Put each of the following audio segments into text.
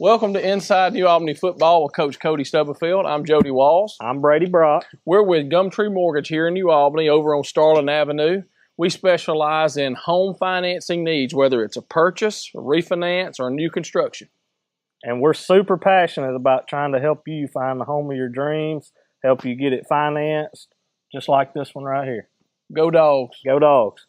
Welcome to Inside New Albany Football with Coach Cody Stubblefield. I'm Jody Walls. I'm Brady Brock. We're with Gumtree Mortgage here in New Albany over on Starling Avenue. We specialize in home financing needs, whether it's a purchase, a refinance, or a new construction. And we're super passionate about trying to help you find the home of your dreams, help you get it financed, just like this one right here. Go Dogs. Go Dogs.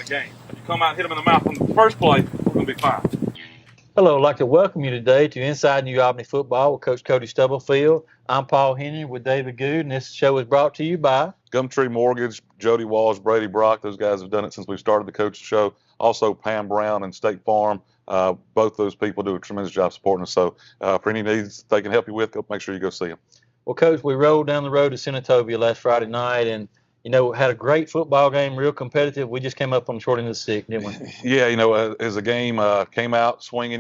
Game. If you come out and hit them in the mouth on the first play, we're going to be fine. Hello, I'd like to welcome you today to Inside New Albany Football with Coach Cody Stubblefield. I'm Paul Henry with David Good, and this show is brought to you by Gumtree Mortgage, Jody Walls, Brady Brock. Those guys have done it since we started the coach's show. Also, Pam Brown and State Farm. Both those people do a tremendous job supporting us. So for any needs they can help you with, make sure you go see them. Well, Coach, we rolled down the road to Senatobia last Friday night, and had a great football game, real competitive. We just came up on the short end of the stick, didn't we? Yeah, as the game came out swinging,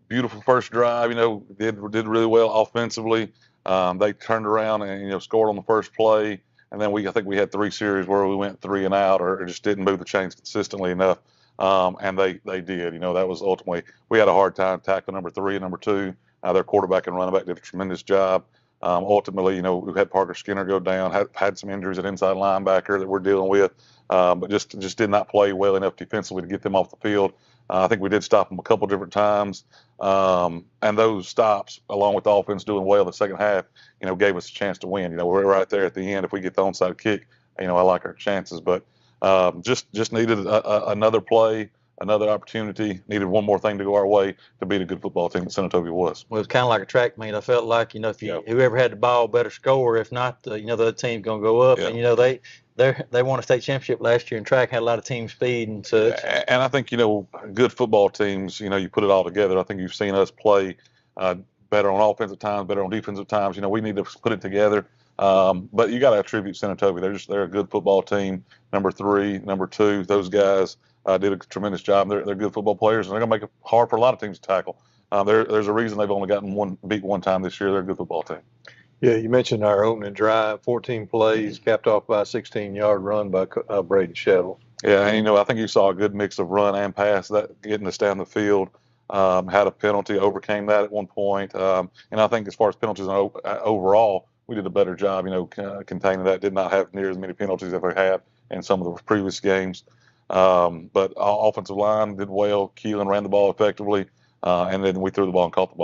beautiful first drive, did really well offensively. They turned around and, scored on the first play. And then I think we had 3 series where we went 3 and out or just didn't move the chains consistently enough. And they did. That was ultimately, we had a hard time tackling number 3 and number 2. Their quarterback and running back did a tremendous job. Ultimately, we had Parker Skinner go down, had some injuries at inside linebacker that we're dealing with, but just did not play well enough defensively to get them off the field. I think we did stop them a couple different times, and those stops, along with the offense doing well in the second half, gave us a chance to win. We're right there at the end. If we get the onside kick, I like our chances, but just needed another play. Another opportunity, needed one more thing to go our way to beat a good football team that Senatobia was. Well, it was kind of like a track meet. I felt like, if whoever had the ball better score. If not, the other team's going to go up. Yeah. And, they won a state championship last year, and track had a lot of team speed and such. And I think, good football teams, you put it all together. I think you've seen us play better on offensive times, better on defensive times. We need to put it together. But you got to attribute Senatobia. They're a good football team. Number 3, number 2, those guys did a tremendous job. They're good football players, and they're going to make it hard for a lot of teams to tackle. There's a reason they've only gotten beat one time this year. They're a good football team. Yeah, you mentioned our opening drive, 14 plays, capped off by a 16-yard run by Brady Shettle. Yeah, and I think you saw a good mix of run and pass, that getting us down the field. Had a penalty, overcame that at one point. And I think as far as penalties overall, we did a better job, containing that. Did not have near as many penalties as we had in some of the previous games. But our offensive line did well. Keelan ran the ball effectively, and then we threw the ball and caught the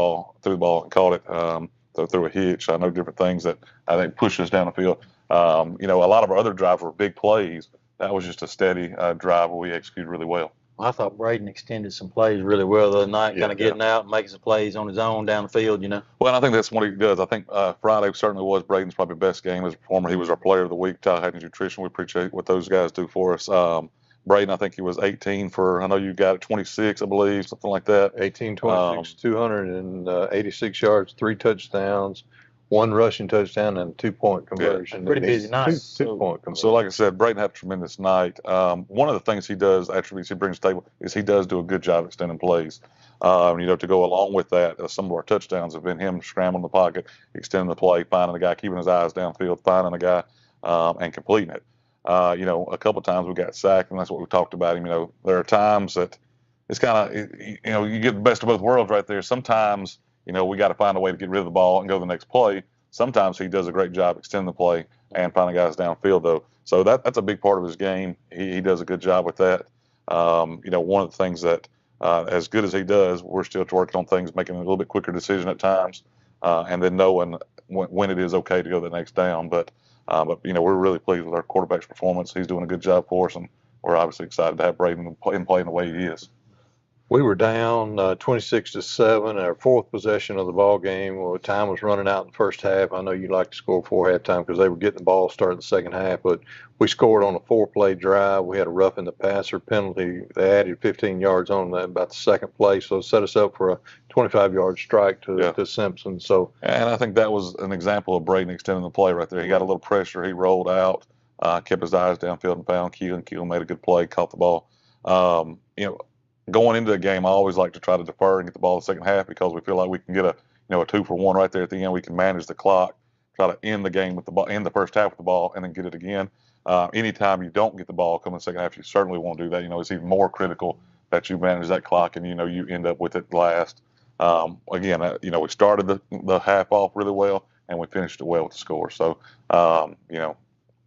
ball, and caught it. So through a hitch, I know different things that I think pushed us down the field. A lot of our other drives were big plays. That was just a steady drive where we executed really well. I thought Braden extended some plays really well the other night, kind of getting out and making some plays on his own down the field, Well, I think that's what he does. I think Friday certainly was Braden's probably best game as a performer. He was our player of the week, Tallahassee Nutrition. We appreciate what those guys do for us. Braden, I think he was 18 for, I know you got it, 26, I believe, something like that. 18, 26, 286 yards, 3 touchdowns, 1 rushing touchdown, and a 2-point conversion. Yeah, pretty busy night. Two-point conversion. So, like I said, Braden had a tremendous night. One of the things he does, attributes he brings to the table, is he does do a good job extending plays. To go along with that, some of our touchdowns have been him scrambling the pocket, extending the play, finding a guy, keeping his eyes downfield, finding a guy, and completing it. A couple of times we got sacked, and that's what we talked about him. There are times that it's kind of, you get the best of both worlds right there. Sometimes, we got to find a way to get rid of the ball and go to the next play. Sometimes he does a great job extending the play and finding guys downfield, though. So that's a big part of his game. He does a good job with that. One of the things that, as good as he does, we're still working on things, making a little bit quicker decision at times, and then knowing when it is okay to go to the next down. But we're really pleased with our quarterback's performance. He's doing a good job for us, and we're obviously excited to have Braden playing the way he is. We were down 26-7, our 4th possession of the ball game. Well, time was running out in the first half. I know you like to score before halftime because they were getting the ball started the second half, but we scored on a 4-play drive. We had a roughing the passer penalty. They added 15 yards on that about the second play, so it set us up for a 25-yard strike to Simpson. And I think that was an example of Braden extending the play right there. He got a little pressure. He rolled out. kept his eyes downfield and found Keelan. Keelan made a good play, caught the ball. Going into the game, I always like to try to defer and get the ball in the second half because we feel like we can get a 2-for-1 right there at the end. We can manage the clock, try to end the game with the ball, end the first half with the ball, and then get it again. Anytime you don't get the ball coming in the second half, you certainly won't do that. It's even more critical that you manage that clock and you end up with it last. Again, we started the half off really well and we finished it well with the score. So,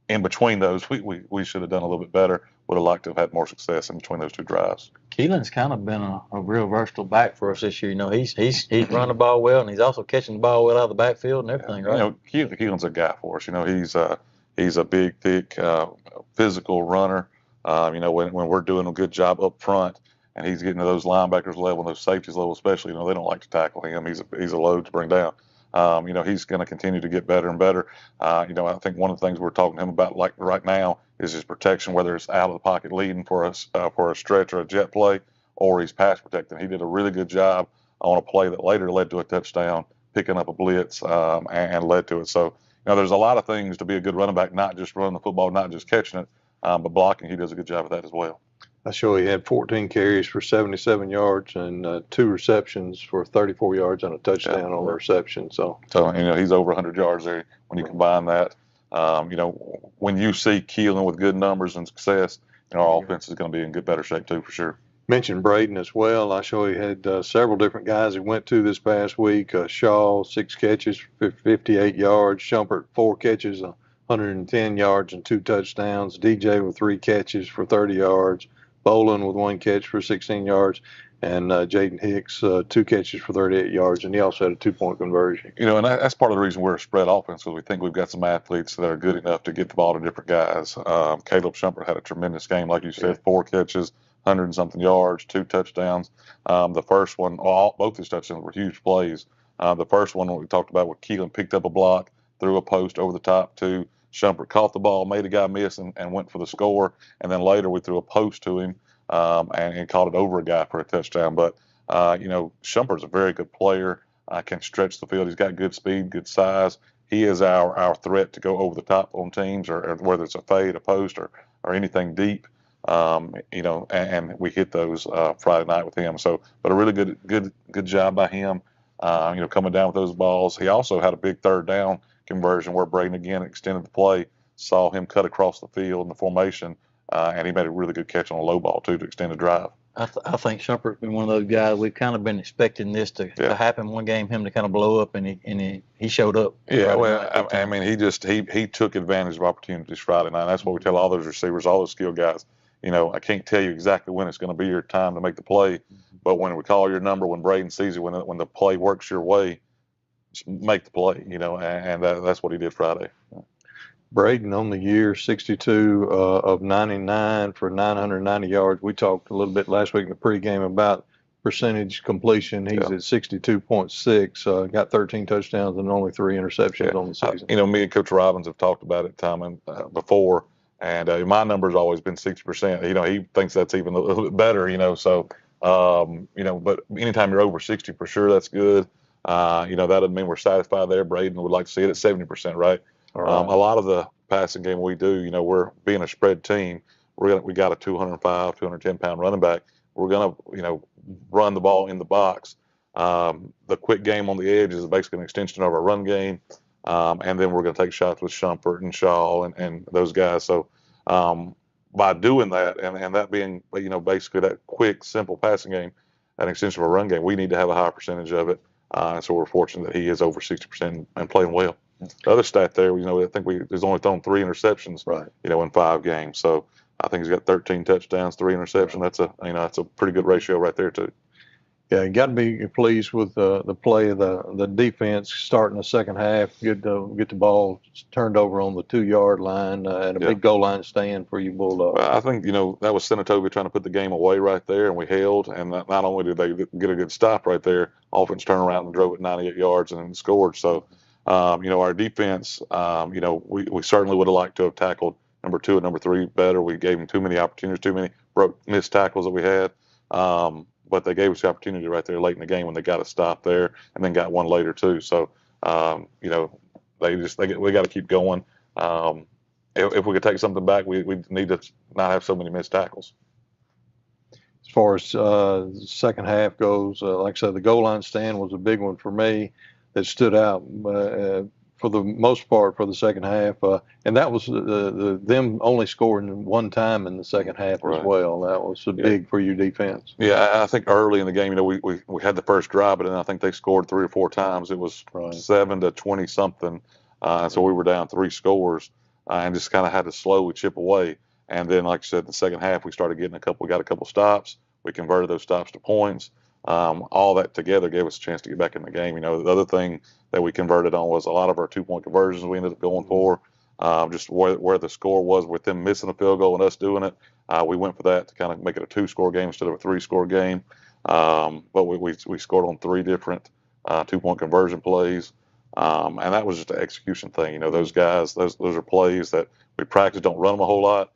in between those, we should have done a little bit better. Would have liked to have had more success in between those two drives. Keelan's kind of been a real versatile back for us this year. He's run the ball well, and he's also catching the ball well out of the backfield and everything, right? Keelan's a guy for us. He's a big, thick, physical runner. When we're doing a good job up front, and he's getting to those linebackers level and those safeties level, especially, they don't like to tackle him. He's a load to bring down. He's going to continue to get better and better. I think one of the things we're talking to him about, like right now, is his protection, whether it's out of the pocket leading for a stretch or a jet play, or he's pass protecting. He did a really good job on a play that later led to a touchdown, picking up a blitz and led to it. So, there's a lot of things to be a good running back, not just running the football, not just catching it, but blocking. He does a good job of that as well. I show he had 14 carries for 77 yards and 2 receptions for 34 yards and a touchdown on the reception. So he's over 100 yards there when you combine that. When you see Keelan with good numbers and success, our offense is going to be in better shape too, for sure. Mentioned Braden as well. I show he had several different guys he went to this past week. Shaw, 6 catches, 58 yards. Shumpert, 4 catches, 110 yards and 2 touchdowns. DJ with 3 catches for 30 yards. Bolin with 1 catch for 16 yards, and Jaden Hicks 2 catches for 38 yards, and he also had a 2-point conversion. And that's part of the reason we're a spread offense, because we think we've got some athletes that are good enough to get the ball to different guys. Caleb Shumpert had a tremendous game, like you said, 4 catches, 100 and something yards, 2 touchdowns. The first one, both his touchdowns were huge plays. The first one we talked about, where Keelan picked up a block, threw a post over the top to Shumpert, caught the ball, made a guy miss, and went for the score. And then later we threw a post to him and caught it over a guy for a touchdown. But, Shumpert's a very good player, can stretch the field. He's got good speed, good size. He is our threat to go over the top on teams, or whether it's a fade, a post, or anything deep. And we hit those Friday night with him. So, but a really good job by him, coming down with those balls. He also had a big third down conversion where Braden again extended the play, saw him cut across the field in the formation, and he made a really good catch on a low ball too to extend the drive. I think Shumpert's been one of those guys we've kind of been expecting this to happen one game, him to kind of blow up, and he showed up. Yeah, well, I mean, he took advantage of opportunities Friday night. That's what we tell all those receivers, all those skill guys. I can't tell you exactly when it's going to be your time to make the play, but when we call your number, when Braden sees it, when the play works your way, just make the play, and that's what he did Friday. Braden on the year, 62 of 99 for 990 yards. We talked a little bit last week in the pregame about percentage completion. He's at 62.6, got 13 touchdowns and only 3 interceptions on the season. Me and Coach Robbins have talked about it before, and my number's always been 60%. He thinks that's even a little bit better, so, but anytime you're over 60, for sure, that's good. That doesn't mean we're satisfied there. Braden would like to see it at 70%, right? A lot of the passing game we do, we're being a spread team. We got a 205, 210-pound running back. We're going to, run the ball in the box. The quick game on the edge is basically an extension of our run game. And then we're going to take shots with Shumpert and Shaw and those guys. So by doing that and that being, basically that quick, simple passing game, an extension of a run game, we need to have a high percentage of it. And so we're fortunate that he is over 60% and playing well. The other stat there, I think he's only thrown 3 interceptions, in 5 games. So I think he's got 13 touchdowns, 3 interceptions. That's a pretty good ratio right there too. Yeah, you got to be pleased with the play of the defense starting the second half. Get the ball turned over on the 2-yard line and a big goal line stand for you Bulldogs. Well, I think that was Senatobia trying to put the game away right there, and we held. And not only did they get a good stop right there, offense turned around and drove it 98 yards and scored. So, our defense, we certainly would have liked to have tackled number 2 and number 3 better. We gave them too many opportunities, too many missed tackles that we had. But they gave us the opportunity right there late in the game when they got a stop there, and then got one later too. So, we got to keep going. And if we could take something back, we need to not have so many missed tackles. As far as second half goes, like I said, the goal line stand was a big one for me that stood out for the most part for the second half, and that was them only scoring one time in the second half as well. That was big for your defense. Yeah, I think early in the game, we had the first drive, but then I think they scored 3 or 4 times. It was 7 to 20 something, and so we were down 3 scores, and just kind of had to slowly chip away. And then, like I said, in the second half, we started getting we got a couple stops. We converted those stops to points. All that together gave us a chance to get back in the game. The other thing that we converted on was a lot of our 2-point conversions we ended up going for. Just where the score was with them missing a field goal and us doing it. We went for that to kind of make it a 2-score game instead of a 3-score game. But we scored on 3 different 2-point conversion plays. And that was just an execution thing. Those guys, those are plays that we practice, don't run them a whole lot.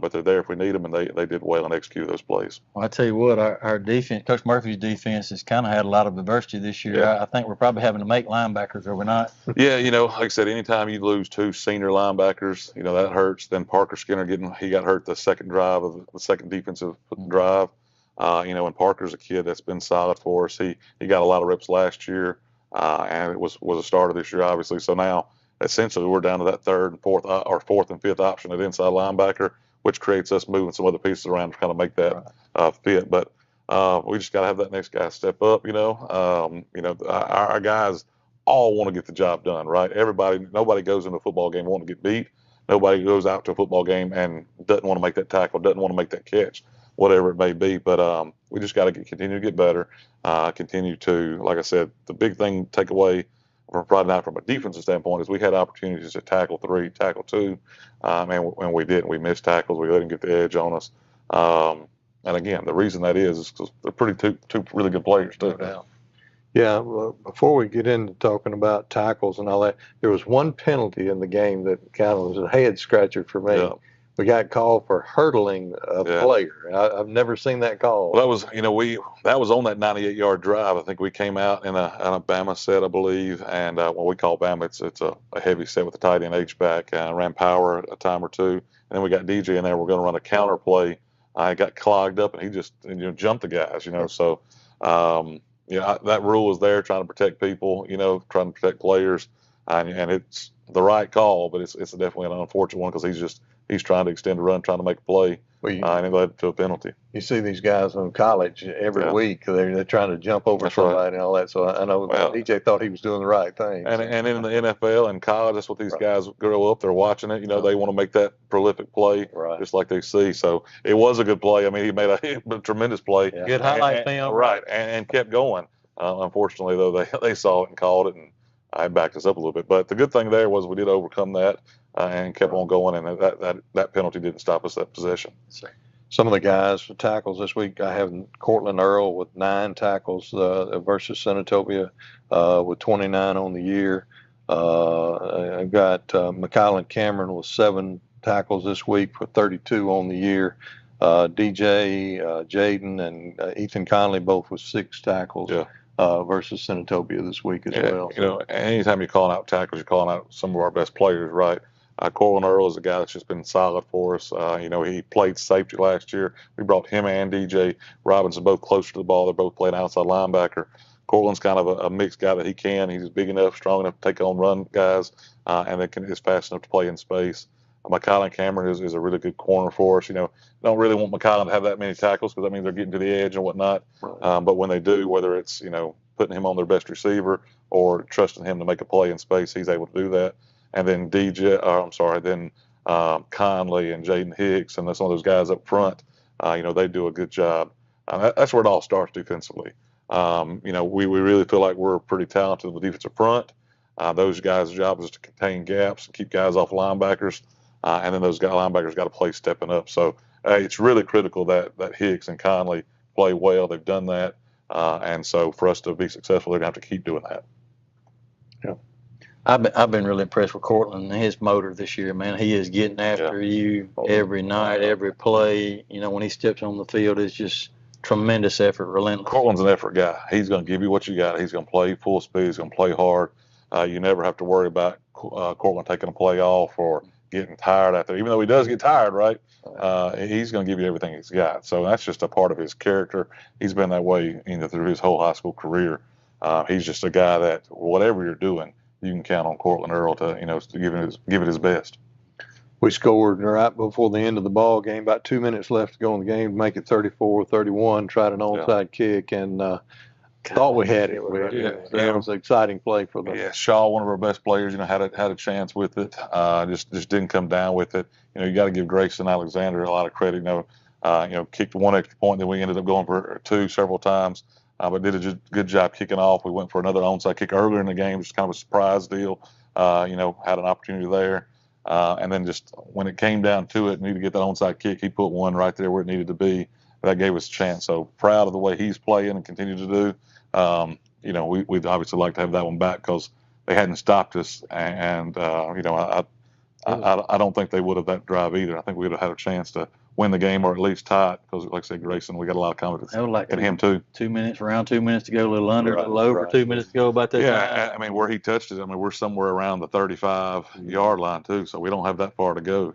But they're there if we need them, and they did well and executed those plays. Well, I tell you what, our defense, Coach Murphy's defense, has kind of had a lot of adversity this year. Yeah. I think we're probably having to make linebackers, are we not? Yeah, like I said, anytime you lose 2 senior linebackers, that hurts. Then Parker Skinner he got hurt the second drive of the second defensive drive. And Parker's a kid that's been solid for us. He got a lot of reps last year, and it was a starter this year, obviously. So now essentially we're down to that third and fourth and fifth option at inside linebacker, which creates us moving some other pieces around to kind of make that fit. But we just got to have that next guy step up. Our guys all want to get the job done, right? Nobody goes into a football game wanting to get beat. Nobody goes out to a football game and doesn't want to make that tackle, doesn't want to make that catch, whatever it may be. But we just got to continue to get better. Continue to, like I said, the big thing take away from Friday night from a defensive standpoint is we had opportunities to tackle 3, tackle 2, and we didn't. We missed tackles. We let them get the edge on us. And again, the reason that is because they're two really good players too. Yeah. Well, before we get into talking about tackles and all that, there was one penalty in the game that kind of was a head scratcher for me. Yeah. We got called for hurtling a player. I've never seen that call. Well, that was, that was on that 98-yard drive. I think we came out in a Bama set, I believe, and what we call Bama, it's a heavy set with a tight end H-back. Ran power a time or 2, and then we got DJ in there. We're going to run a counter play. I got clogged up, and he just jumped the guys. So that rule is there, trying to protect people, trying to protect players, and it's the right call, but it's definitely an unfortunate one because he's trying to extend the run, trying to make a play, and it led to a penalty. You see these guys in college every week. They're trying to jump over somebody and all that. So I know DJ thought he was doing the right thing. And in the NFL and college, that's what these guys grow up. They're watching it. They want to make that prolific play, just like they see. So it was a good play. I mean, he made a tremendous play. Yeah. Good highlight film. Right, and kept going. Unfortunately, though, they saw it and called it, and I backed us up a little bit. But the good thing there was we did overcome that. And kept on going, and that penalty didn't stop us that possession. Some of the guys for tackles this week, I have Cortland Earl with 9 tackles versus Senatobia with 29 on the year. I've got McKylan Cameron with 7 tackles this week for 32 on the year. DJ, Jaden, and Ethan Conley both with 6 tackles. Versus Senatobia this week as well. Anytime you're calling out tackles, you're calling out some of our best players, right? Corwin Earl is a guy that's just been solid for us. He played safety last year. We brought him and DJ Robinson both closer to the ball. They're both playing outside linebacker. Cortland's kind of a mixed guy that he can. He's big enough, strong enough to take on run guys, and is fast enough to play in space. McKylan Cameron is a really good corner for us. Don't really want McKylan to have that many tackles because that means they're getting to the edge and whatnot. Right. But when they do, whether it's putting him on their best receiver or trusting him to make a play in space, he's able to do that. And then Conley and Jaden Hicks and some of those guys up front, they do a good job. That's where it all starts defensively. We really feel like we're pretty talented in the defensive front. Those guys' job is to contain gaps and keep guys off linebackers. And then those linebackers got to play stepping up. So it's really critical that Hicks and Conley play well. They've done that. And so for us to be successful, they're going to have to keep doing that. Yeah. I've been really impressed with Cortland and his motor this year, man. He is getting after you every night, every play. When he steps on the field, it's just tremendous effort, relentless. Cortland's an effort guy. He's going to give you what you got. He's going to play full speed. He's going to play hard. You never have to worry about Cortland taking a play off or getting tired out there. Even though he does get tired, right? He's going to give you everything he's got. So that's just a part of his character. He's been that way through his whole high school career. He's just a guy that whatever you're doing, you can count on Cortland Earl to give it his best. We scored right before the end of the ball game, about 2 minutes left to go in the game, to make it 34-31. Tried an onside kick and thought we had it. That was an exciting play for them. Yeah, Shaw, one of our best players, had a chance with it. Just didn't come down with it. You got to give Grayson Alexander a lot of credit. Kicked one extra point, then we ended up going for two several times. But did a good job kicking off. We went for another onside kick earlier in the game, just kind of a surprise deal. Had an opportunity there. And then just when it came down to it, needed to get that onside kick, he put one right there where it needed to be. That gave us a chance. So proud of the way he's playing and continue to do. We'd obviously like to have that one back because they hadn't stopped us. And I don't think they would have that drive either. I think we would have had a chance to win the game or at least tie it because, like I said, Grayson, we got a lot of confidence in him too. 2 minutes, around 2 minutes to go, a little under, a little over, 2 minutes to go about that time. I mean, where he touched it, we're somewhere around the 35-yard line too, so we don't have that far to go,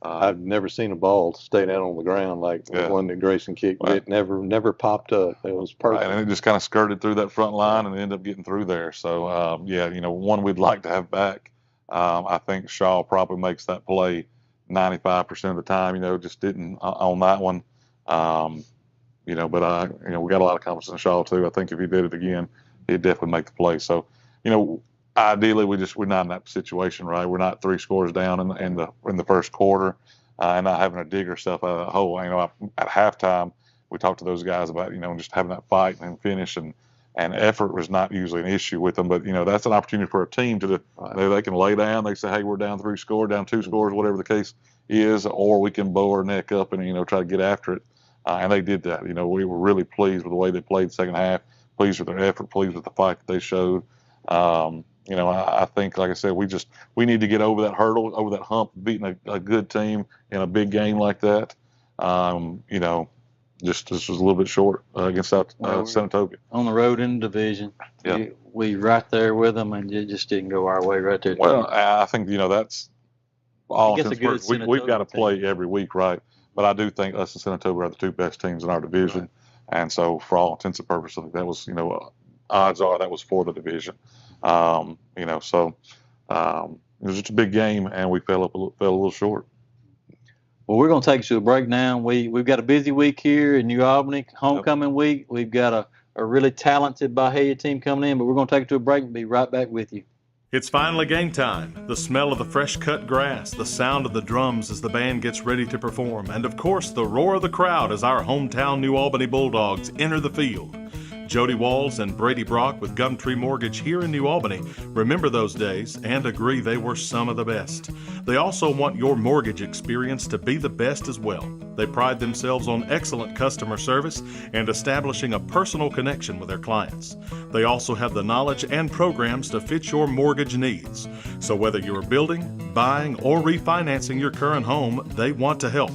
I've never seen a ball stay down on the ground like the one that Grayson kicked. Right. It never popped up. It was perfect. Right, and it just kind of skirted through that front line and ended up getting through there. So, one we'd like to have back. I think Shaw probably makes that play 95% of the time, just didn't on that one. But we got a lot of confidence in Shaw too. I think if he did it again, he'd definitely make the play. So, ideally we're not in that situation, right? We're not 3 scores down in the first quarter, and not having to dig ourselves out of the hole. At halftime, we talked to those guys about, just having that fight and finish and effort was not usually an issue with them. But, that's an opportunity for a team to they can lay down. They say, hey, we're down 3 scores, down 2 scores, whatever the case is, or we can bow our neck up and, try to get after it. And they did that. We were really pleased with the way they played the second half, pleased with their effort, pleased with the fight that they showed. I think, like I said, we need to get over that hurdle, over that hump, beating a good team in a big game like that. Just was a little bit short against Senatobia. On the road in the division. Yeah. We right there with them, and it just didn't go our way right there. Well, I think, that's all. We've got to play every week, right? But I do think us and Senatobia are the 2 best teams in our division. Right. And so for all intents and purposes, that was, odds are that was for the division. So it was just a big game, and we fell a little short. Well, we're going to take us to a break now. We've got a busy week here in New Albany, homecoming week. We've got a really talented Byhalia team coming in, but we're going to take it to a break and be right back with you. It's finally game time. The smell of the fresh cut grass, the sound of the drums as the band gets ready to perform, and of course the roar of the crowd as our hometown New Albany Bulldogs enter the field. Jody Walls and Brady Brock with Gumtree Mortgage here in New Albany remember those days and agree they were some of the best. They also want your mortgage experience to be the best as well. They pride themselves on excellent customer service and establishing a personal connection with their clients. They also have the knowledge and programs to fit your mortgage needs. So whether you're building, buying, or refinancing your current home, they want to help.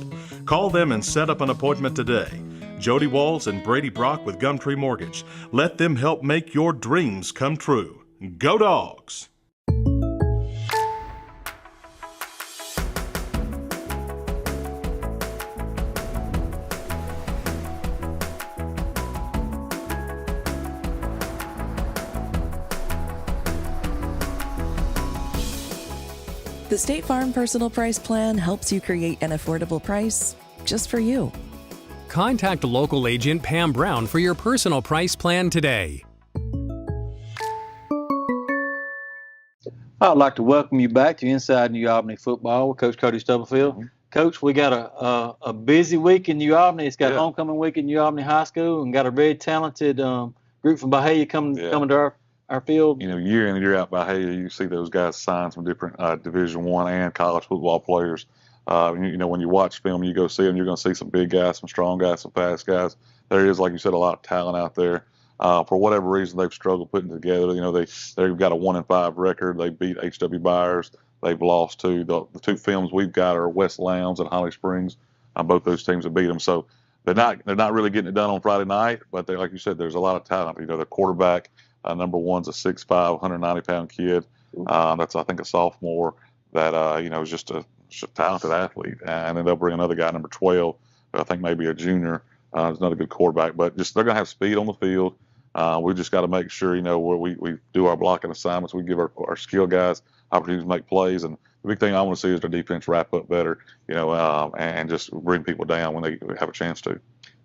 Call them and set up an appointment today. Jody Walls and Brady Brock with Gumtree Mortgage. Let them help make your dreams come true. Go Dogs! The State Farm Personal Price Plan helps you create an affordable price just for you. Contact local agent Pam Brown for your personal price plan today. I'd like to welcome you back to Inside New Albany Football with Coach Cody Stubblefield. Mm-hmm. Coach, we got a busy week in New Albany. It's got homecoming week in New Albany High School, and got a very talented group from Byhalia coming to our field. Year in and year out, Byhalia, you see those guys sign some different Division I and college football players. When you watch film, you go see them, you're going to see some big guys, some strong guys, some fast guys. There is, like you said, a lot of talent out there. For whatever reason, they've struggled putting together. They've got a 1-5 record. They beat H.W. Byers. They've lost to the 2 films we've got are West Lowndes and Holly Springs. Both those teams have beat them. So they're not really getting it done on Friday night. But like you said, there's a lot of talent. The quarterback, number 1's a 6'5", 190-pound kid. That's, I think, a sophomore that is just just a talented athlete. And then they'll bring another guy, number 12, who I think maybe a junior. He's another good quarterback. But just they're going to have speed on the field. We just got to make sure, where we do our blocking assignments. We give our skill guys opportunities to make plays. And the big thing I want to see is their defense wrap up better, and just bring people down when they have a chance to.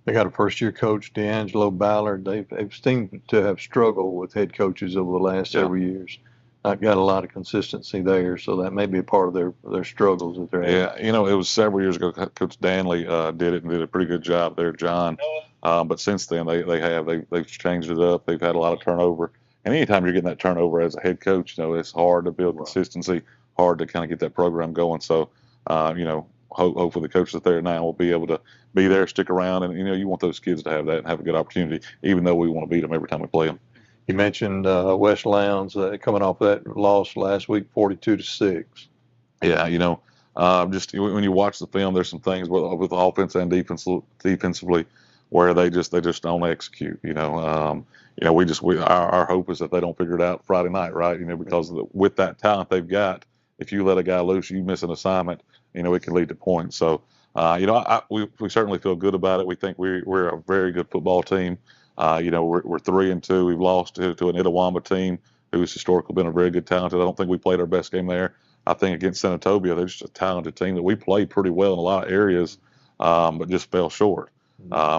They got a first-year coach, D'Angelo Ballard. They've seemed to have struggled with head coaches over the last several years. Not got a lot of consistency there, so that may be a part of their struggles that they're having. Yeah, it was several years ago. Coach Danley did it and did a pretty good job there, John. But since then, they've changed it up. They've had a lot of turnover, and anytime you're getting that turnover as a head coach, it's hard to build consistency, hard to kind of get that program going. So, hopefully the coaches there now will be able to be there, stick around, and you want those kids to have that and have a good opportunity, even though we want to beat them every time we play them. You mentioned West Lowndes coming off that loss last week, 42-6. Yeah, just when you watch the film, there's some things with offense and defensively where they just don't execute. Our hope is that they don't figure it out Friday night, right? Because with that talent they've got, if you let a guy loose, you miss an assignment, it can lead to points. So, we certainly feel good about it. We think we're a very good football team. We're 3-2. We've lost to an Itawamba team who's historically been a very good talented. I don't think we played our best game there. I think against Senatobia, they're just a talented team that we played pretty well in a lot of areas, but just fell short.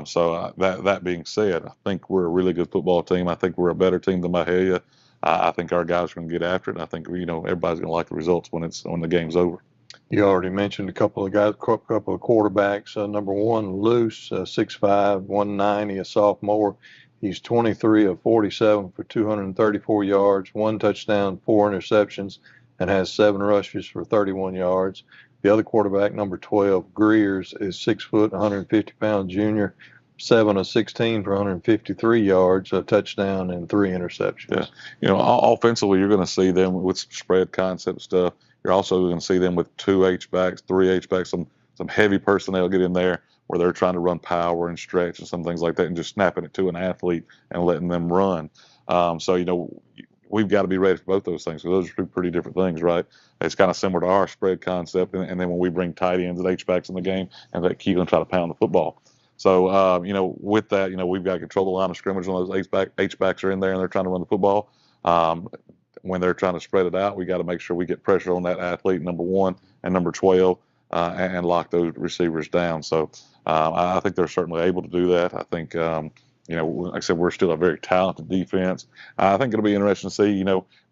So that being said, I think we're a really good football team. I think we're a better team than Byhalia. I think our guys are going to get after it. And I think everybody's going to like the results when the game's over. You already mentioned a couple of quarterbacks. Number one, Luce, 6'5", 190, a sophomore. He's 23 of 47 for 234 yards, 1 touchdown, 4 interceptions, and has 7 rushes for 31 yards. The other quarterback, number 12, Greers, is 6 foot, 150-pound junior, 7 of 16 for 153 yards, a touchdown, and 3 interceptions. Yeah. Offensively, you're going to see them with spread concept stuff. You're also going to see them with 2 H-backs, 3 H-backs, some heavy personnel get in there where they're trying to run power and stretch and some things like that and just snapping it to an athlete and letting them run. So, we've got to be ready for both those things. So those are 2 pretty different things, right? It's kind of similar to our spread concept. And then when we bring tight ends and H-backs in the game and let Keelan try to pound the football. So, with that, we've got to control the line of scrimmage when those H-backs are in there and they're trying to run the football. When they're trying to spread it out, we got to make sure we get pressure on that athlete, number 1 and number 12, and lock those receivers down. So I think they're certainly able to do that. I think, like I said, we're still a very talented defense. I think it'll be interesting to see,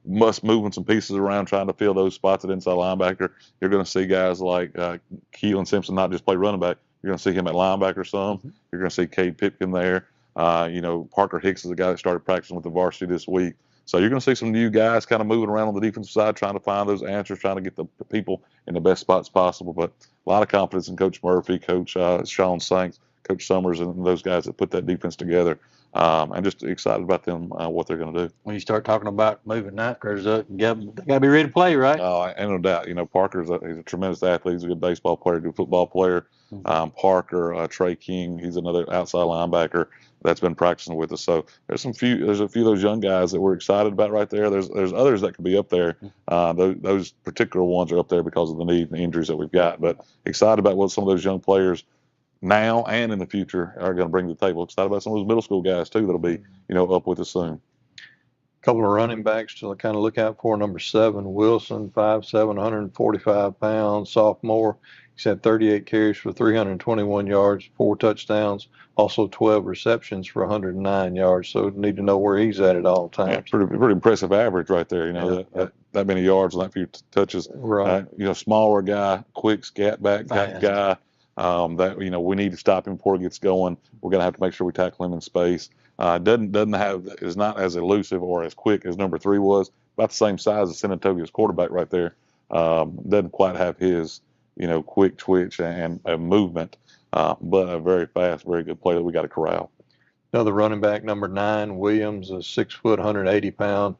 moving some pieces around, trying to fill those spots at inside linebacker. You're going to see guys like Keelan Simpson not just play running back. You're going to see him at linebacker some. Mm-hmm. You're going to see Cade Pipkin there. Parker Hicks is a guy that started practicing with the varsity this week. So you're going to see some new guys kind of moving around on the defensive side, trying to find those answers, trying to get the people in the best spots possible. But a lot of confidence in Coach Murphy, Coach Sean Sanks, Coach Summers, and those guys that put that defense together. I'm just excited about them, what they're going to do. When you start talking about moving ninth graders up, they got to be ready to play, right? And no doubt. Parker's he's a tremendous athlete. He's a good baseball player, good football player. Parker, Trey King, he's another outside linebacker that's been practicing with us. So there's a few of those young guys that we're excited about right there. There's others that could be up there. Those particular ones are up there because of the need and the injuries that we've got. But excited about what some of those young players now and in the future are going to bring to the table. Excited about some of those middle school guys too that'll be up with us soon. A couple of running backs to kind of look out for. Number 7, Wilson, 5'7", 145 pounds, sophomore. He's had 38 carries for 321 yards, 4 touchdowns, also 12 receptions for 109 yards. So need to know where he's at all times. Yeah, pretty impressive average right there. That many yards and that few touches. Right. Smaller guy, quick scat back guy. That we need to stop him before he gets going. We're going to have to make sure we tackle him in space. Is not as elusive or as quick as number 3 was. About the same size as Senatobia's quarterback right there. Doesn't quite have his quick twitch and movement, but a very fast, very good player that we got to corral. Another running back, number 9, Williams, a 6 foot, 180 pound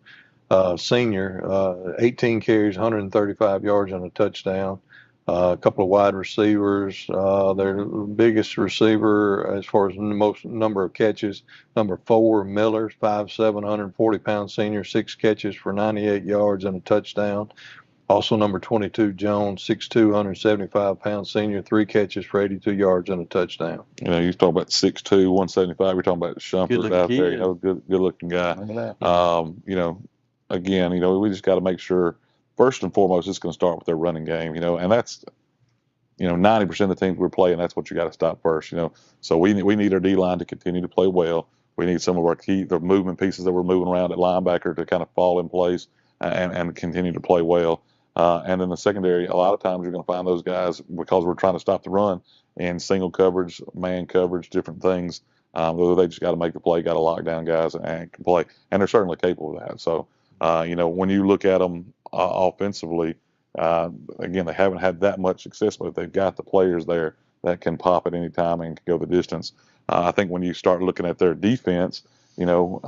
senior, 18 carries, 135 yards and a touchdown. A couple of wide receivers. Their biggest receiver, as far as the most number of catches, number 4, Miller, 5'7", 140-pound senior, 6 catches for 98 yards and a touchdown. Also, number 22, Jones, 6'2", 175-pound senior, 3 catches for 82 yards and a touchdown. You know, you talk about 6'2", 175. We're talking about Shumpert out there. You know, good looking guy. You know, again, you know, we just got to make sure first and foremost it's going to start with their running game. You know, and that's, you know, 90% of the teams we're playing, that's what you got to stop first. You know, so we need our D line to continue to play well. We need some of our the movement pieces that we're moving around at linebacker to kind of fall in place and continue to play well. And in the secondary, a lot of times you're going to find those guys, because we're trying to stop the run, in single coverage, man coverage, different things. They just got to make the play, got to lock down guys and can play. And they're certainly capable of that. So, you know, when you look at them offensively, again, they haven't had that much success, but they've got the players there that can pop at any time and can go the distance. I think when you start looking at their defense, you know,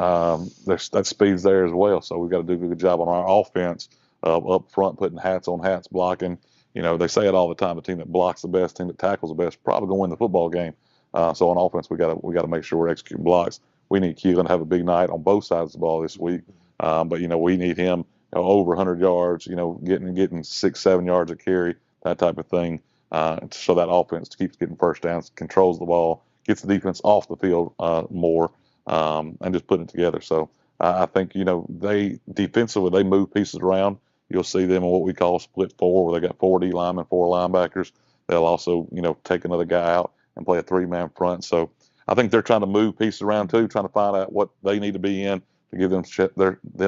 that speed's there as well. So we've got to do a good job on our offense up front, putting hats on hats, blocking. You know, they say it all the time: the team that blocks the best, team that tackles the best, probably going to win the football game. So on offense, we got to make sure we're executing blocks. We need Keelan to have a big night on both sides of the ball this week. But you know, we need him over 100 yards. You know, getting 6-7 yards a carry, that type of thing. So that offense keeps getting first downs, controls the ball, gets the defense off the field more, and just putting it together. So I think, you know, they defensively, they move pieces around. You'll see them in what we call split 4, where they got 4 D linemen, 4 linebackers. They'll also, you know, take another guy out and play a 3-man front. So I think they're trying to move pieces around too, trying to find out what they need to be in to give them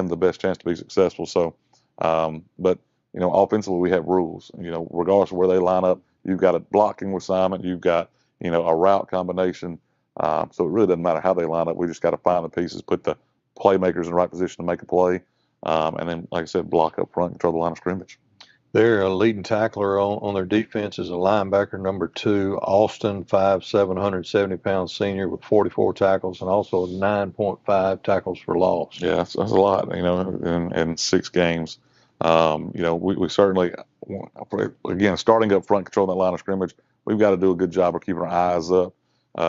the best chance to be successful. So, but you know, offensively we have rules. You know, regardless of where they line up, you've got a blocking assignment, you've got, you know, a route combination. So it really doesn't matter how they line up. We just got to find the pieces, put the playmakers in the right position to make a play, and then, like I said, block up front, control the line of scrimmage. Their leading tackler on their defense is a linebacker, number 2, Austin, 5'7", 170-pound senior with 44 tackles and also 9.5 tackles for loss. Yeah, that's a lot, you know, in 6 games. You know, we certainly, again, starting up front, controlling that line of scrimmage, we've got to do a good job of keeping our eyes up.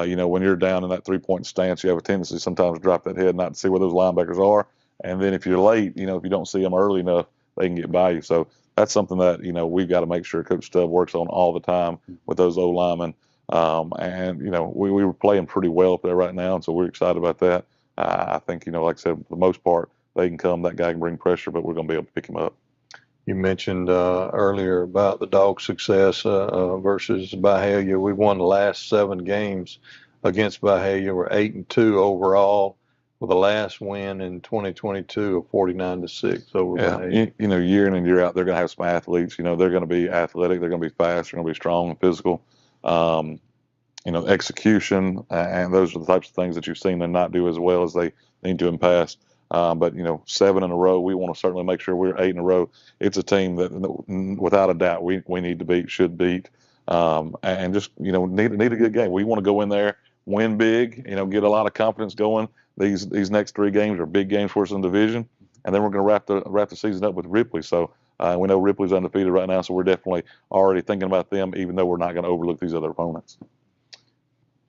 You know, when you're down in that 3-point stance, you have a tendency sometimes to drop that head, not to see where those linebackers are. And then if you're late, you know, if you don't see them early enough, they can get by you. So that's something that, you know, we've got to make sure Coach Stubb works on all the time with those O-linemen. And, you know, we were playing pretty well up there right now, and so we're excited about that. I think, you know, like I said, for the most part, they can come, that guy can bring pressure, but we're going to be able to pick him up. You mentioned earlier about the Dogs' success versus Byhalia. We won the last 7 games against Byhalia. We're 8-2 overall, with the last win in 2022 of 49-6 over Byhalia. You know, year in and year out, they're going to have some athletes. You know, they're going to be athletic, they're going to be fast, they're going to be strong and physical. You know, execution, and those are the types of things that you've seen them not do as well as they need to in the past. But, you know, 7 in a row, we want to certainly make sure we're 8 in a row. It's a team that, without a doubt, we need to beat, should beat, and just, you know, need a good game. We want to go in there, win big, you know, get a lot of confidence going. These next 3 games are big games for us in the division, and then we're going to wrap the season up with Ripley. So we know Ripley's undefeated right now, so we're definitely already thinking about them, even though we're not going to overlook these other opponents.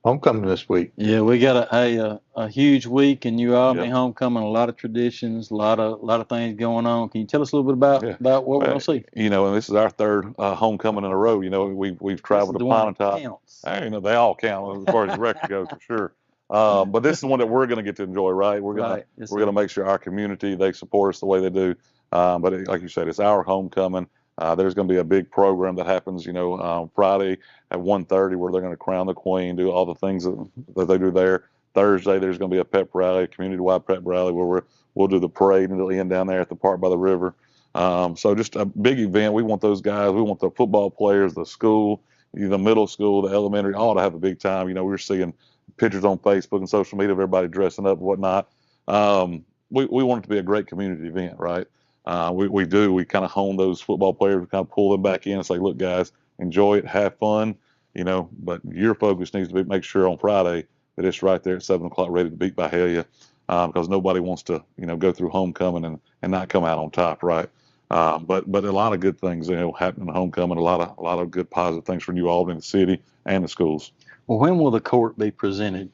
Homecoming this week. Yeah, we got a huge week in New Albany. Homecoming, a lot of traditions, a lot of things going on. Can you tell us a little bit about what we're going to see? You know, and this is our 3rd homecoming in a row. You know, we've traveled to Pontotoc. You know, they all count as far as the record goes, for sure. But this is one that we're going to get to enjoy, right? We're going to make sure our community, they support us the way they do. But like you said, it's our homecoming. There's going to be a big program that happens, you know, Friday at 1:30, where they're going to crown the queen, do all the things that they do there. Thursday, there's going to be a pep rally, a community-wide pep rally, where we'll do the parade, and it'll end down there at the park by the river. So just a big event. We want those guys. We want the football players, the school, the middle school, the elementary, all to have a big time. You know, we're seeing pictures on Facebook and social media of everybody dressing up and whatnot. We want it to be a great community event, right? We do. We kind of hone those football players. We kind of pull them back in and say, look, guys, enjoy it, have fun, you know, but your focus needs to be make sure on Friday that it's right there at 7 o'clock ready to beat Byhalia, because nobody wants to, you know, go through homecoming and not come out on top, right? But a lot of good things, you know, happen in homecoming, a lot of good positive things for New Albany, the city, and the schools. Well, when will the court be presented?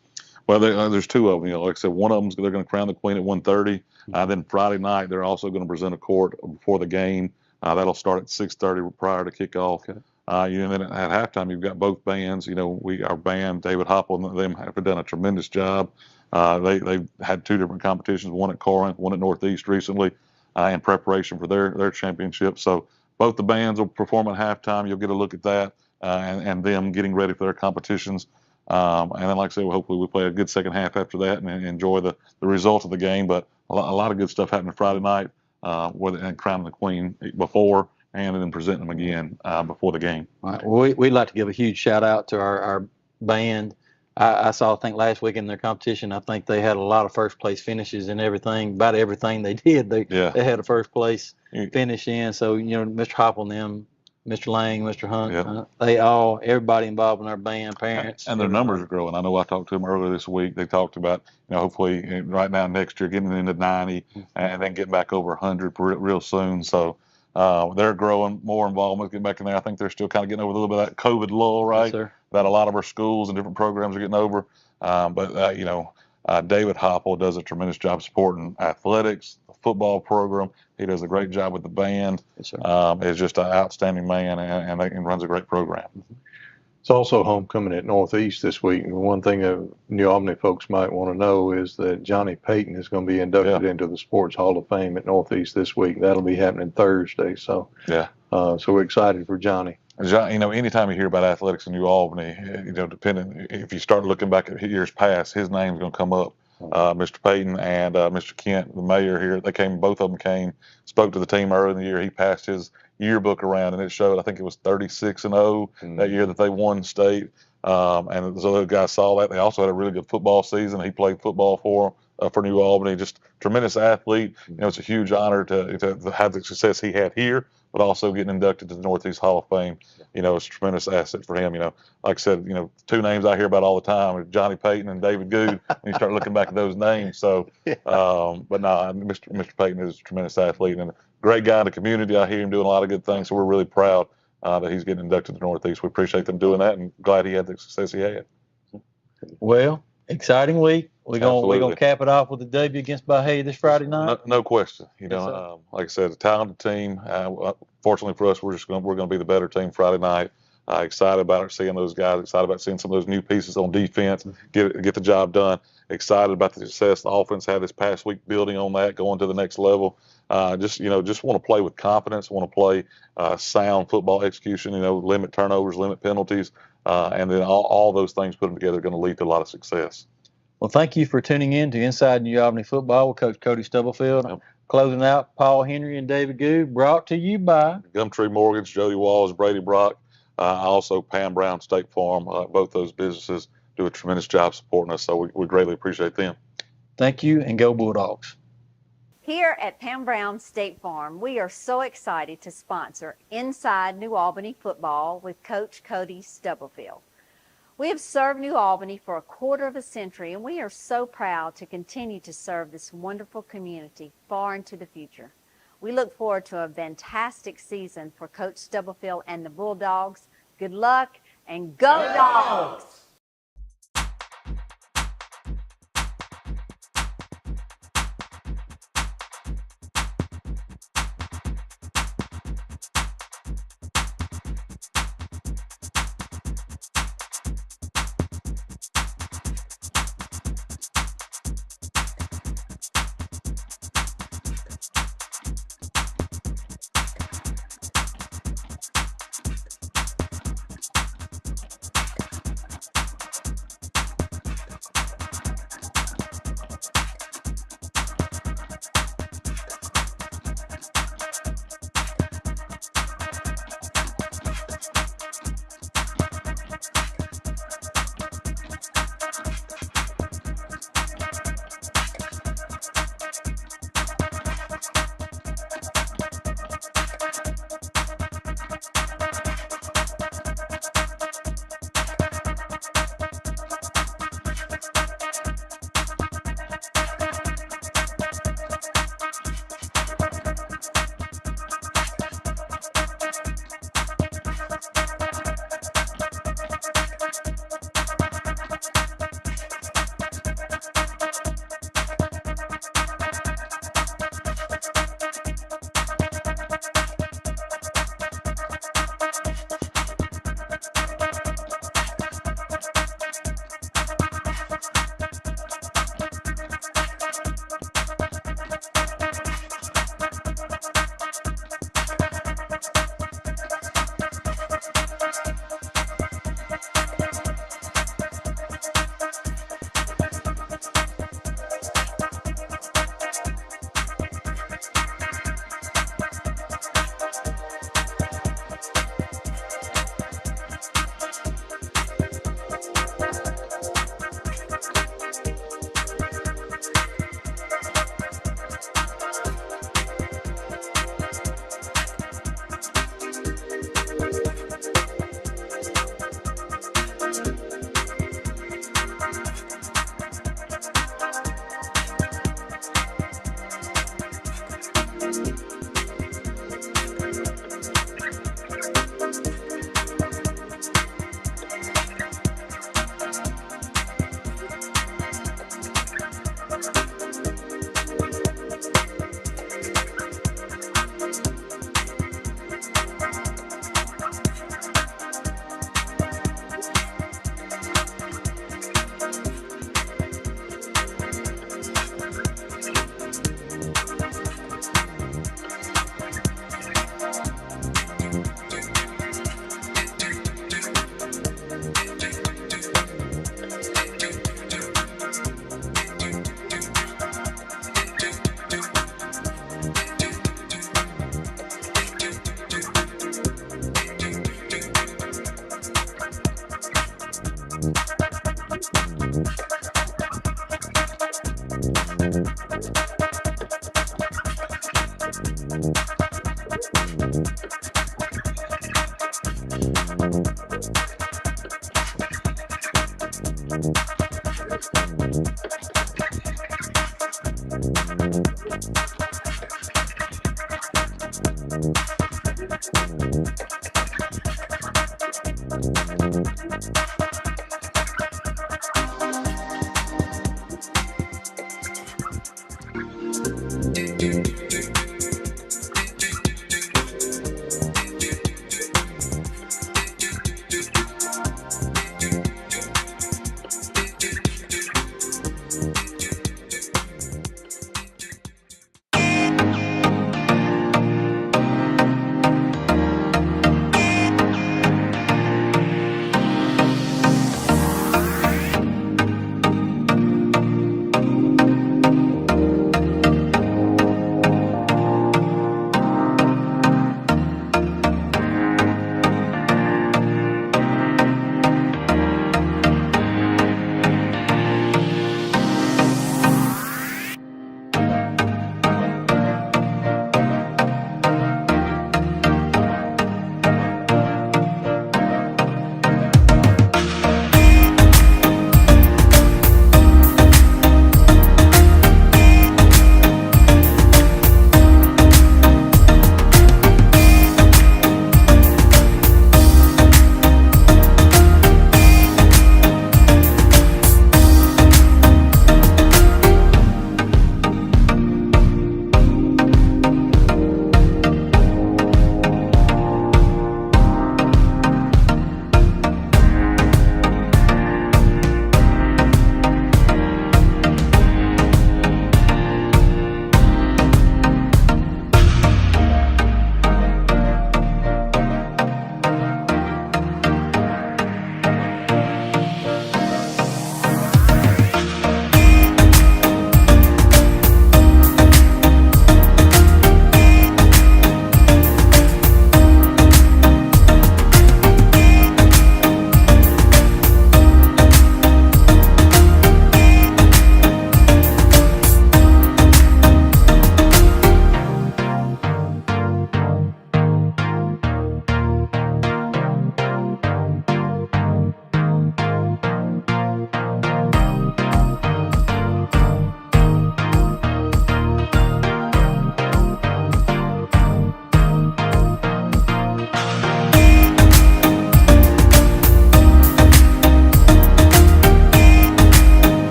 Well, there's 2 of them. You know, like I said, one of them they're going to crown the queen at 1:30. Then Friday night they're also going to present a court before the game. That'll start at 6:30 prior to kickoff. Okay. And then at halftime, you've got both bands. Our band, David Hopple and them, have done a tremendous job. They've had 2 different competitions, one at Corinth, one at Northeast recently, in preparation for their championship. So both the bands will perform at halftime. You'll get a look at that and them getting ready for their competitions. And then, like I said, hopefully we play a good second half after that and enjoy the result of the game. But a lot of good stuff happening Friday night, and crowning the queen before and then presenting them again before the game. All right. Well, we'd like to give a huge shout out to our band. I think last week in their competition, I think they had a lot of first place finishes and everything. About everything they did, they had a first place finish in. So, Mr. Hopple and them, Mr. Lang, Mr. Hunt, everybody involved in our band, parents. And their numbers are growing. I know I talked to them earlier this week. They talked about, hopefully right now next year getting into 90 and then getting back over 100 real soon. So they're growing, more involvement, getting back in there. I think they're still kind of getting over a little bit of that COVID lull, right? Yes, sir. That a lot of our schools and different programs are getting over. David Hopple does a tremendous job supporting athletics, the football program. He does a great job with the band. Yes, sir. Is just an outstanding man and runs a great program. It's also homecoming at Northeast this week. And one thing that New Albany folks might want to know is that Johnny Payton is going to be inducted into the Sports Hall of Fame at Northeast this week. That'll be happening Thursday. So so we're excited for Johnny. Anytime you hear about athletics in New Albany, depending if you start looking back at years past, his name's going to come up. Mr. Payton and Mr. Kent, the mayor here, both of them came, spoke to the team early in the year. He passed his yearbook around, and it showed, I think it was 36-0 that year that they won state. And those other guys saw that. They also had a really good football season. He played football for New Albany. Just tremendous athlete. It's a huge honor to have the success he had here, but also getting inducted to the Northeast Hall of Fame. It's a tremendous asset for him. Like I said, 2 names I hear about all the time are Johnny Payton and David Good. And you start looking back at those names. So, but no, Mr. Payton is a tremendous athlete and a great guy in the community. I hear him doing a lot of good things. So we're really proud that he's getting inducted to the Northeast. We appreciate them doing that and glad he had the success he had. Well, exciting week. We're gonna cap it off with a W against Baha this Friday night. No question. Like I said, a talented team. Fortunately for us, we're gonna be the better team Friday night. Excited about seeing those guys. Excited about seeing some of those new pieces on defense. Get the job done. Excited about the success the offense had this past week, building on that, going to the next level. Just want to play with confidence. Want to play sound football execution. Limit turnovers, limit penalties, and then all those things put them together are going to lead to a lot of success. Well, thank you for tuning in to Inside New Albany Football with Coach Cody Stubblefield. Yep. Closing out, Paul Henry and David Good, brought to you by Gumtree Mortgage, Jody Walls, Brady Brock, also Pam Brown, State Farm. Both those businesses do a tremendous job supporting us, so we greatly appreciate them. Thank you, and go Bulldogs. Here at Pam Brown State Farm, we are so excited to sponsor Inside New Albany Football with Coach Cody Stubblefield. We have served New Albany for a quarter of a century, and we are so proud to continue to serve this wonderful community far into the future. We look forward to a fantastic season for Coach Stubblefield and the Bulldogs. Good luck, and go Dogs!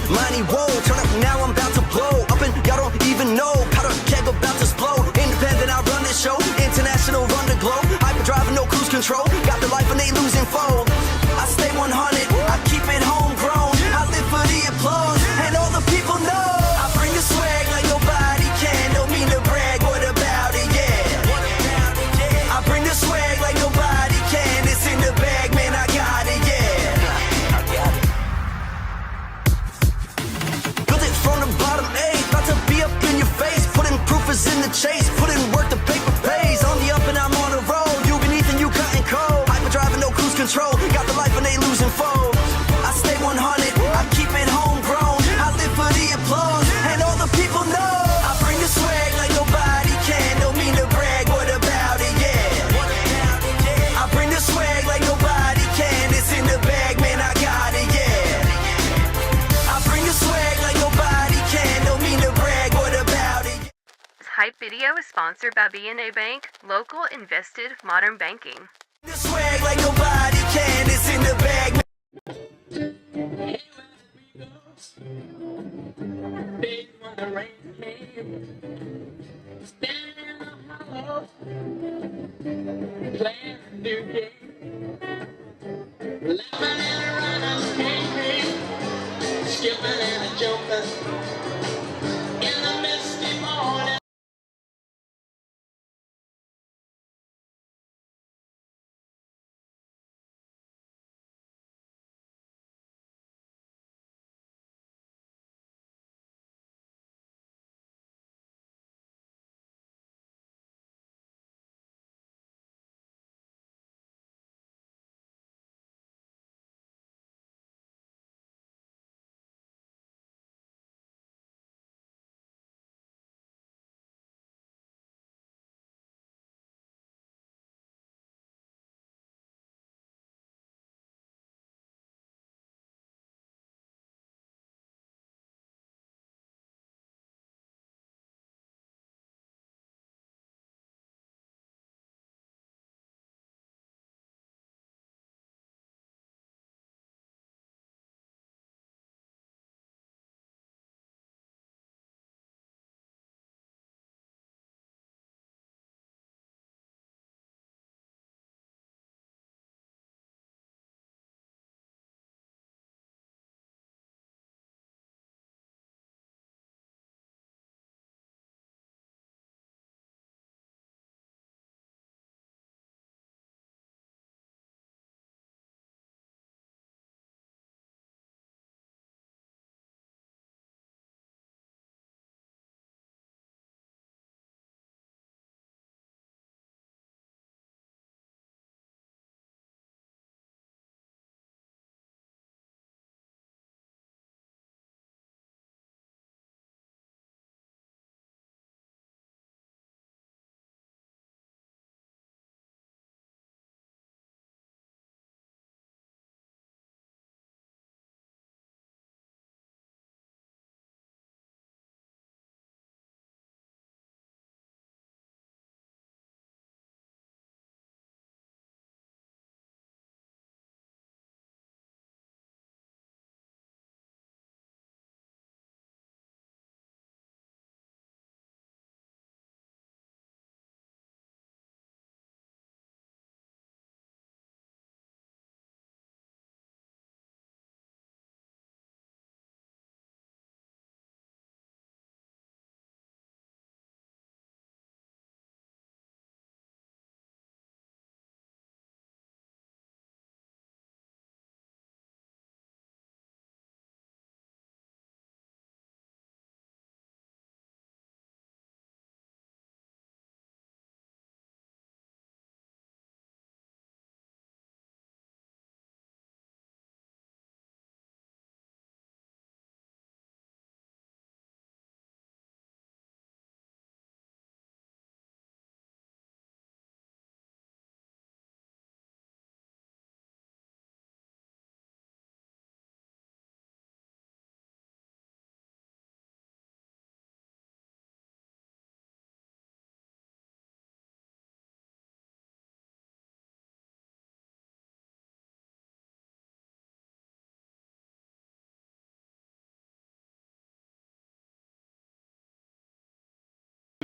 Money, whoa, turn up now, I'm about to blow up and y'all don't even know. Powder keg about to explode. Independent, I run this show. International, run the globe. Hyper driving, no cruise control. Got the life and they losing foe. I stay 100, I keep it homegrown. I live for the applause and all the people know. I bring the swag like nobody can. Don't mean to brag, what about it, yeah. I bring the swag like nobody can. It's in the bag, man, I got it, yeah. I got it. Built it from the bottom, ayy. About to be up in your face. Putting proof is in the chase. Put in work, the paper pays. On the up and I'm on the road. You beneath and you cutting cold. Hyper driving, no cruise control. Got the life and they losing foe. I stay 100, I keep it homegrown. I live for the applause and all the people know. I bring the swag like nobody can. Don't mean to brag, what about it, yeah. I bring the swag like nobody can. It's in the bag, man, I got it, yeah. I bring the swag like nobody can. Don't mean to brag, what about it? This hype video is sponsored by B&A Bank, local invested modern banking. The swag like nobody can. It's in the bag. Skipping and a jumping.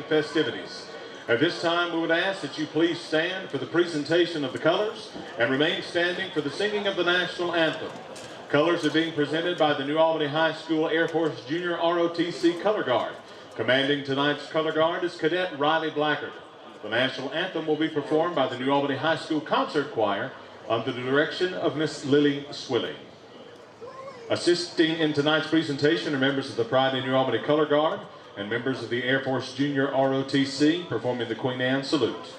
festivities. At this time, we would ask that you please stand for the presentation of the colors and remain standing for the singing of the national anthem. Colors are being presented by the New Albany High School Air Force Junior ROTC Color Guard. Commanding tonight's Color Guard is Cadet Riley Blackard. The national anthem will be performed by the New Albany High School Concert Choir under the direction of Miss Lily Swilling. Assisting in tonight's presentation are members of the Pride in New Albany Color Guard and members of the Air Force Junior ROTC performing the Queen Anne Salute.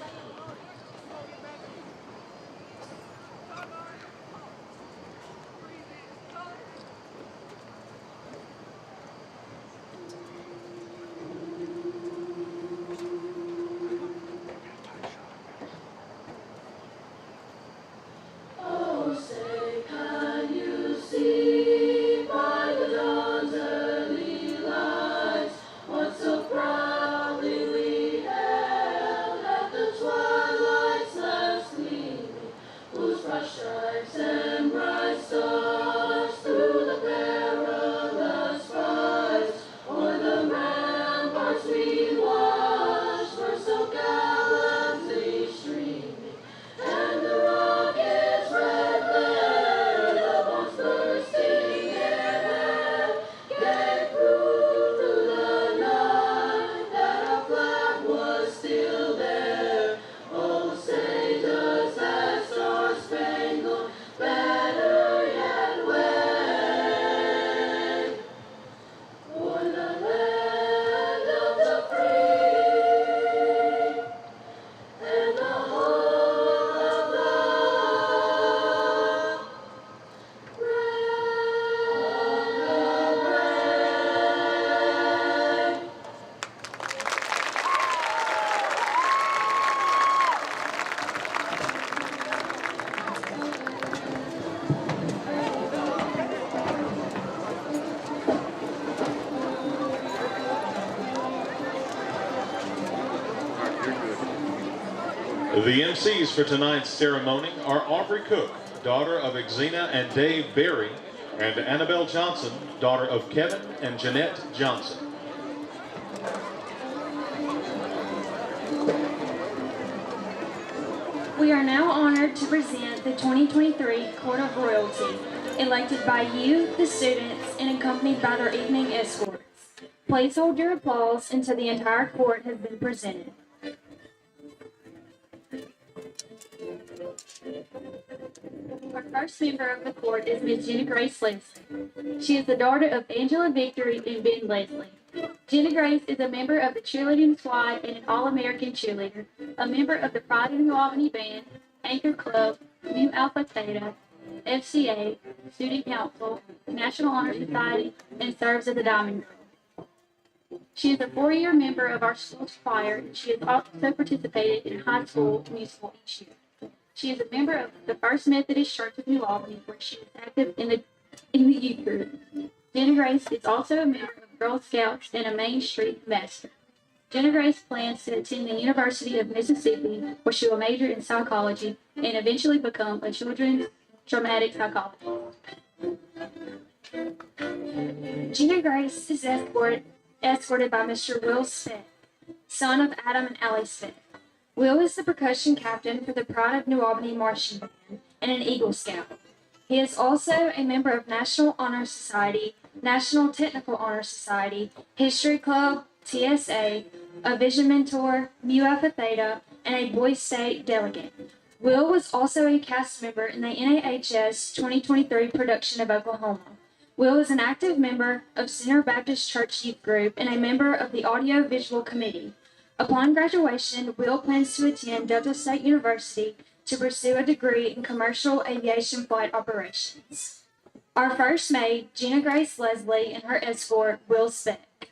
The MCs for tonight's ceremony are Aubrey Cook, daughter of Xena and Dave Berry, and Annabelle Johnson, daughter of Kevin and Jeanette Johnson. We are now honored to present the 2023 Court of Royalty, elected by you, the students, and accompanied by their evening escorts. Please hold your applause until the entire court has been presented. Our first member of the court is Ms. Jenna Grace Leslie. She is the daughter of Angela Victory and Ben Leslie. Jenna Grace is a member of the cheerleading squad and an All-American cheerleader, a member of the Pride in New Albany Band, Anchor Club, Mu Alpha Theta, FCA, Student Council, National Honor Society, and serves as a Diamond Girl. She is a 4-year member of our school's choir, and she has also participated in high school musical each year. She is a member of the First Methodist Church of New Albany, where she is active in the youth group. Jenna Grace is also a member of Girl Scouts and a Main Street ambassador. Jenna Grace plans to attend the University of Mississippi, where she will major in psychology and eventually become a children's dramatic psychologist. Jenna Grace is escorted by Mr. Will Smith, son of Adam and Allie Smith. Will is the percussion captain for the Pride of New Albany Marching Band and an Eagle Scout. He is also a member of National Honor Society, National Technical Honor Society, History Club, TSA, a Vision Mentor, Mu Alpha Theta, and a Boys State delegate. Will was also a cast member in the NAHS 2023 production of Oklahoma. Will is an active member of Center Baptist Church Youth Group and a member of the Audio Visual Committee. Upon graduation, Will plans to attend Delta State University to pursue a degree in commercial aviation flight operations. Our first maid, Jenna Grace Leslie, and her escort, Will Speck.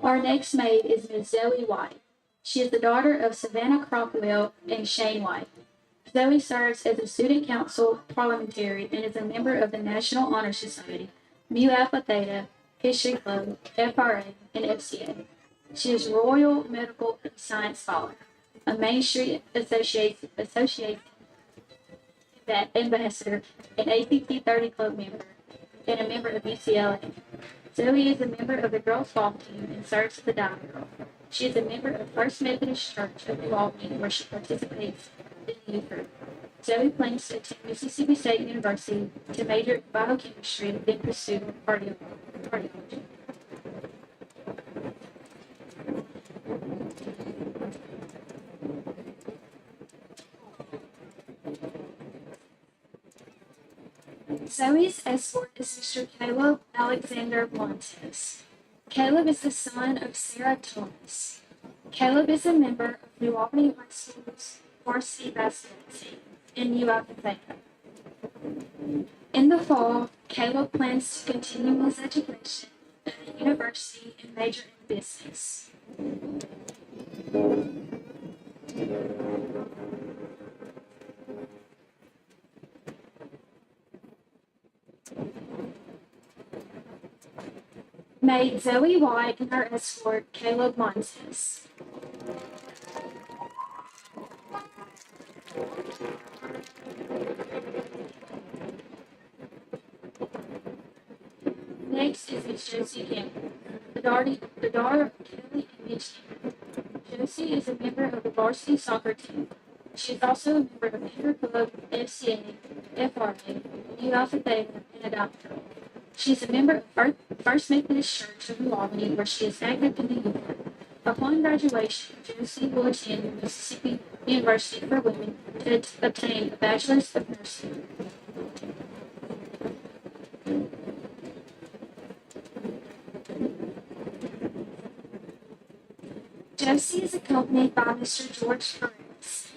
Our next maid is Ms. Zoe White. She is the daughter of Savannah Crockwell and Shane White. Zoe serves as a student council parliamentary and is a member of the National Honor Society, Mu Alpha Theta, History Club, FRA, and FCA. She is Royal Medical and Science Scholar, a Main Street Association ambassador, an ACT-30 club member, and a member of UCLA. Zoe is a member of the girls' golf team and serves as the dive girl. She is a member of First Methodist Church of New Albany, where she participates in the youth group. Zoe plans to attend Mississippi State University to major in biochemistry and then pursue cardiology. Zoe's escort is Mr. Caleb Alexander Montes. Caleb is the son of Sarah Thomas. Caleb is a member of New Albany High School's varsity basketball team in U Alpha Theta. In the fall, Caleb plans to continue his education at the university and major in business. Maid Zoe White and her escort, Caleb Montes. Next is Miss Josie Campbell, the daughter of Kelly and Mitch Campbell. Josie is a member of the varsity soccer team. She is also a member of Peter Club, FCA, FRA, U Alpha Theta, and a doctor. She is a member of First Methodist Church of New Albany, where she is active in the youth group. Upon graduation, Josie will attend Mississippi University for Women to obtain a bachelor's of nursing. Josie is accompanied by Mr. George Perez,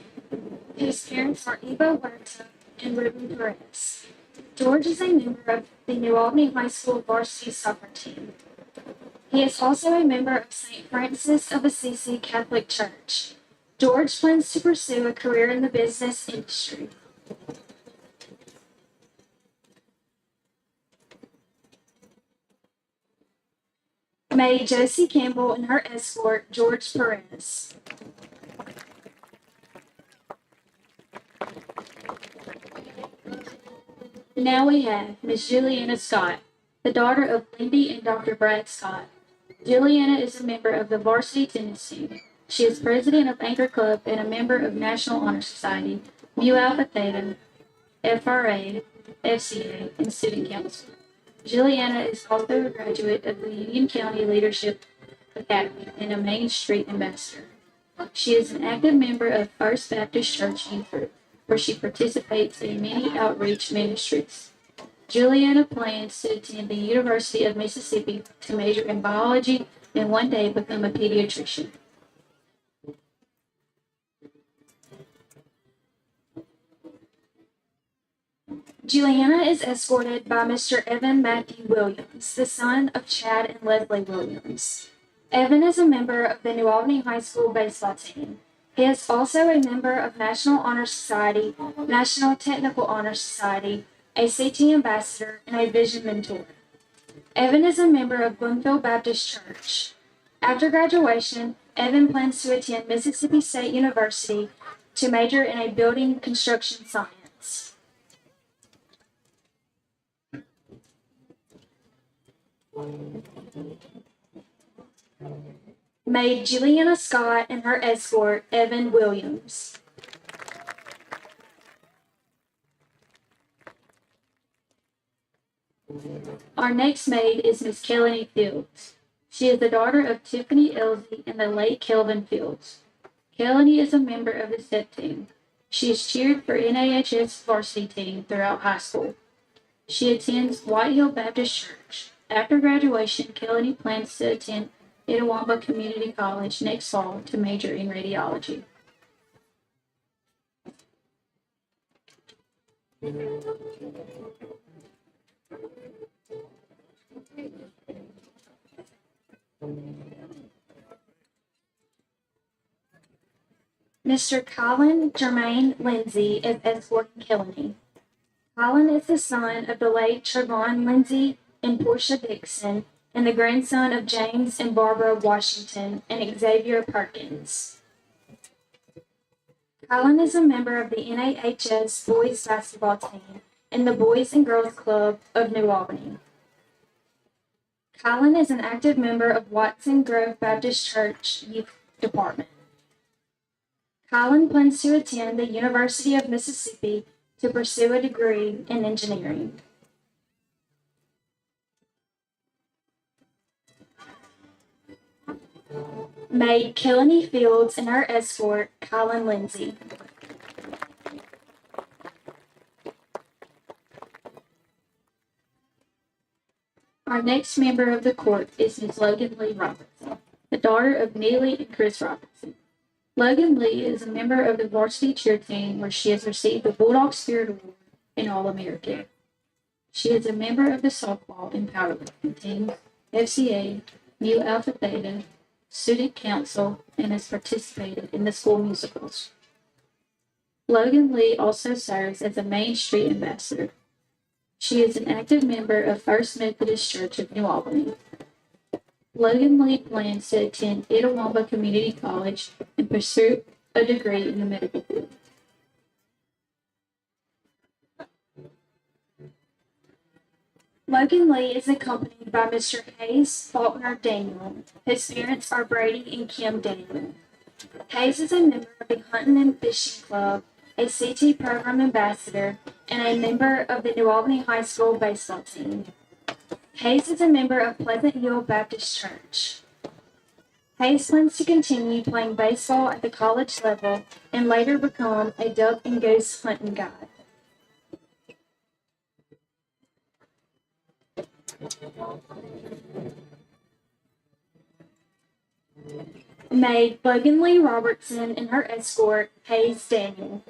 whose parents are Eva Huerta and Ruben Perez. George is a member of the New Albany High School varsity soccer team. He is also a member of St. Francis of Assisi Catholic Church. George plans to pursue a career in the business industry. Maid Josie Campbell and her escort, George Perez. Now we have Miss Juliana Scott, the daughter of Lindy and Dr. Brad Scott. Juliana is a member of the varsity tennis team. She is president of Anchor Club and a member of National Honor Society, Mu Alpha Theta, FRA, FCA, and Student Council. Juliana is also a graduate of the Union County Leadership Academy and a Main Street ambassador. She is an active member of First Baptist Church Youth Group, where she participates in many outreach ministries. Juliana plans to attend the University of Mississippi to major in biology and one day become a pediatrician. Juliana is escorted by Mr. Evan Matthew Williams, the son of Chad and Leslie Williams. Evan is a member of the New Albany High School baseball team. He is also a member of National Honor Society, National Technical Honor Society, ACT Ambassador, and a Vision Mentor. Evan is a member of Bloomfield Baptist Church. After graduation, Evan plans to attend Mississippi State University to major in a building construction science. Maid Juliana Scott and her escort, Evan Williams. Our next maid is Miss Kelly Fields. She is the daughter of Tiffany Elsie and the late Kelvin Fields. Kelly is a member of the STEP team. She has cheered for NAHS varsity team throughout high school. She attends White Hill Baptist Church. After graduation, Kelly plans to attend Itawamba Community College next fall to major in radiology. Mr. Colin Germain Lindsay is escorting Kelly. Colin is the son of the late Trevon Lindsay and Portia Dixon, and the grandson of James and Barbara Washington and Xavier Perkins. Kylan is a member of the NAHS boys basketball team and the Boys and Girls Club of New Albany. Kylan is an active member of Watson Grove Baptist Church Youth Department. Kylan plans to attend the University of Mississippi to pursue a degree in engineering. Maid Kelly Fields and our escort, Kylan Lindsay. Our next member of the court is Ms. Logan Lee Robertson, the daughter of Neely and Chris Robertson. Logan Lee is a member of the varsity cheer team where she has received the Bulldog Spirit Award and All-American. She is a member of the softball and powerlifting teams, FCA, Mu Alpha Theta, Student Council, and has participated in the school musicals. Logan Lee also serves as a Main Street ambassador. She is an active member of First Methodist Church of New Albany. Logan Lee plans to attend Itawamba Community College and pursue a degree in the medical field. Logan Lee is accompanied by Mr. Hayes Faulkner Daniel. His parents are Brady and Kim Daniel. Hayes is a member of the Hunting and Fishing Club, a CT program ambassador, and a member of the New Albany High School baseball team. Hayes is a member of Pleasant Hill Baptist Church. Hayes plans to continue playing baseball at the college level and later become a duck and goose hunting guide. Maid Logan Lee Robertson and her escort, Hayes Daniel.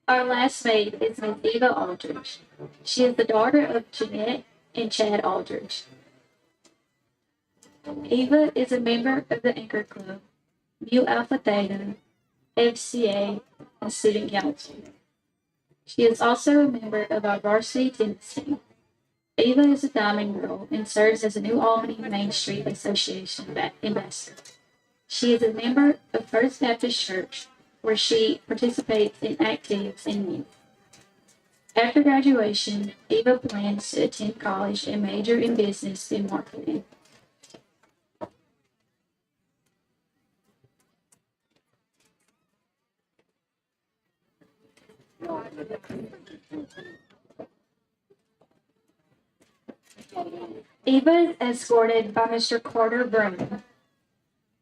Our last maid is Ms. Eva Aldridge. She is the daughter of Jeanette and Chad Aldridge. Eva is a member of the Anchor Club, Mu Alpha Theta, FCA, and Student Council. She is also a member of our varsity tennis team. Eva is a Diamond Girl and serves as a New Albany Main Street Association ambassador. She is a member of First Baptist Church, where she participates in activities and youth. After graduation, Eva plans to attend college and major in business and marketing. Eva is escorted by Mr. Carter Brown.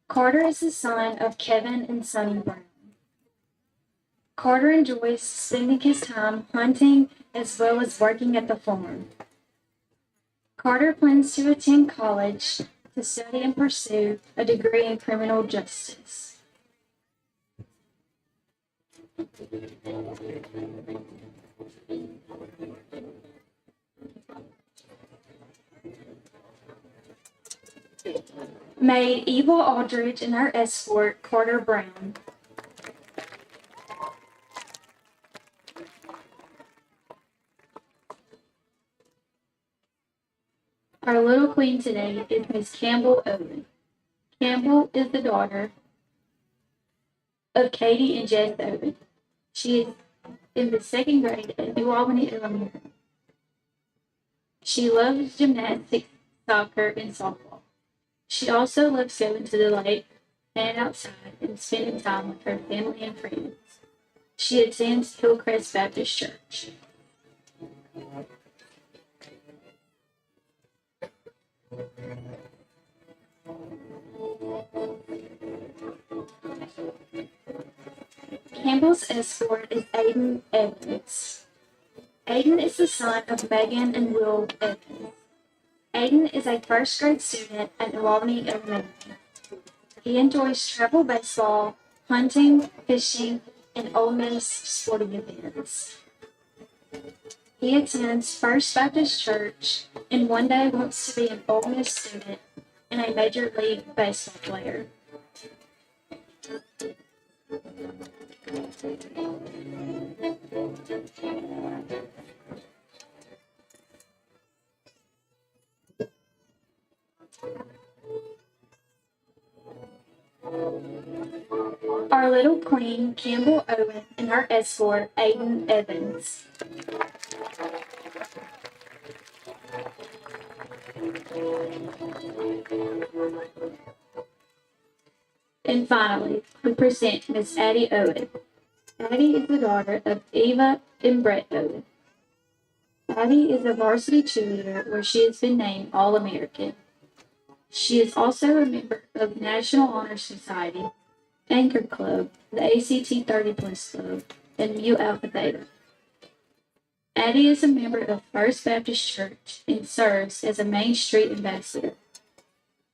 Carter is the son of Kevin and Sonny Brown. Carter enjoys spending his time hunting as well as working at the farm. Carter plans to attend college to study and pursue a degree in criminal justice. Maid Eva Aldridge and her escort, Carter Brown. Our little queen today is Miss Campbell Owen. Campbell is the daughter of Katie and Jess Owen. She is in the second grade at New Albany Elementary. She loves gymnastics, soccer, and softball. She also loves going to the lake, playing outside, and spending time with her family and friends. She attends Hillcrest Baptist Church. Campbell's escort is Aiden Evans. Aiden is the son of Megan and Will Evans. Aiden is a first grade student at New Albany Elementary. He enjoys travel baseball, hunting, fishing, and Ole Miss sporting events. He attends First Baptist Church and one day wants to be an Ole Miss student and a Major League Baseball player. Queen Campbell Owen and her escort, Aiden Evans. And finally, we present Miss Addie Owen. Addie is the daughter of Eva and Brett Owen. Addie is a varsity cheerleader where she has been named All-American. She is also a member of National Honor Society, Anchor Club, the ACT 30 Plus Club, and Mu Alpha Theta. Addie is a member of First Baptist Church and serves as a Main Street ambassador.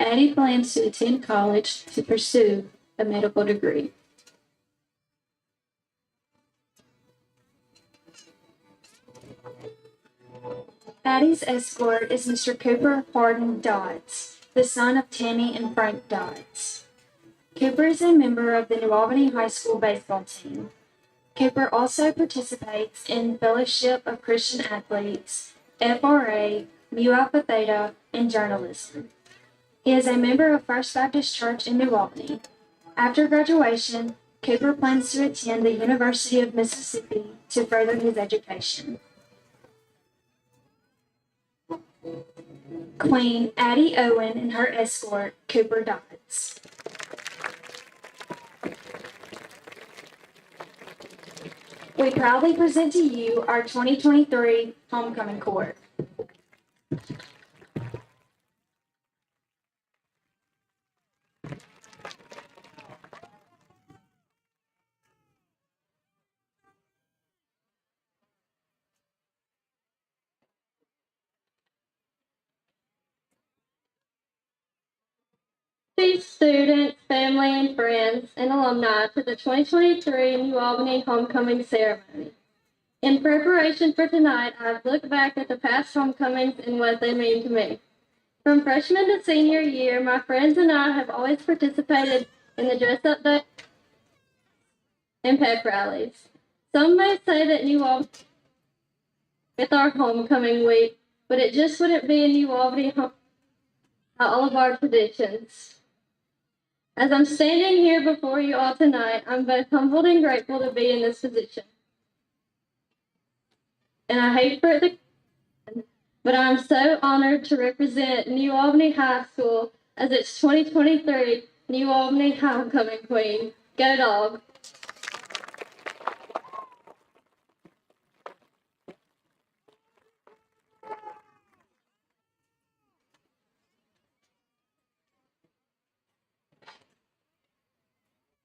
Addie plans to attend college to pursue a medical degree. Addie's escort is Mr. Cooper Hardin Dodds, the son of Tammy and Frank Dodds. Cooper is a member of the New Albany High School baseball team. Cooper also participates in Fellowship of Christian Athletes, FRA, Mu Alpha Theta, and journalism. He is a member of First Baptist Church in New Albany. After graduation, Cooper plans to attend the University of Mississippi to further his education. Queen Addie Owen and her escort, Cooper Dodds. We proudly present to you our 2023 Homecoming Court. These students, family, and friends, and alumni to the 2023 New Albany Homecoming Ceremony. In preparation for tonight, I've looked back at the past homecomings and what they mean to me. From freshman to senior year, my friends and I have always participated in the dress-up day and pep rallies. Some may say that New Albany with our homecoming week, but it just wouldn't be a New Albany all of our traditions. As I'm standing here before you all tonight, I'm both humbled and grateful to be in this position. And I hate for it to, but I'm so honored to represent New Albany High School as its 2023 New Albany Homecoming Queen. Go Dog!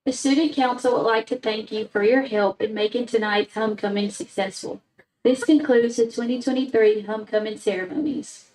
The Student Council would like to thank you for your help in making tonight's homecoming successful. This concludes the 2023 homecoming ceremonies.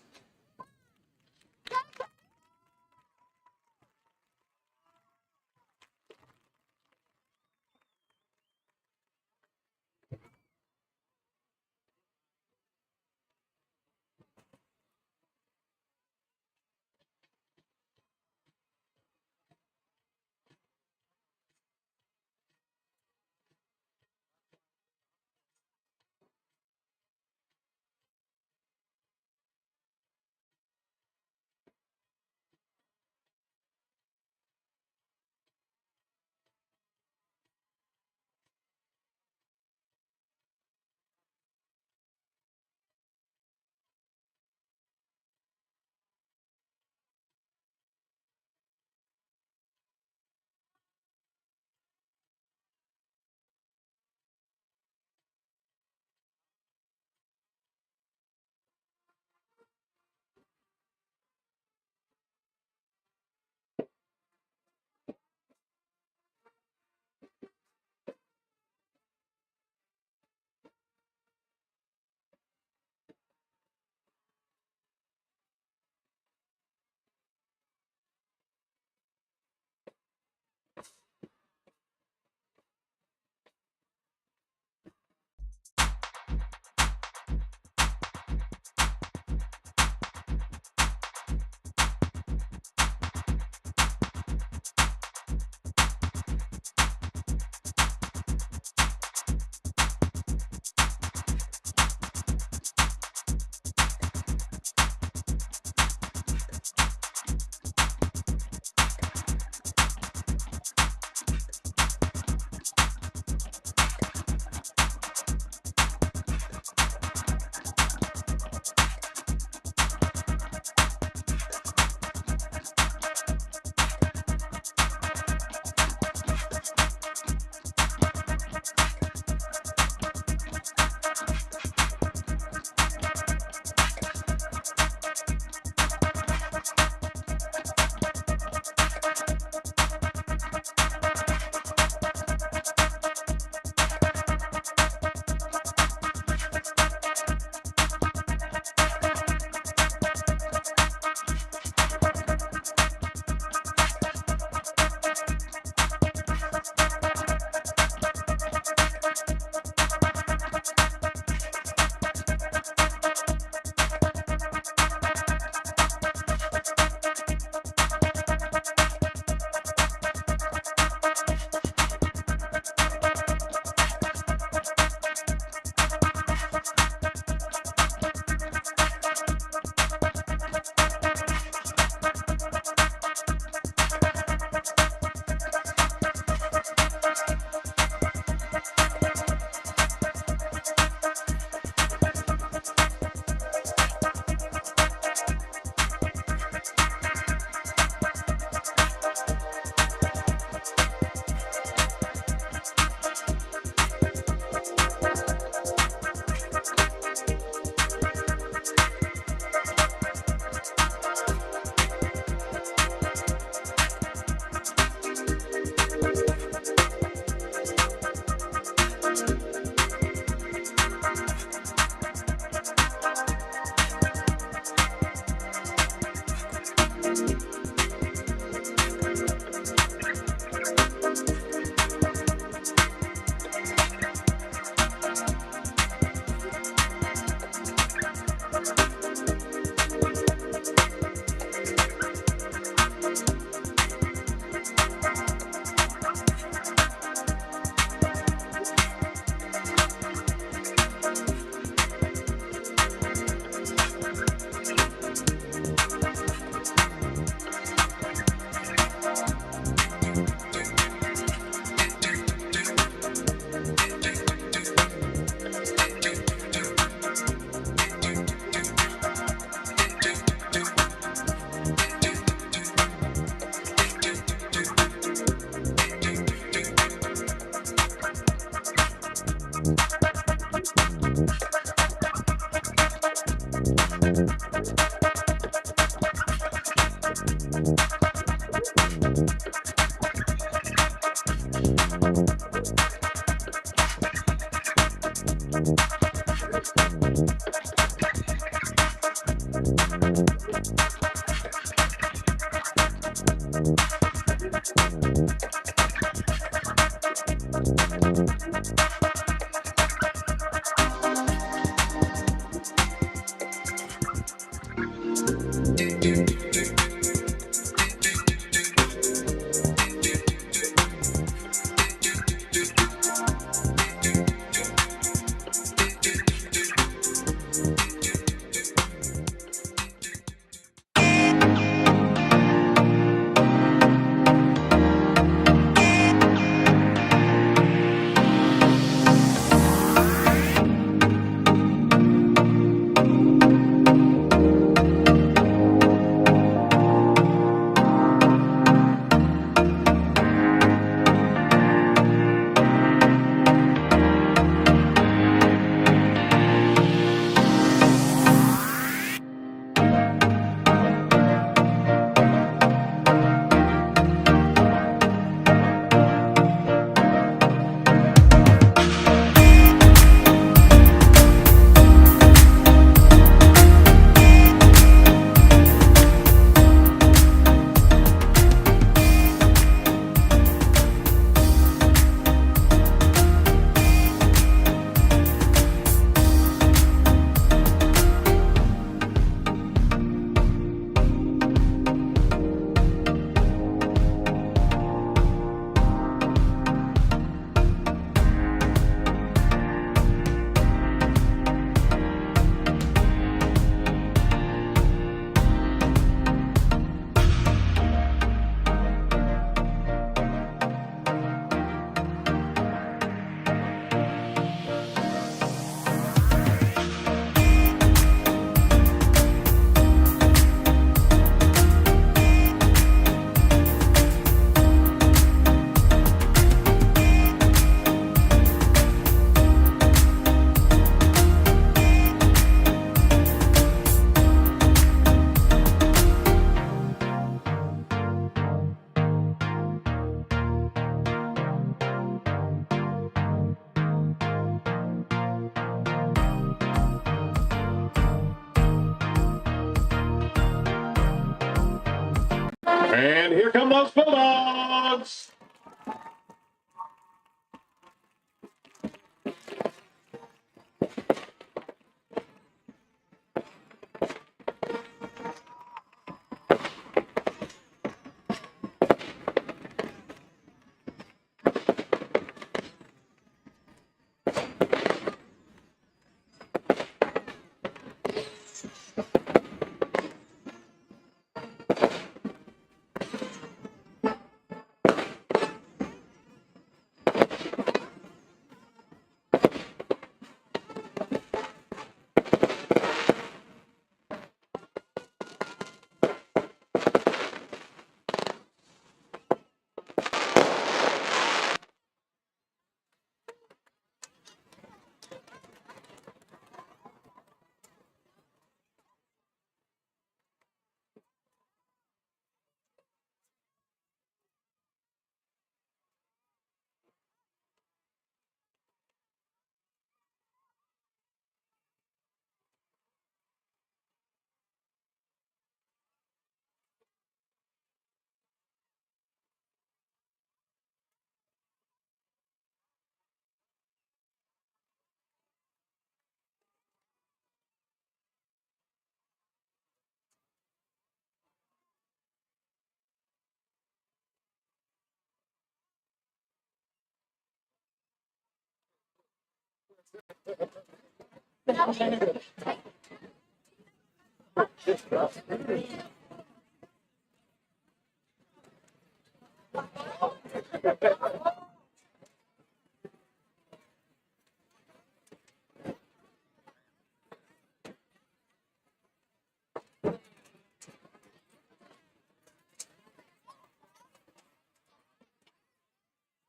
And here come those Bulldogs.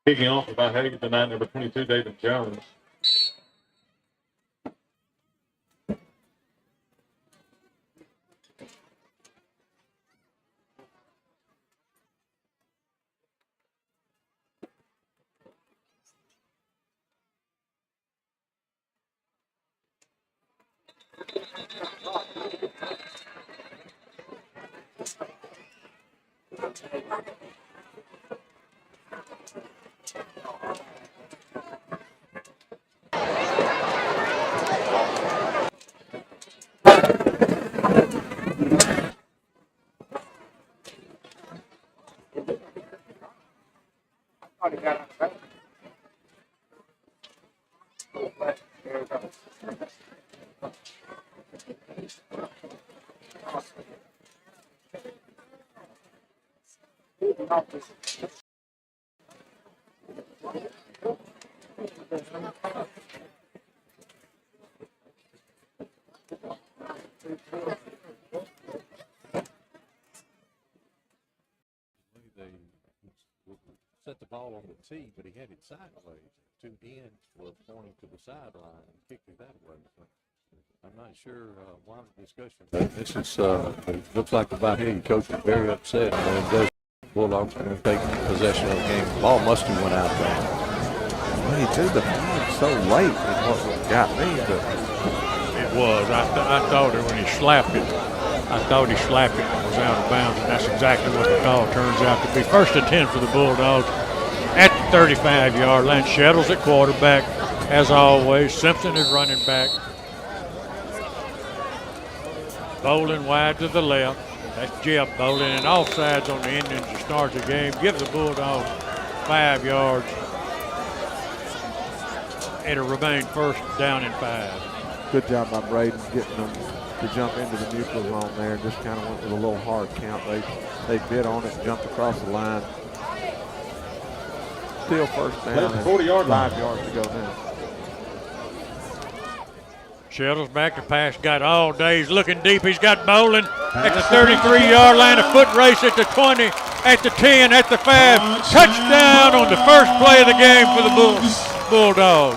Kicking off for Byhalia tonight, number 22, David Jones. Set the ball on the tee, but he had it sideways. Two ends were pointing to the sideline and kicked it that way. So I'm not sure why the discussion. This is it looks like the Byhalia coach is very upset when it does. Bulldogs are going to take possession of the game. The ball must have went out there. Well, he threw the flag so late is what got me. But it was. I thought it when he slapped it. I thought he slapped it and was out of bounds, and that's exactly what the call turns out to be. First and 10 for the Bulldogs at the 35-yard line. Shettles at quarterback, as always. Simpson is running back. Bowling wide to the left. That's Jeff Bowling, and offsides on the Indians to start the game. Give the Bulldogs 5 yards. It'll remain first down and 5. Good job by Braden getting them to jump into the neutral zone there. Just kind of went with a little hard count. They bit on it, jumped across the line. Still first down. 40-yard line. 5 yards to go now. Shettles back to pass. Got all day. He's looking deep. He's got Bowling at the 33-yard line. A foot race at the 20, at the 10, at the 5. Touchdown on the first play of the game for the Bulldogs.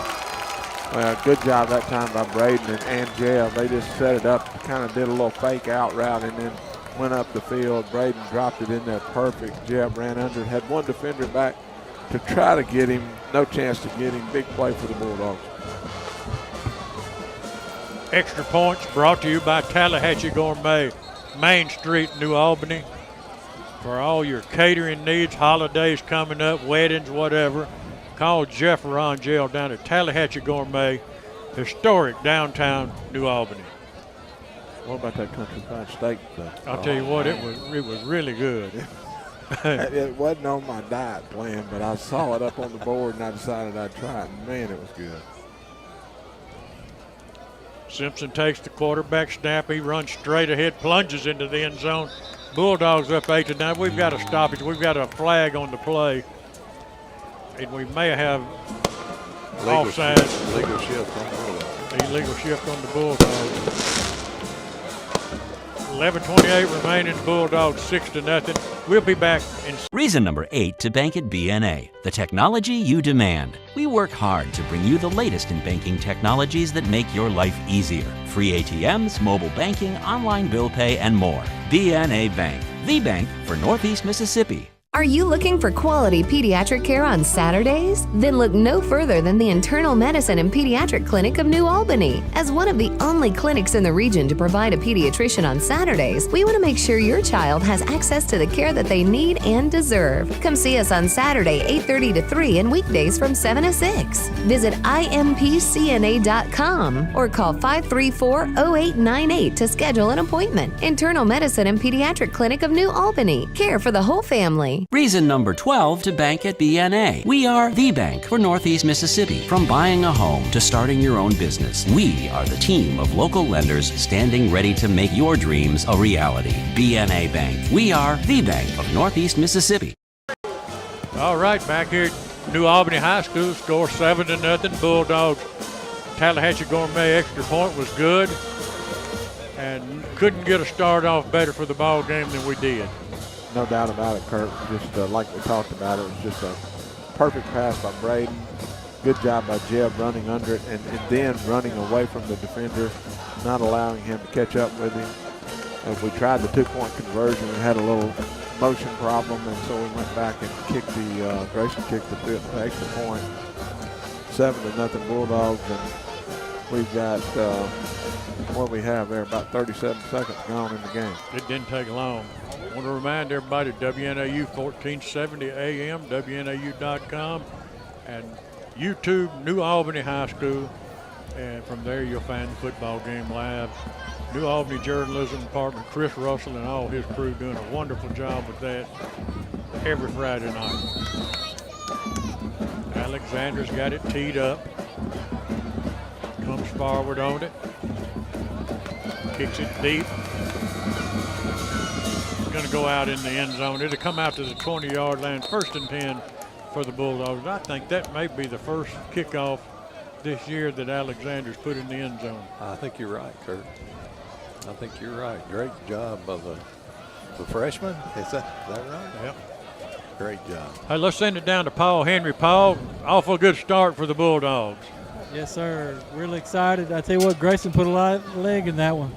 Well, good job that time by Braden and Jeb. They just set it up, kind of did a little fake out route and then went up the field. Braden dropped it in there perfect. Jeb ran under it, had one defender back to try to get him. No chance to get him. Big play for the Bulldogs. Extra points brought to you by Tallahatchie Gourmet, Main Street, New Albany. For all your catering needs, holidays coming up, weddings, whatever, call Jeff Rangel down at Tallahatchie Gourmet, historic downtown New Albany. What about that country fried steak though? I'll tell you what, it was really good. It wasn't on my diet plan, but I saw it up on the board and I decided I'd try it, and man, it was good. Simpson takes the quarterback snap. He runs straight ahead, plunges into the end zone. Bulldogs up 8-9. We've got a stoppage. We've got a flag on the play. And we may have offside. Illegal shift on the Bulldogs. Illegal shift on the Bulldogs. 11:28 remaining. Bulldogs 6-0. We'll be back in. Reason number 8 to bank at BNA, the technology you demand. We work hard to bring you the latest in banking technologies that make your life easier. Free ATMs, mobile banking, online bill pay, and more. BNA Bank, the bank for Northeast Mississippi. Are you looking for quality pediatric care on Saturdays? Then look no further than the Internal Medicine and Pediatric Clinic of New Albany. As one of the only clinics in the region to provide a pediatrician on Saturdays, we want to make sure your child has access to the care that they need and deserve. Come see us on Saturday, 8:30 to 3 and weekdays from 7 to 6. Visit impcna.com or call 534-0898 to schedule an appointment. Internal Medicine and Pediatric Clinic of New Albany. Care for the whole family. Reason number 12 to bank at BNA. We are the bank for Northeast Mississippi. From buying a home to starting your own business, we are the team of local lenders standing ready to make your dreams a reality. BNA Bank. We are the bank of Northeast Mississippi. All right, back here at New Albany High School, score 7-0. Bulldogs. Tallahatchie Gourmet extra point was good, and couldn't get a start off better for the ball game than we did. No doubt about it, Kurt. Just like we talked about, it was just a perfect pass by Braden. Good job by Jeb running under it and then running away from the defender, not allowing him to catch up with him. If we tried the two-point conversion, we had a little motion problem, and so we went back and kicked Grayson kicked the extra point. 7-0 Bulldogs, and we've got what we have there, about 37 seconds gone in the game. It didn't take long. I want to remind everybody, WNAU 1470 AM, WNAU.com, and YouTube, New Albany High School. And from there, you'll find the football game live. New Albany Journalism Department, Chris Russell and all his crew doing a wonderful job with that every Friday night. Alexander's got it teed up. Comes forward on it. Kicks it deep. Going to go out in the end zone. It'll come out to the 20-yard line. 1st and 10 for the Bulldogs. I think that may be the first kickoff this year that Alexander's put in the end zone. I think you're right, Kurt. I think you're right. Great job of the freshman. Is that right? Yep. Great job. Hey, let's send it down to Paul Henry. Paul, awful good start for the Bulldogs. Yes, sir. Really excited. I tell you what, Grayson put a lot of leg in that one.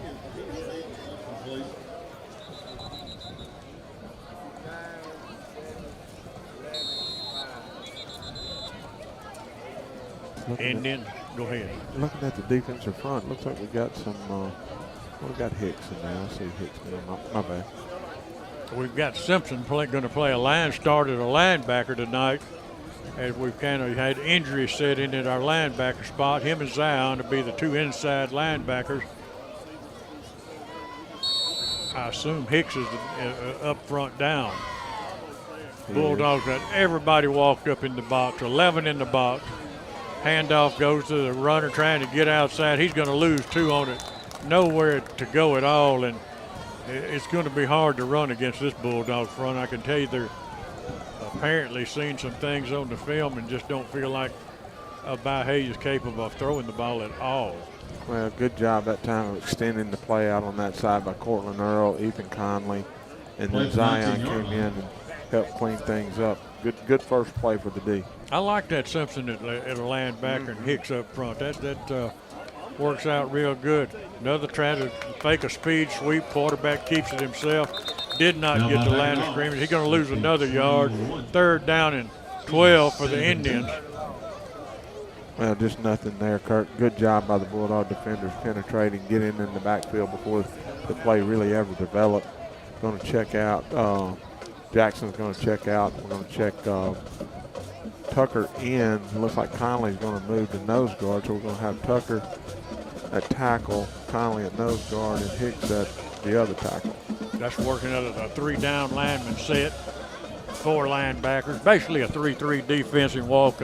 Indian, go ahead. Looking at the defensive front, looks like we got some. We got Hicks in there. I see Hicks now. My bad. We've got Simpson going to play started a linebacker tonight, as we've kind of had injuries set in at our linebacker spot. Him and Zion to be the two inside linebackers. I assume Hicks is up front down. Bulldogs got everybody walked up in the box, 11 in the box. Handoff goes to the runner trying to get outside. He's going to lose 2 on it. Nowhere to go at all, and it's going to be hard to run against this Bulldog front. I can tell you they're apparently seen some things on the film and just don't feel like Byhalia is capable of throwing the ball at all. Well, good job that time of extending the play out on that side by Cortland Earl, Ethan Conley, and then Zion came in and helped clean things up. Good first play for the D. I like that Simpson at a linebacker and Hicks up front. That works out real good. Another trying to fake a speed sweep. Quarterback keeps it himself. Did not get the line of scrimmage. He's going to lose another yard. 3rd down and 12 for the Indians. Well, just nothing there, Kurt. Good job by the Bulldog defenders penetrating, getting in the backfield before the play really ever developed. Going to check out. Jackson's going to check out. We're going to check Tucker in. It looks like Conley's going to move to nose guard, so we're going to have Tucker at tackle, Conley at nose guard, and Hicks at the other tackle. That's working at a 3-down lineman set, 4 linebackers, basically a 3-3 defense, and walk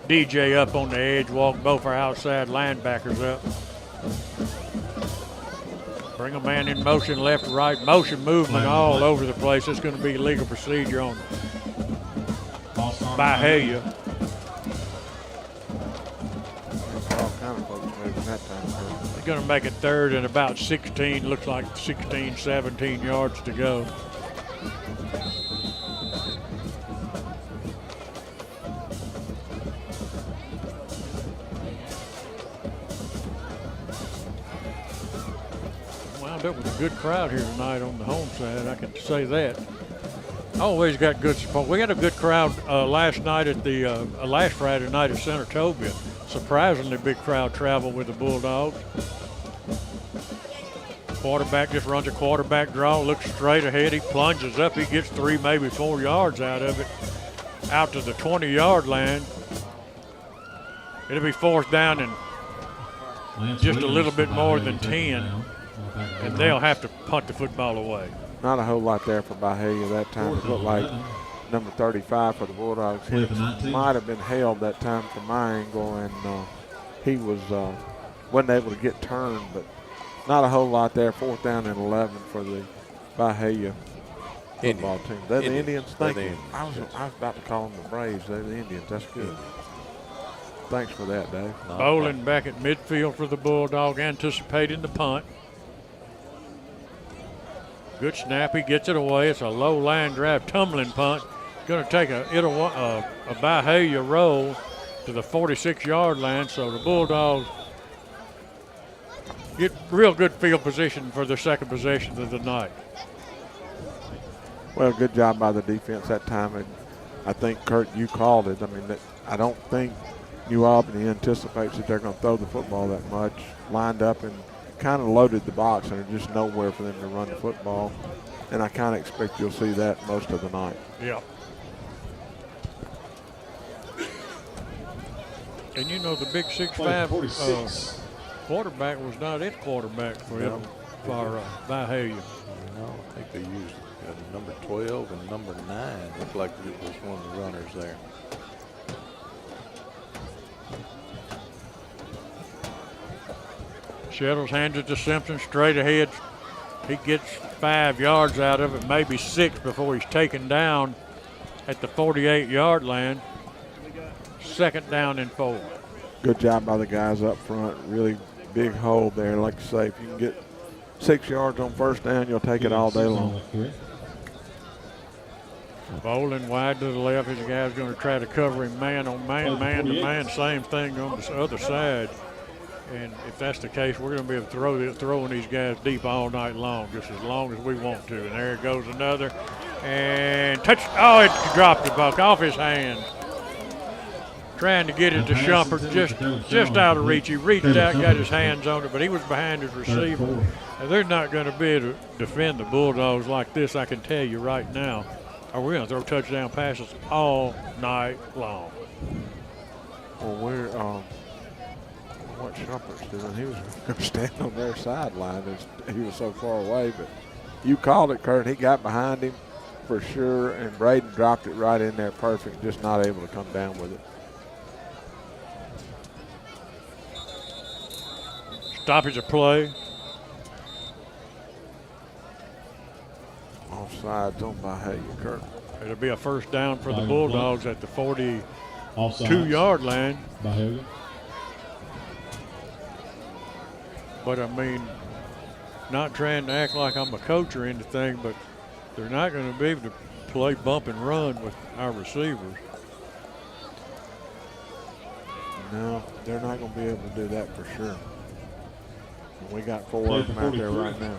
DJ up on the edge, walk both our outside linebackers up. Bring a man in motion, left to right, motion movement all over the place. It's going to be legal procedure on Byhalia. He's going to make it 3rd and about 16, looks like 16, 17 yards to go. Wound up with a good crowd here tonight on the home side, I can say that. Always got good support. We had a good crowd last night at the last Friday night at Centertopia. Surprisingly big crowd travel with the Bulldogs. Quarterback just runs a quarterback draw, looks straight ahead. He plunges up. He gets 3, maybe 4 yards out of it, out to the 20-yard line. It'll be 4th down and just a little bit more than 10, and they'll have to punt the football away. Not a whole lot there for Byhalia that time. It looked like number 35 for the Bulldogs. He might have been held that time from my angle, and he wasn't able to get turned, but not a whole lot there. 4th down and 11 for the Byhalia football team. They're the Indians. Thank you. I was about to call them the Braves. They're the Indians. That's good. Thanks for that, Dave. Bowling back at midfield for the Bulldog, anticipating the punt. Good snap. He gets it away. It's a low line drive, tumbling punt. Going to take a Byhalia roll to the 46-yard line. So the Bulldogs get real good field position for their second possession of the night. Well, good job by the defense that time. And I think, Kurt, you called it. I mean, I don't think New Albany anticipates that they're going to throw the football that much. Lined up and kind of loaded the box, and there's just nowhere for them to run the football. and I kind of expect you'll see that most of the night. Yeah. And you know the big 6'5" quarterback was not at quarterback for Byhalia. No, I think they used number 12 and number 9. Looked like it was one of the runners there. Shettles hands it to Simpson straight ahead. He gets 5 yards out of it, maybe 6 before he's taken down at the 48-yard line. 2nd down and 4. Good job by the guys up front. Really big hole there. Like I say, if you can get 6 yards on 1st down, you'll take it all day long. Bowling wide to the left. His guy's going to try to cover him man on man, man to man. Same thing on the other side. And if that's the case, we're going to be able to throwing these guys deep all night long, just as long as we want to. And there goes another. And touch. Oh, it dropped the buck off his hand. Trying to get it to Shumpert, just out of reach. He reached out, got his hands on it, but he was behind his receiver. And they're not going to be able to defend the Bulldogs like this, I can tell you right now. Or we're going to throw touchdown passes all night long. Well, what Shumpert's doing, he was going to stand on their sideline. He was so far away, but you called it, Kurt. He got behind him for sure, and Braden dropped it right in there perfect, just not able to come down with it. Stoppage of play. Offsides on Byhalia, Kurt. It'll be a 1st down for the Bulldogs at the 42-yard line. Byhalia. But I mean, not trying to act like I'm a coach or anything, but they're not going to be able to play bump and run with our receivers. No, they're not going to be able to do that for sure. And we got 4 of them out there right now.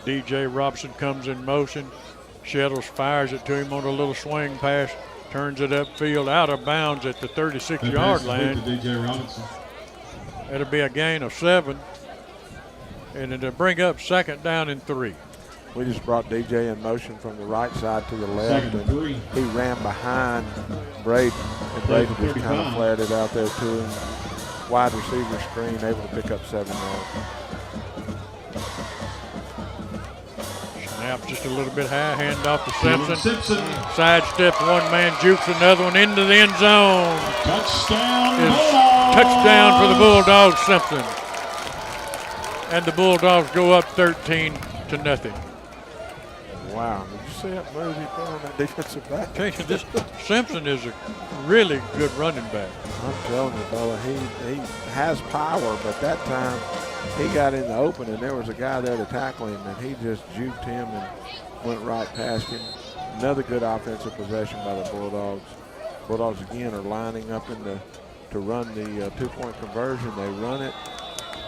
DJ Robson comes in motion. Shettles fires it to him on a little swing pass. Turns it upfield, out of bounds at the 36-yard line. It'll be a gain of 7. And it'll bring up 2nd down and 3. We just brought DJ in motion from the right side to the left, and he ran behind Braden, and Braden just kind of flared it out there to him. Wide receiver screen, able to pick up 7 yards. Snap just a little bit high, hand off to Simpson. Sidestep, one man jukes another one into the end zone. Touchdown for the Bulldogs, Simpson. And the Bulldogs go up 13-0. Wow, did you see that move he put on that defensive back? This Simpson is a really good running back. I'm telling you, Boa, he has power, but that time he got in the open and there was a guy there to tackle him, and he just juked him and went right past him. Another good offensive possession by the Bulldogs. Bulldogs again are lining up to run the 2-point conversion. They run it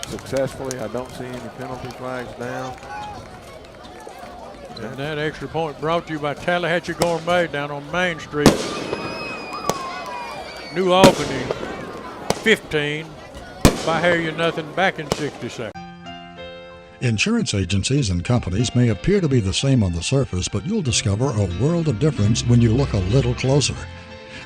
successfully. I don't see any penalty flags down. And that extra point brought to you by Tallahatchie Gourmet down on Main Street. New Albany 15, Byhalia nothing, back in 60 seconds. Insurance agencies and companies may appear to be the same on the surface, but you'll discover a world of difference when you look a little closer.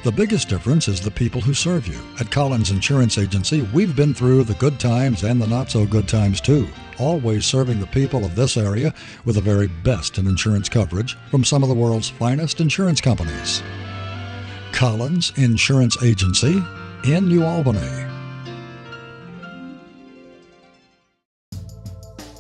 The biggest difference is the people who serve you. At Collins Insurance Agency, we've been through the good times and the not so good times too, always serving the people of this area with the very best in insurance coverage from some of the world's finest insurance companies. Collins Insurance Agency in New Albany.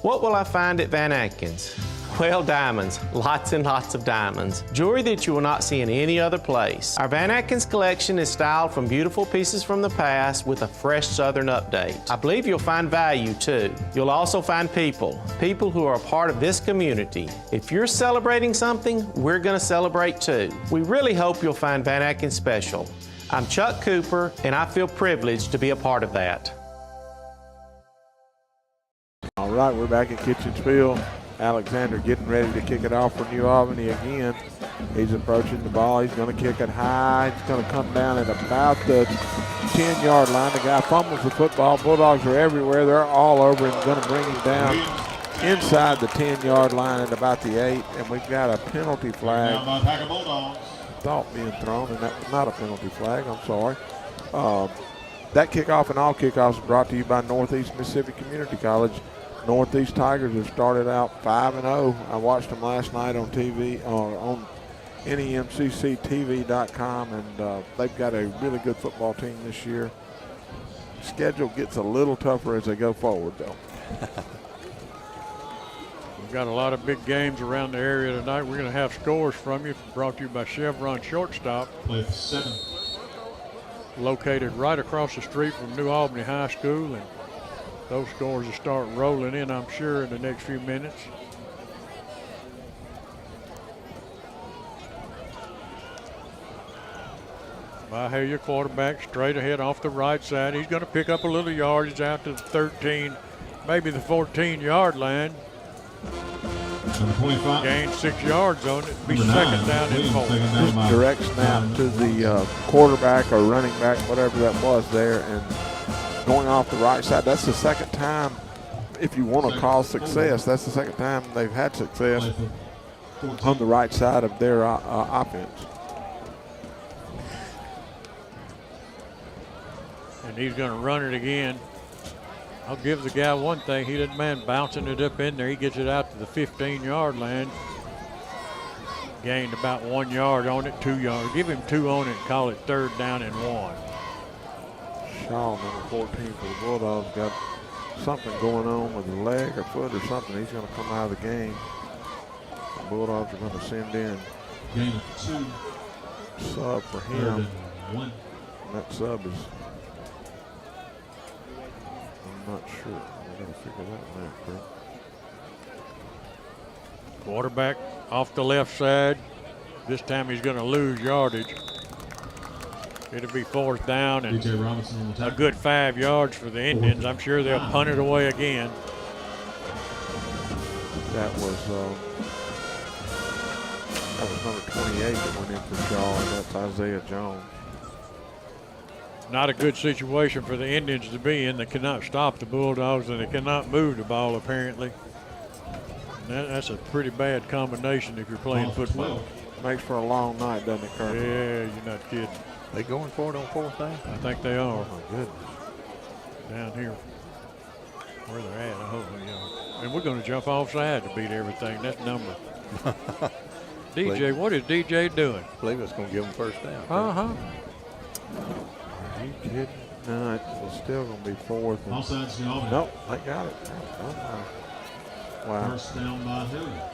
What will I find at Van Atkins? Well, diamonds, lots and lots of diamonds. Jewelry that you will not see in any other place. Our Van Atkins collection is styled from beautiful pieces from the past with a fresh Southern update. I believe you'll find value too. You'll also find people who are a part of this community. If you're celebrating something, we're going to celebrate too. We really hope you'll find Van Atkins special. I'm Chuck Cooper, and I feel privileged to be a part of that. All right, we're back at Kitchens Field. Alexander getting ready to kick it off for New Albany again. He's approaching the ball. He's going to kick it high. It's going to come down at about the 10-yard line. The guy fumbles the football. Bulldogs are everywhere. They're all over him. Going to bring him down inside the 10-yard line at about the 8. And we've got a penalty flag. Thought being thrown, and that's not a penalty flag. I'm sorry. That kickoff and all kickoffs are brought to you by Northeast Mississippi Community College. Northeast Tigers have started out 5-0. I watched them last night on TV, on NEMCCTV.com, and they've got a really good football team this year. Schedule gets a little tougher as they go forward, though. We've got a lot of big games around the area tonight. We're going to have scores from you, brought to you by Chevron Shortstop. Play for 7. Located right across the street from New Albany High School, and those scores will start rolling in, I'm sure, in the next few minutes. Byhalia quarterback straight ahead off the right side. He's going to pick up a little yardage out to the 13, maybe the 14-yard line. Gained 6 yards on it. Be second down and 4. Just direct snap to the quarterback or running back, whatever that was there, and going off the right side. That's the second time, if you want to call success, that's the second time they've had success on the right side of their offense. And he's going to run it again. I'll give the guy one thing. He didn't mind bouncing it up in there. He gets it out to the 15-yard line. Gained about 1 yard on it, 2 yards. Give him 2 on it and call it 3rd down and 1. Shaw, number 14 for the Bulldogs, got something going on with the leg or foot or something. He's going to come out of the game. The Bulldogs are going to send in sub for him. And that sub is, I'm not sure. I got to figure that one out, Kurt. Quarterback off the left side. This time he's going to lose yardage. It'll be 4th down and a good 5 yards for the Indians. I'm sure they'll punt it away again. That was number 28 that went in for Shaw, and that's Isaiah Jones. Not a good situation for the Indians to be in. They cannot stop the Bulldogs, and they cannot move the ball, apparently. And that's a pretty bad combination if you're playing football. Makes for a long night, doesn't it, Kurt? Yeah, you're not kidding. They going for it on 4th down? I think they are. Oh, my goodness. Down here where they're at, I hope they are. And we're going to jump offside to beat everything. That's number. DJ, what is DJ doing? I believe it's going to give them 1st down. Uh-huh. Are you kidding? No, it's still going to be 4th. Offsides, nope, they got it. Wow. 1st down by Hilliard.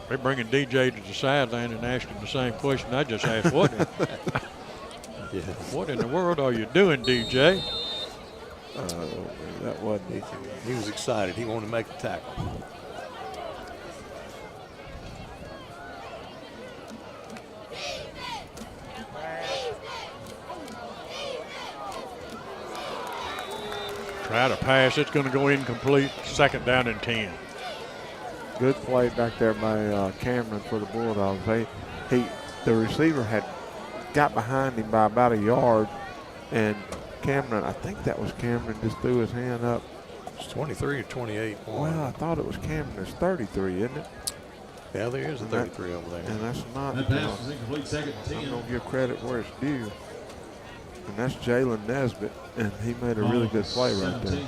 They're bringing DJ to the sideline and asking the same question I just asked. What in the world are you doing, DJ? That wasn't easy. He was excited. He wanted to make the tackle. Try to pass. It's going to go incomplete. 2nd down and 10. Good play back there by Cameron for the Bulldogs. The receiver had got behind him by about a yard, and Cameron, I think that was Cameron, just threw his hand up. It's 23 or 28. Well, I thought it was Cameron. It's 33, isn't it? Yeah, there is a 33 over there. And that's not. That pass was incomplete. 2nd and 10. I'm going to give credit where it's due. And that's Jalen Nesbitt, and he made a really good play right there.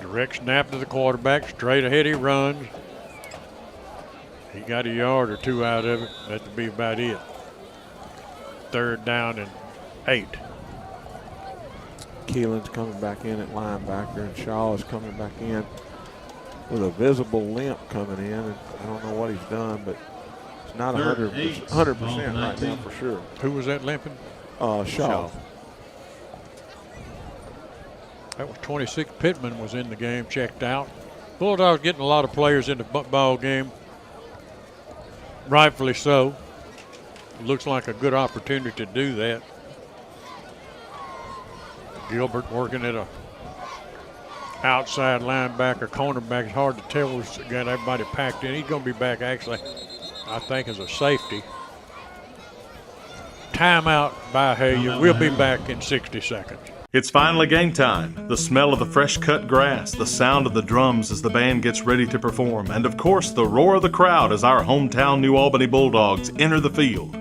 Direct snap to the quarterback. Straight ahead he runs. He got a yard or 2 out of it. That would be about it. 3rd down and 8. Keelan's coming back in at linebacker, and Shaw is coming back in with a visible limp coming in. And I don't know what he's done, but it's not 100% right now for sure. Who was that limping? Shaw. That was 26. Pittman was in the game, checked out. Bulldogs getting a lot of players in the ball game. rightfully so. Looks like a good opportunity to do that. Gilbert working at a outside linebacker, cornerback. It's hard to tell. We've got everybody packed in. He's going to be back, actually, I think, as a safety. Timeout, Byhalia. We'll be back in 60 seconds. It's finally game time. The smell of the fresh cut grass, the sound of the drums as the band gets ready to perform, and of course the roar of the crowd as our hometown New Albany Bulldogs enter the field.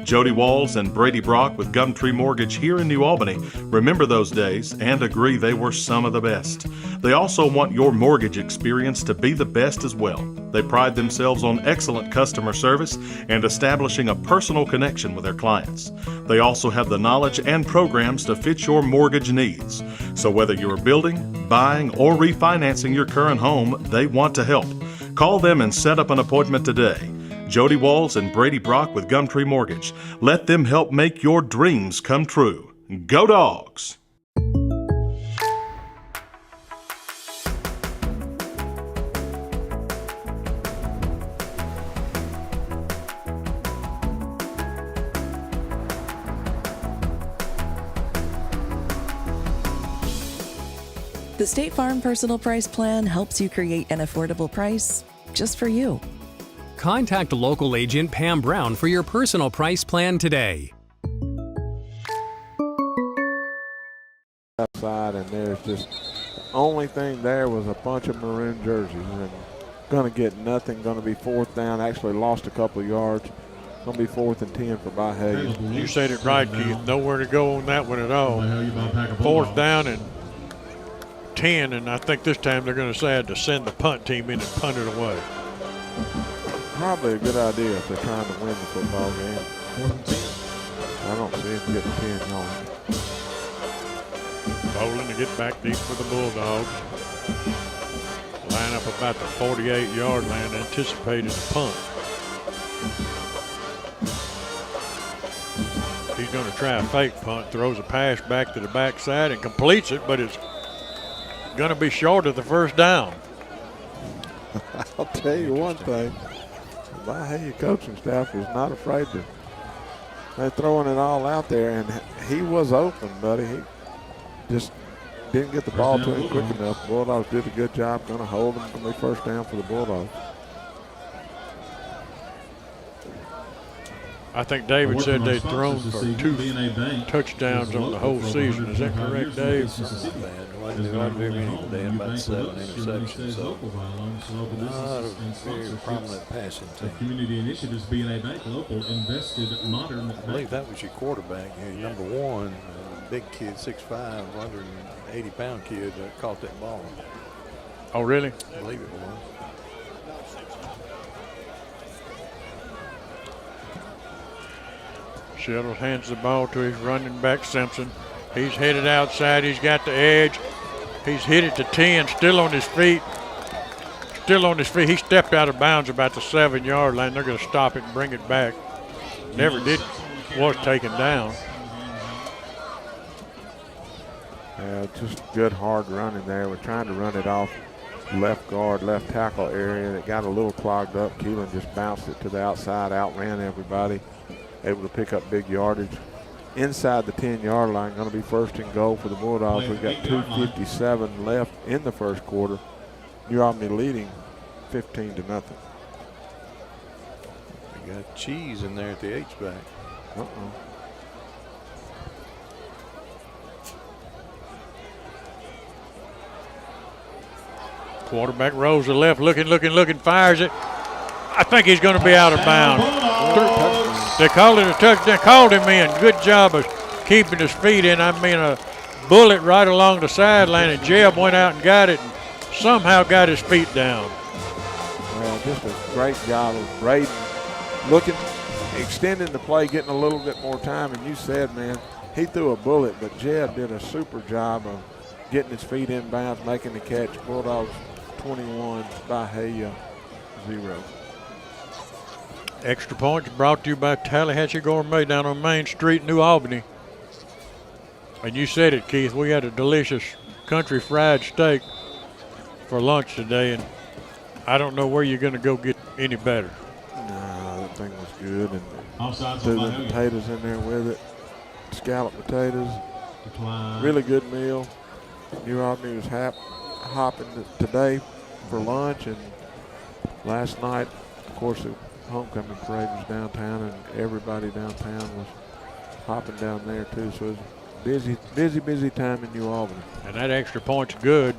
Jody Walls and Brady Brock with Gumtree Mortgage here in New Albany remember those days and agree they were some of the best. They also want your mortgage experience to be the best as well. They pride themselves on excellent customer service and establishing a personal connection with their clients. They also have the knowledge and programs to fit your mortgage needs. So whether you're building, buying, or refinancing your current home, they want to help. Call them and set up an appointment today. Jody Walls and Brady Brock with Gumtree Mortgage. Let them help make your dreams come true. Go Dogs! The State Farm Personal Price Plan helps you create an affordable price just for you. Contact local agent Pam Brown for your personal price plan today. Outside, and there's just the only thing there was a bunch of maroon jerseys, and going to get nothing. Going to be fourth down. Actually lost a couple of yards. Going to be 4th and 10 for Byhalia. You said it right, Keith. Nowhere to go on that one at all. 4th down and 10, and I think this time they're going to say to send the punt team in and punt it away. Probably a good idea if they're trying to win the football game. I don't see him getting 10 yards. Bowling to get back deep for the Bulldogs. Line up about the 48-yard line, anticipated a punt. He's going to try a fake punt, throws a pass back to the backside and completes it, but it's going to be short of the first down. I'll tell you one thing. The Byhalia coaching staff is not afraid to. They're throwing it all out there, and he was open, buddy. He just didn't get the ball to him quick enough. Bulldogs did a good job. Going to hold him. Going to be first down for the Bulldogs. I think David said they'd thrown for 2 touchdowns on the whole season. Is that correct, Dave? They had about 7 interceptions, so not a very prominent passing team. Community initiatives, BNA Bank, local, invested, modern. I believe that was your quarterback, number 1, big kid, 6'5", 180-pound kid that caught that ball. Oh, really? I believe it was. Sheldon hands the ball to his running back, Simpson. He's headed outside. He's got the edge. He's hit it to 10, still on his feet. Still on his feet. He stepped out of bounds about the 7-yard line. They're going to stop it and bring it back. Never did, was taken down. Just good hard running there. We're trying to run it off left guard, left tackle area. It got a little clogged up. Keelan just bounced it to the outside, outran everybody. Able to pick up big yardage. Inside the 10-yard line, going to be 1st and goal for the Bulldogs. We've got 2:57 left in the first quarter. New Albany leading 15-0. We got Cheese in there at the H-back. Quarterback rolls to the left, looking, fires it. I think he's going to be out of bounds. They called it a touchdown. Called him in. Good job of keeping his feet in. I mean, a bullet right along the sideline, and Jeb went out and got it and somehow got his feet down. Well, just a great job of Braden looking, extending the play, getting a little bit more time. And you said, man, he threw a bullet, but Jeb did a super job of getting his feet in bounds, making the catch. Bulldogs 21, Byhalia 0. Extra points brought to you by Tallahatchie Gourmet down on Main Street, New Albany. And you said it, Keith. We had a delicious country fried steak for lunch today, and I don't know where you're going to go get any better. good. And Offsides threw on the Byhalia. potatoes in there with it. Scalloped potatoes. Decline. Really good meal. New Albany was hopping today for lunch, and last night, of course, the homecoming parade was downtown, and everybody downtown was hopping down there too. So it was busy time in New Albany. And that extra point's good.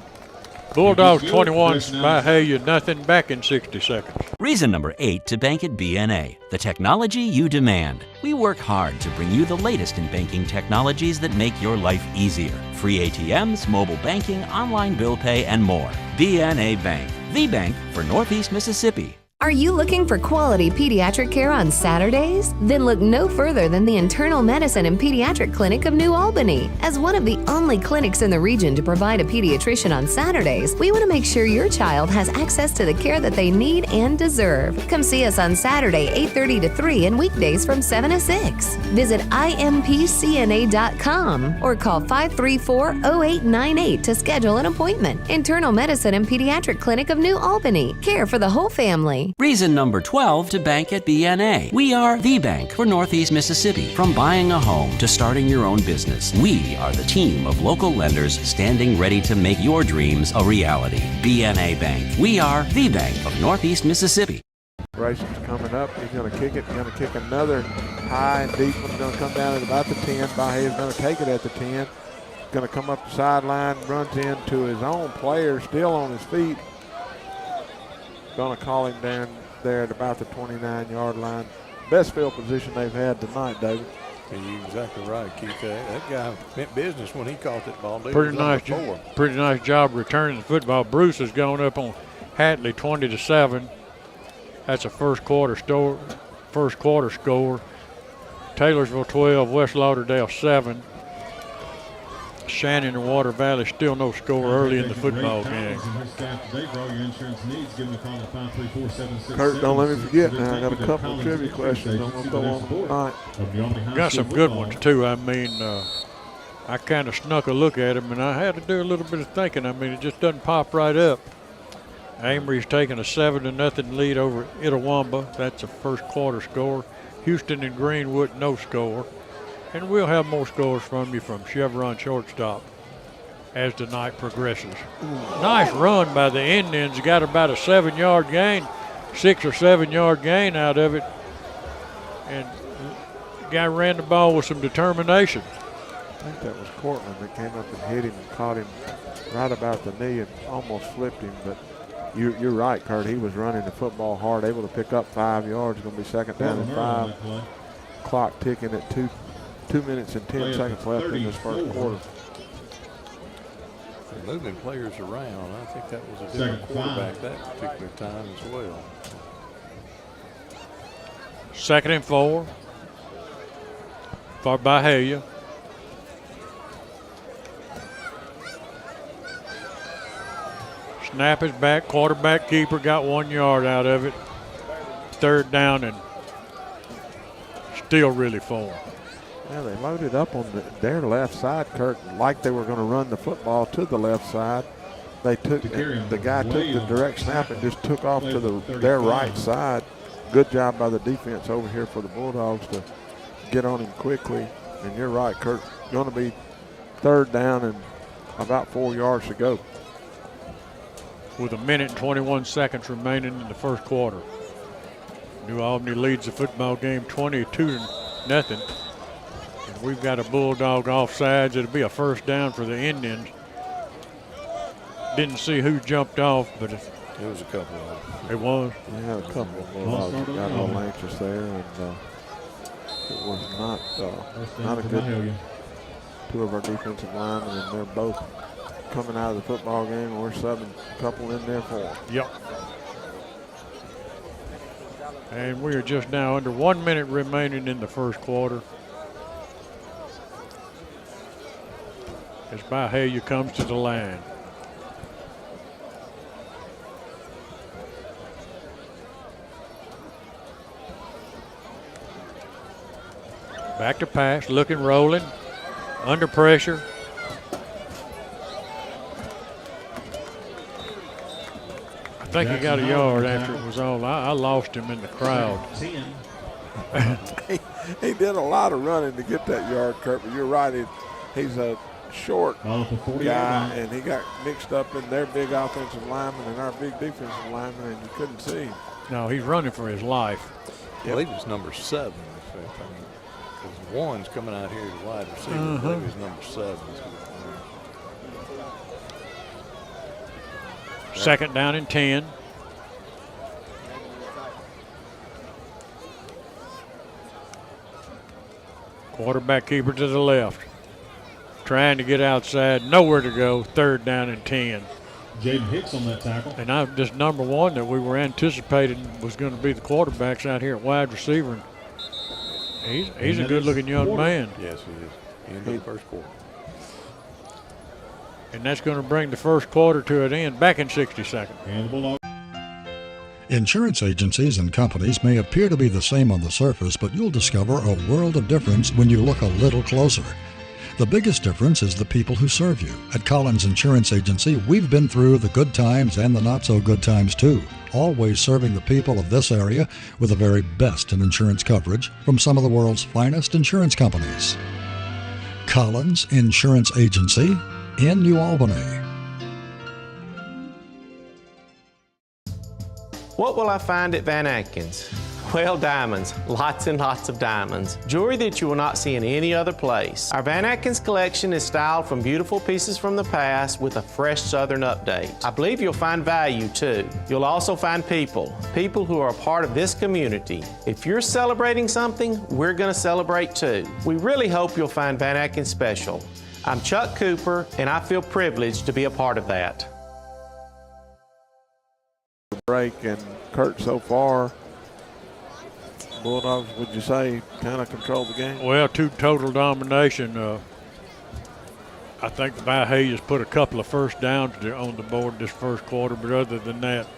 Bulldogs 21, Byhalia nothing, back in 60 seconds. Reason number 8 to bank at BNA, the technology you demand. We work hard to bring you the latest in banking technologies that make your life easier. Free ATMs, mobile banking, online bill pay, and more. BNA Bank, the bank for Northeast Mississippi. Are you looking for quality pediatric care on Saturdays? Then look no further than the Internal Medicine and Pediatric Clinic of New Albany. As one of the only clinics in the region to provide a pediatrician on Saturdays, we want to make sure your child has access to the care that they need and deserve. Come see us on Saturday, 8:30 to 3, and weekdays from 7 to 6. Visit impcna.com or call 534-0898 to schedule an appointment. Internal Medicine and Pediatric Clinic of New Albany. Care for the whole family. Reason number 12 to bank at BNA. We are the bank for Northeast Mississippi. From buying a home to starting your own business, we are the team of local lenders standing ready to make your dreams a reality. BNA Bank. We are the bank of Northeast Mississippi. Grayson's coming up. He's going to kick it. He's going to kick another high and deep one. Going to come down at about the 10. Byhalia's going to take it at the 10. Going to come up the sideline, runs into his own player, still on his feet. Going to call him down there at about the 29-yard line. Best field position they've had tonight, David. You're exactly right, Keith. That guy meant business when he caught that ball. Pretty nice job returning the football. Bruce has gone up on Hatley 20-7. That's a first quarter score. Taylorsville 12, West Lauderdale 7. Shannon and Water Valley still no score early in the football game. Kurt, don't let me forget now. I got a couple of trivia questions I'm going to throw on tonight. Got some good ones too. I mean, I kind of snuck a look at him, and I had to do a little bit of thinking. I mean, it just doesn't pop right up. Amory's taking a 7-0 lead over Itawamba. That's a first quarter score. Houston and Greenwood, no score. And we'll have more scores from you from Chevron shortstop as the night progresses. Nice run by the Indians. Got about a 7-yard gain, 6 or 7 yard gain out of it. And the guy ran the ball with some determination. I think that was Cortland that came up and hit him and caught him right about the knee and almost flipped him. But you're right, Kurt. He was running the football hard, able to pick up 5 yards. It's going to be second down and 5. Clock ticking at 2 minutes and 10 seconds left in this first quarter. Moving players around. I think that was a different quarterback that particular time as well. 2nd and 4 for Byhalia. Snap is back. Quarterback keeper got 1 yard out of it. 3rd down and still really 4. Yeah, they loaded up on their left side, Kurt, like they were going to run the football to the left side. They took the guy took the direct snap and just took off to their right side. Good job by the defense over here for the Bulldogs to get on him quickly. And you're right, Kurt, going to be 3rd down and about 4 yards to go. With 1 minute and 21 seconds remaining in the first quarter. New Albany leads the football game 22-0. We've got a Bulldog offsides. It'll be a first down for the Indians. Didn't see who jumped off, but it was a couple of them. It was? Yeah, a couple of Bulldogs got a little anxious there, and it was not a good 2 of our defensive linemen, and they're both coming out of the football game, and we're subbing a couple in there for them. Yep. And we are just now under 1 minute remaining in the first quarter. As Byhalia comes to the line. Back to pass, looking, rolling, under pressure. I think he got a yard after it was all. I lost him in the crowd. he did a lot of running to get that yard, Kurt, but you're right. He's a short guy, and he got mixed up in their big offensive lineman and our big defensive lineman, and you couldn't see him. No, he's running for his life. I believe it's number 7. Because one's coming out here as wide receiver. I believe it's number 7. Second down and 10. Quarterback keeper to the left. Trying to get outside, nowhere to go. Third down and 10. Jaden Hicks on that tackle. And just number one that we were anticipating was going to be the quarterbacks out here at wide receiver. And he's a good-looking young man. Yes, he is. He ended the first quarter. And that's going to bring the first quarter to an end back in 60 seconds. And the Bulldogs. Insurance agencies and companies may appear to be the same on the surface, but you'll discover a world of difference when you look a little closer. The biggest difference is the people who serve you. At Collins Insurance Agency, we've been through the good times and the not-so-good times, too, always serving the people of this area with the very best in insurance coverage from some of the world's finest insurance companies. Collins Insurance Agency in New Albany. What will I find at Van Atkins? Well, diamonds, lots and lots of diamonds. Jewelry that you will not see in any other place. Our Van Atkins collection is styled from beautiful pieces from the past with a fresh Southern update. I believe you'll find value too. You'll also find people who are a part of this community. If you're celebrating something, we're going to celebrate too. We really hope you'll find Van Atkins special. I'm Chuck Cooper, and I feel privileged to be a part of that. Break, and Kurt, so far, Bulldogs, would you say, kind of control the game? Well, total domination. I think the Byhalia's put a couple of first downs on the board this first quarter, but other than that,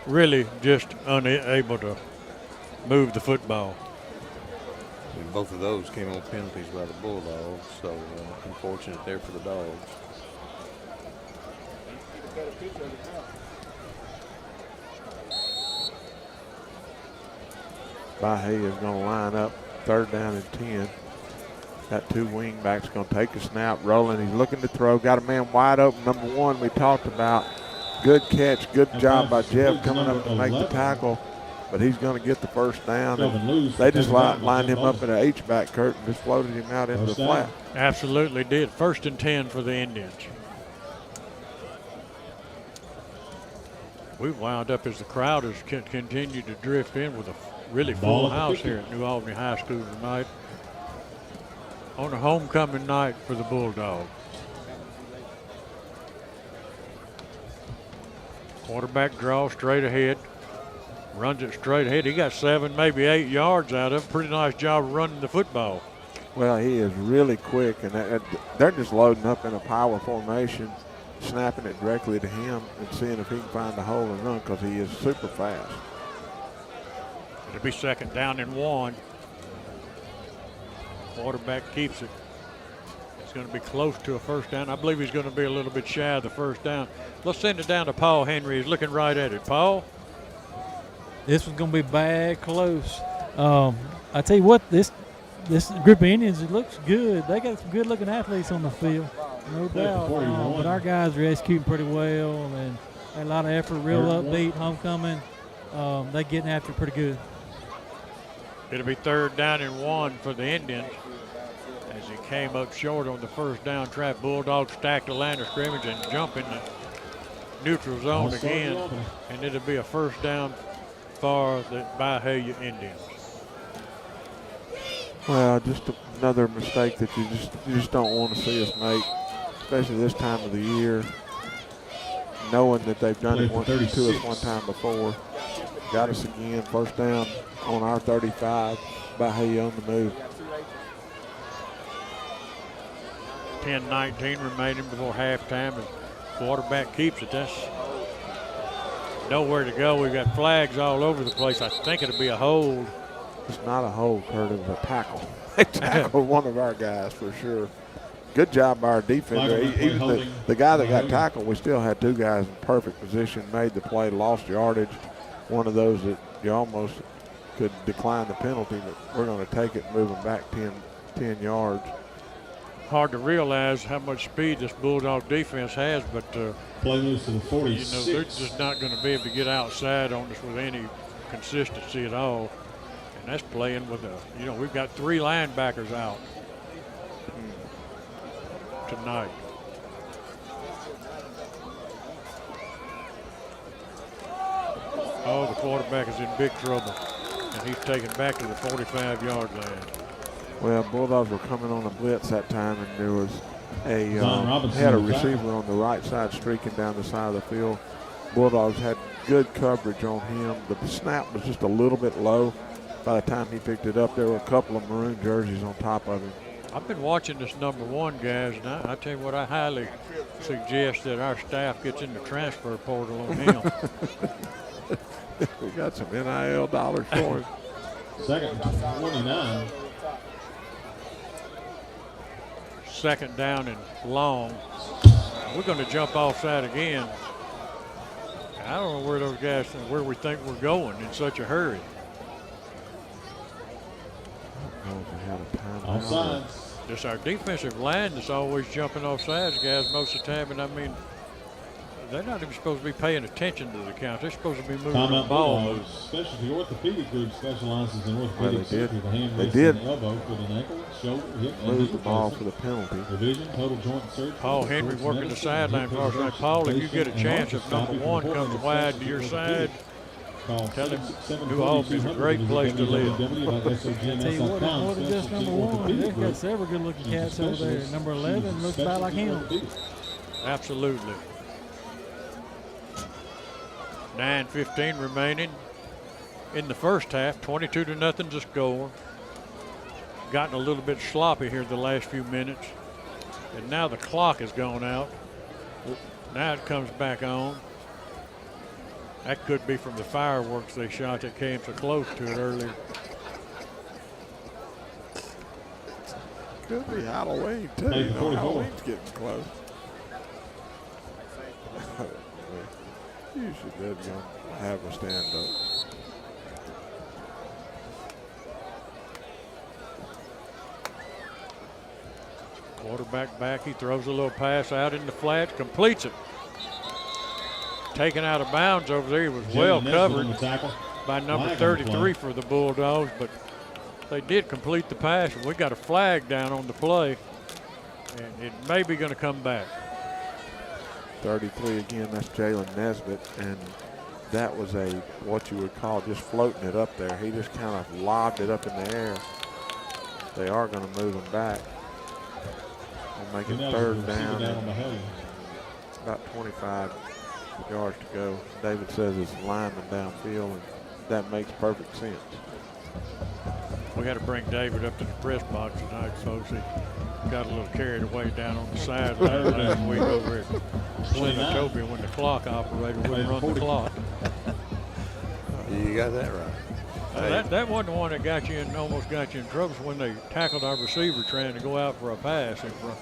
really just unable to move the football. And both of those came on penalties by the Bulldogs, so unfortunate there for the Dogs. Baha is going to line up third down and 10. Got two wing backs going to take a snap, rolling. He's looking to throw. Got a man wide open. Number one we talked about. Good catch. Good job by Jeff coming up to make the tackle. But he's going to get the first down. And they just lined him up in an H-back, Kurt, and just floated him out into the flat. Absolutely did. First and 10 for the Indians. We've wound up as the crowd has continued to drift in with a really full house here at New Albany High School tonight on a homecoming night for the Bulldogs. Quarterback draw straight ahead, runs it straight ahead. He got 7, maybe 8 yards out of it. Pretty nice job of running the football. Well, he is really quick, and they're just loading up in a power formation, snapping it directly to him and seeing if he can find a hole and run, because he is super fast. It'll be second down and 1. Quarterback keeps it. It's going to be close to a first down. I believe he's going to be a little bit shy of the first down. Let's send it down to Paul Henry. He's looking right at it. Paul? This was going to be bad close. I tell you what, this group of Indians, it looks good. They got some good-looking athletes on the field, no doubt. But our guys are executing pretty well, and had a lot of effort, real upbeat, homecoming. They're getting after it pretty good. It'll be third down and 1 for the Indians as he came up short on the first down trap. Bulldogs stack the line of scrimmage and jump in the neutral zone again, and it'll be a first down for the Byhalia Indians. Well, just another mistake that you just don't want to see us make, especially this time of the year, knowing that they've done it to us one time before. Got us again, first down on our 35. Byhalia on the move. 10-19 remaining before halftime, and quarterback keeps it. That's nowhere to go. We've got flags all over the place. I think it'll be a hold. It's not a hold, Kurt. It was a tackle. They tackled one of our guys for sure. Good job by our defender. Even the guy that got tackled, we still had two guys in perfect position, made the play, lost yardage. One of those that you almost could decline the penalty, but we're going to take it and move them back 10 yards. Hard to realize how much speed this Bulldog defense has, but play moves to the 46. You know, they're just not going to be able to get outside on us with any consistency at all. And that's playing with we've got 3 linebackers out tonight. Oh, the quarterback is in big trouble, and he's taken back to the 45-yard line. Well, Bulldogs were coming on a blitz that time, and there was had a receiver on the right side streaking down the side of the field. Bulldogs had good coverage on him. The snap was just a little bit low. By the time he picked it up, there were a couple of maroon jerseys on top of him. I've been watching this number 1, guys, and I tell you what, I highly suggest that our staff gets in the transfer portal on him. We got some NIL dollars for him. Second 29. Second down and long. We're going to jump offside again. I don't know where those guys, where we think we're going in such a hurry. Offside. Just our defensive line that's always jumping off sides, guys, most of the time. And I mean, they're not even supposed to be paying attention to the count. They're supposed to be moving the ball. Specialty orthopedic group specializes in orthopedic surgery, the hand, they wrist, did and elbow, foot and ankle, shoulder, hip, and move knee the ball replacement, for the penalty. revision, total joint surgery. Paul Henry working the sideline for us. Right, Paul, if you get a chance, if number 1 comes wide to your side, tell him New Albany's a great place to live. I tell you what, more than just number 1. They've got several good-looking cats over there. Number 11 looks about like him. Absolutely. 9:15 remaining in the first half. 22-0 to score. Gotten a little bit sloppy here the last few minutes. And now the clock has gone out. Now it comes back on. That could be from the fireworks they shot that came so close to it earlier. Could be Halloween, too. You know, Halloween's getting close. You should have a stand-up. Quarterback back, he throws a little pass out in the flats, completes it. Taken out of bounds over there. He was well covered by number 33 for the Bulldogs, but they did complete the pass, and we got a flag down on the play, and it may be going to come back. 33 again, that's Jalen Nesbitt, and that was what you would call just floating it up there. He just kind of lobbed it up in the air. They are going to move him back. We'll make it 3rd down. About 25 yards to go. David says it's lineman downfield, and that makes perfect sense. We got to bring David up to the press box tonight, folks. He got a little carried away down on the sideline last week over at Senatobia when the clock operator wouldn't run the clock. You got that right. That wasn't the one that got you in, almost got you in trouble when they tackled our receiver trying to go out for a pass in front.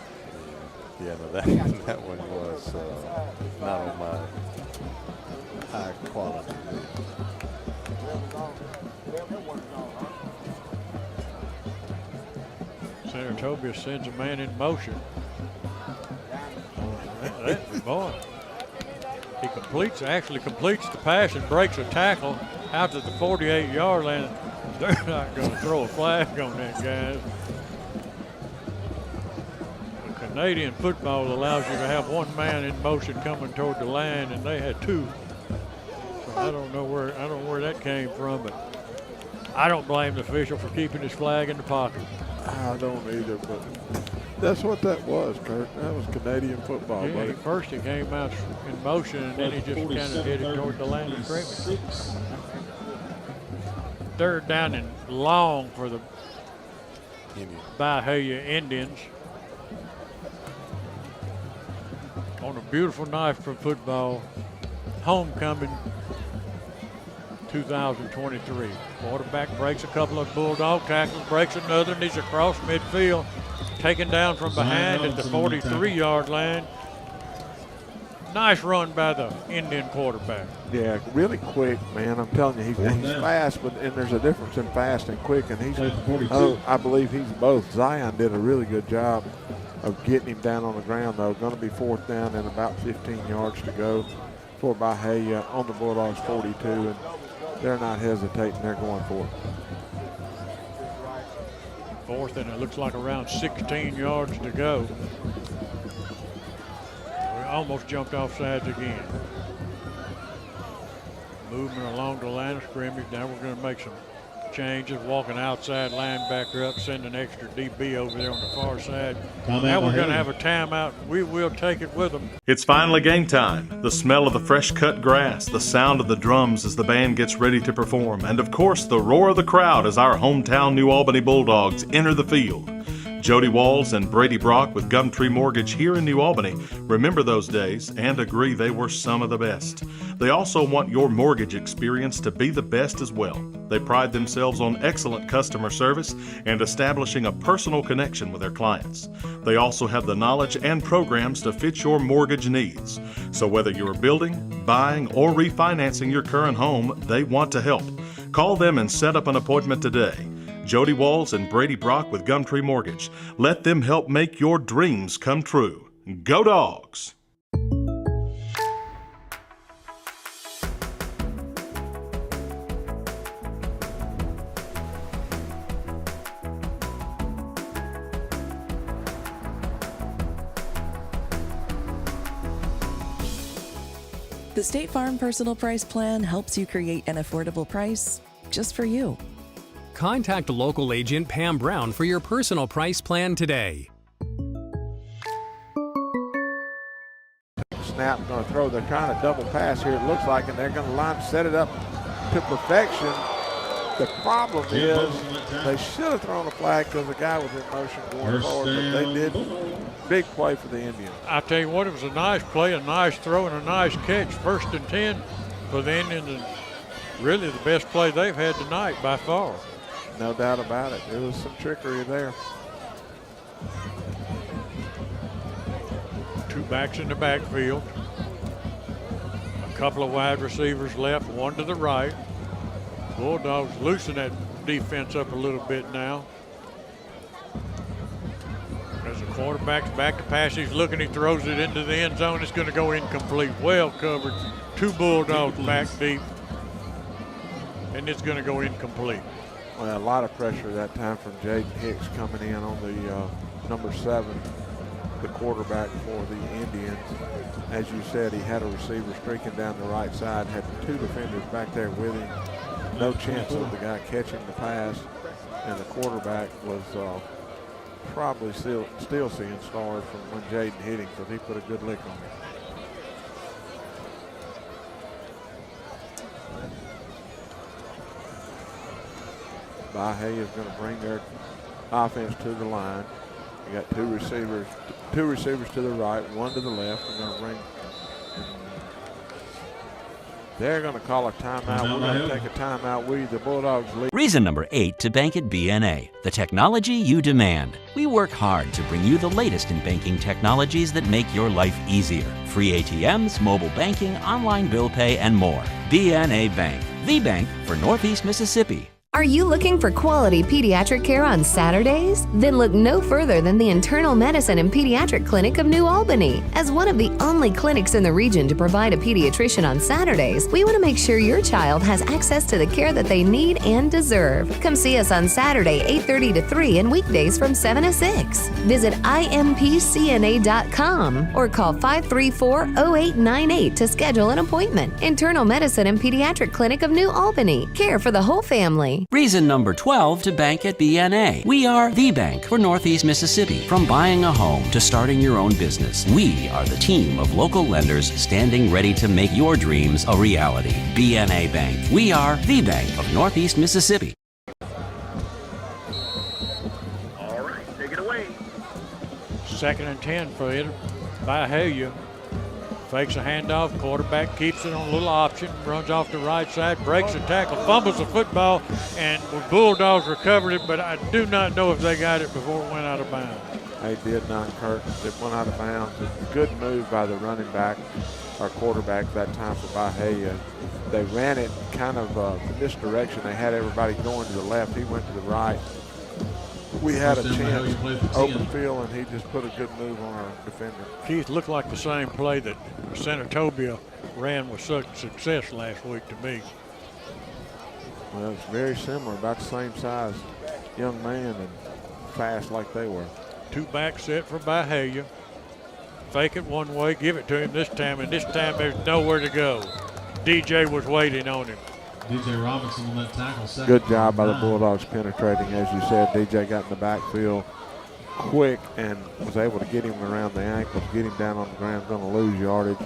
Yeah, no, that one was not on my high quality list. Senatobia sends a man in motion. Boy, he actually completes the pass and breaks a tackle out to the 48-yard line. They're not going to throw a flag on that, guys. The Canadian football allows you to have one man in motion coming toward the line, and they had 2. So I don't know where that came from, but I don't blame the official for keeping his flag in the pocket. I don't either, but that's what that was, Kurt. That was Canadian football, Yeah, buddy. first he came out in motion, and then he just kind of hit it toward the line of scrimmage. 3rd down and long for the Byhalia Indians. On a beautiful night for football. Homecoming 2023. Quarterback breaks a couple of Bulldog tackles, breaks another, and he's across midfield, taken down from behind at the 43-yard line. Nice run by the Indian quarterback. Yeah, really quick, man. I'm telling you, he's fast, and there's a difference in fast and quick, and I believe he's both. Zion did a really good job of getting him down on the ground, though. Going to be 4th down and about 15 yards to go for Byhalia on the Bulldogs 42, and they're not hesitating. They're going for it. 4th, and it looks like around 16 yards to go. We almost jumped off sides again. Movement along the line of scrimmage. Now we're going to make some changes. Walking outside linebacker up, send an extra DB over there on the far side. Now we're going to have a timeout. We will take it with them. It's finally game time. The smell of the fresh cut grass, the sound of the drums as the band gets ready to perform, and of course the roar of the crowd as our hometown New Albany Bulldogs enter the field. Jody Walls and Brady Brock with Gumtree Mortgage here in New Albany remember those days and agree they were some of the best. They also want your mortgage experience to be the best as well. They pride themselves on excellent customer service and establishing a personal connection with their clients. They also have the knowledge and programs to fit your mortgage needs. So whether you're building, buying, or refinancing your current home, they want to help. Call them and set up an appointment today. Jody Walls and Brady Brock with Gumtree Mortgage. Let them help make your dreams come true. Go Dogs! The State Farm Personal Price Plan helps you create an affordable price just for you. Contact local agent Pam Brown for your personal price plan today. Snap, going to throw. They're trying to double pass here, it looks like, and they're going to set it up to perfection. The problem is they should have thrown a flag because the guy was in motion going forward, but they did. Big play for the Indians. I tell you what, it was a nice play, a nice throw, and a nice catch. 1st and 10 for the Indians, and really the best play they've had tonight by far. No doubt about it. There was some trickery there. 2 backs in the backfield. A couple of wide receivers left, one to the right. Bulldogs loosen that defense up a little bit now. As the quarterback's back to pass, he's looking, he throws it into the end zone. It's going to go incomplete. Well covered. 2 Bulldogs back deep. And it's going to go incomplete. Well, a lot of pressure that time from Jaden Hicks coming in on the number 7, the quarterback for the Indians. As you said, he had a receiver streaking down the right side, had 2 defenders back there with him. No chance of the guy catching the pass, and the quarterback was probably still seeing stars from when Jaden hit him because he put a good lick on him. Baha is going to bring their offense to the line. You got 2 receivers to the right, 1 to the left. They're going to call a timeout. We're going to take a timeout. The Bulldogs lead. Reason number 8 to bank at BNA, the technology you demand. We work hard to bring you the latest in banking technologies that make your life easier. Free ATMs, mobile banking, online bill pay, and more. BNA Bank, the bank for Northeast Mississippi. Are you looking for quality pediatric care on Saturdays? Then look no further than the Internal Medicine and Pediatric Clinic of New Albany. As one of the only clinics in the region to provide a pediatrician on Saturdays, we want to make sure your child has access to the care that they need and deserve. Come see us on Saturday, 8:30 to 3, and weekdays from 7 to 6. Visit impcna.com or call 534-0898 to schedule an appointment. Internal Medicine and Pediatric Clinic of New Albany. Care for the whole family. Reason number 12 to bank at BNA. We are the bank for Northeast Mississippi. From buying a home to starting your own business, we are the team of local lenders standing ready to make your dreams a reality. BNA Bank. We are the bank of Northeast Mississippi. All right, take it away. 2nd and 10 for it. Byhalia fakes a handoff, quarterback keeps it on a little option, runs off the right side, breaks a tackle, fumbles the football, and the Bulldogs recovered it, but I do not know if they got it before it went out of bounds. They did not, Kirk. It went out of bounds. It's a good move by the running back our quarterback that time for Byhalia. They ran it kind of misdirection. They had everybody going to the left. He went to the right. We had a chance, open field, and he just put a good move on our defender. Keith, looked like the same play that Senatobia ran with such success last week to me. Well, it's very similar, about the same size young man and fast like they were. 2-back set for Byhalia. Fake it one way, give it to him this time, and this time there's nowhere to go. DJ was waiting on him. DJ Robinson on that tackle second. Good job by the Bulldogs penetrating. As you said, DJ got in the backfield quick and was able to get him around the ankles, get him down on the ground, going to lose yardage.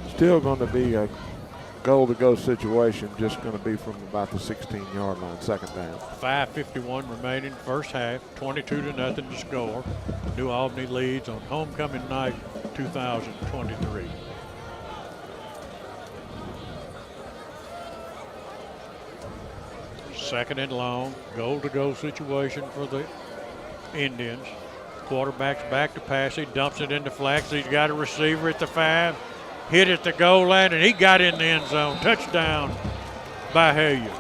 Still going to be a goal-to-go situation, just going to be from about the 16-yard line, second down. 5:51 remaining, first half, 22-0 to score. New Albany leads on homecoming night 2023. Second and long, goal-to-go situation for the Indians. Quarterback's back to pass. He dumps it into flat. He's got a receiver at the 5. Hit at the goal line, and he got in the end zone. Touchdown, Byhalia.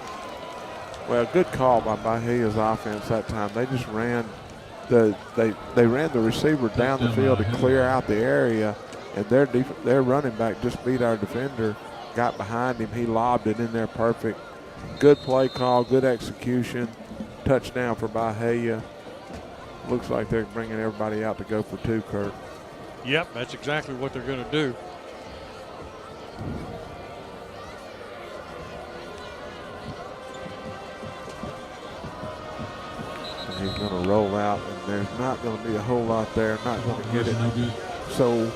Well, good call by Byhalia's offense that time. They just ran they ran the receiver down the field to clear out the area, and their running back just beat our defender, got behind him. He lobbed it in there perfect. Good play call, good execution. Touchdown for Byhalia. Looks like they're bringing everybody out to go for 2, Kurt. Yep, that's exactly what they're going to do. And he's going to roll out, and there's not going to be a whole lot there. Not going to get it. So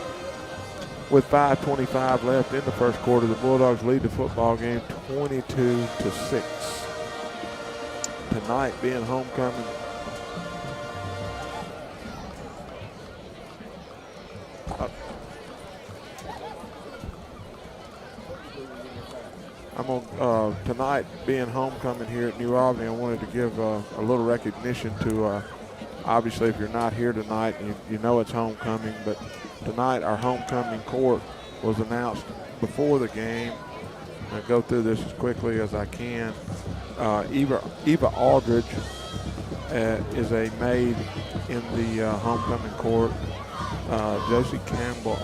with 5:25 left in the first quarter, the Bulldogs lead the football game 22-6. Tonight being homecoming. I'm on tonight being homecoming here at New Albany. I wanted to give a little recognition to obviously if you're not here tonight, you know it's homecoming, but tonight our homecoming court was announced before the game. I'll go through this as quickly as I can. Eva Aldridge is a maid in the homecoming court. Josie Campbell,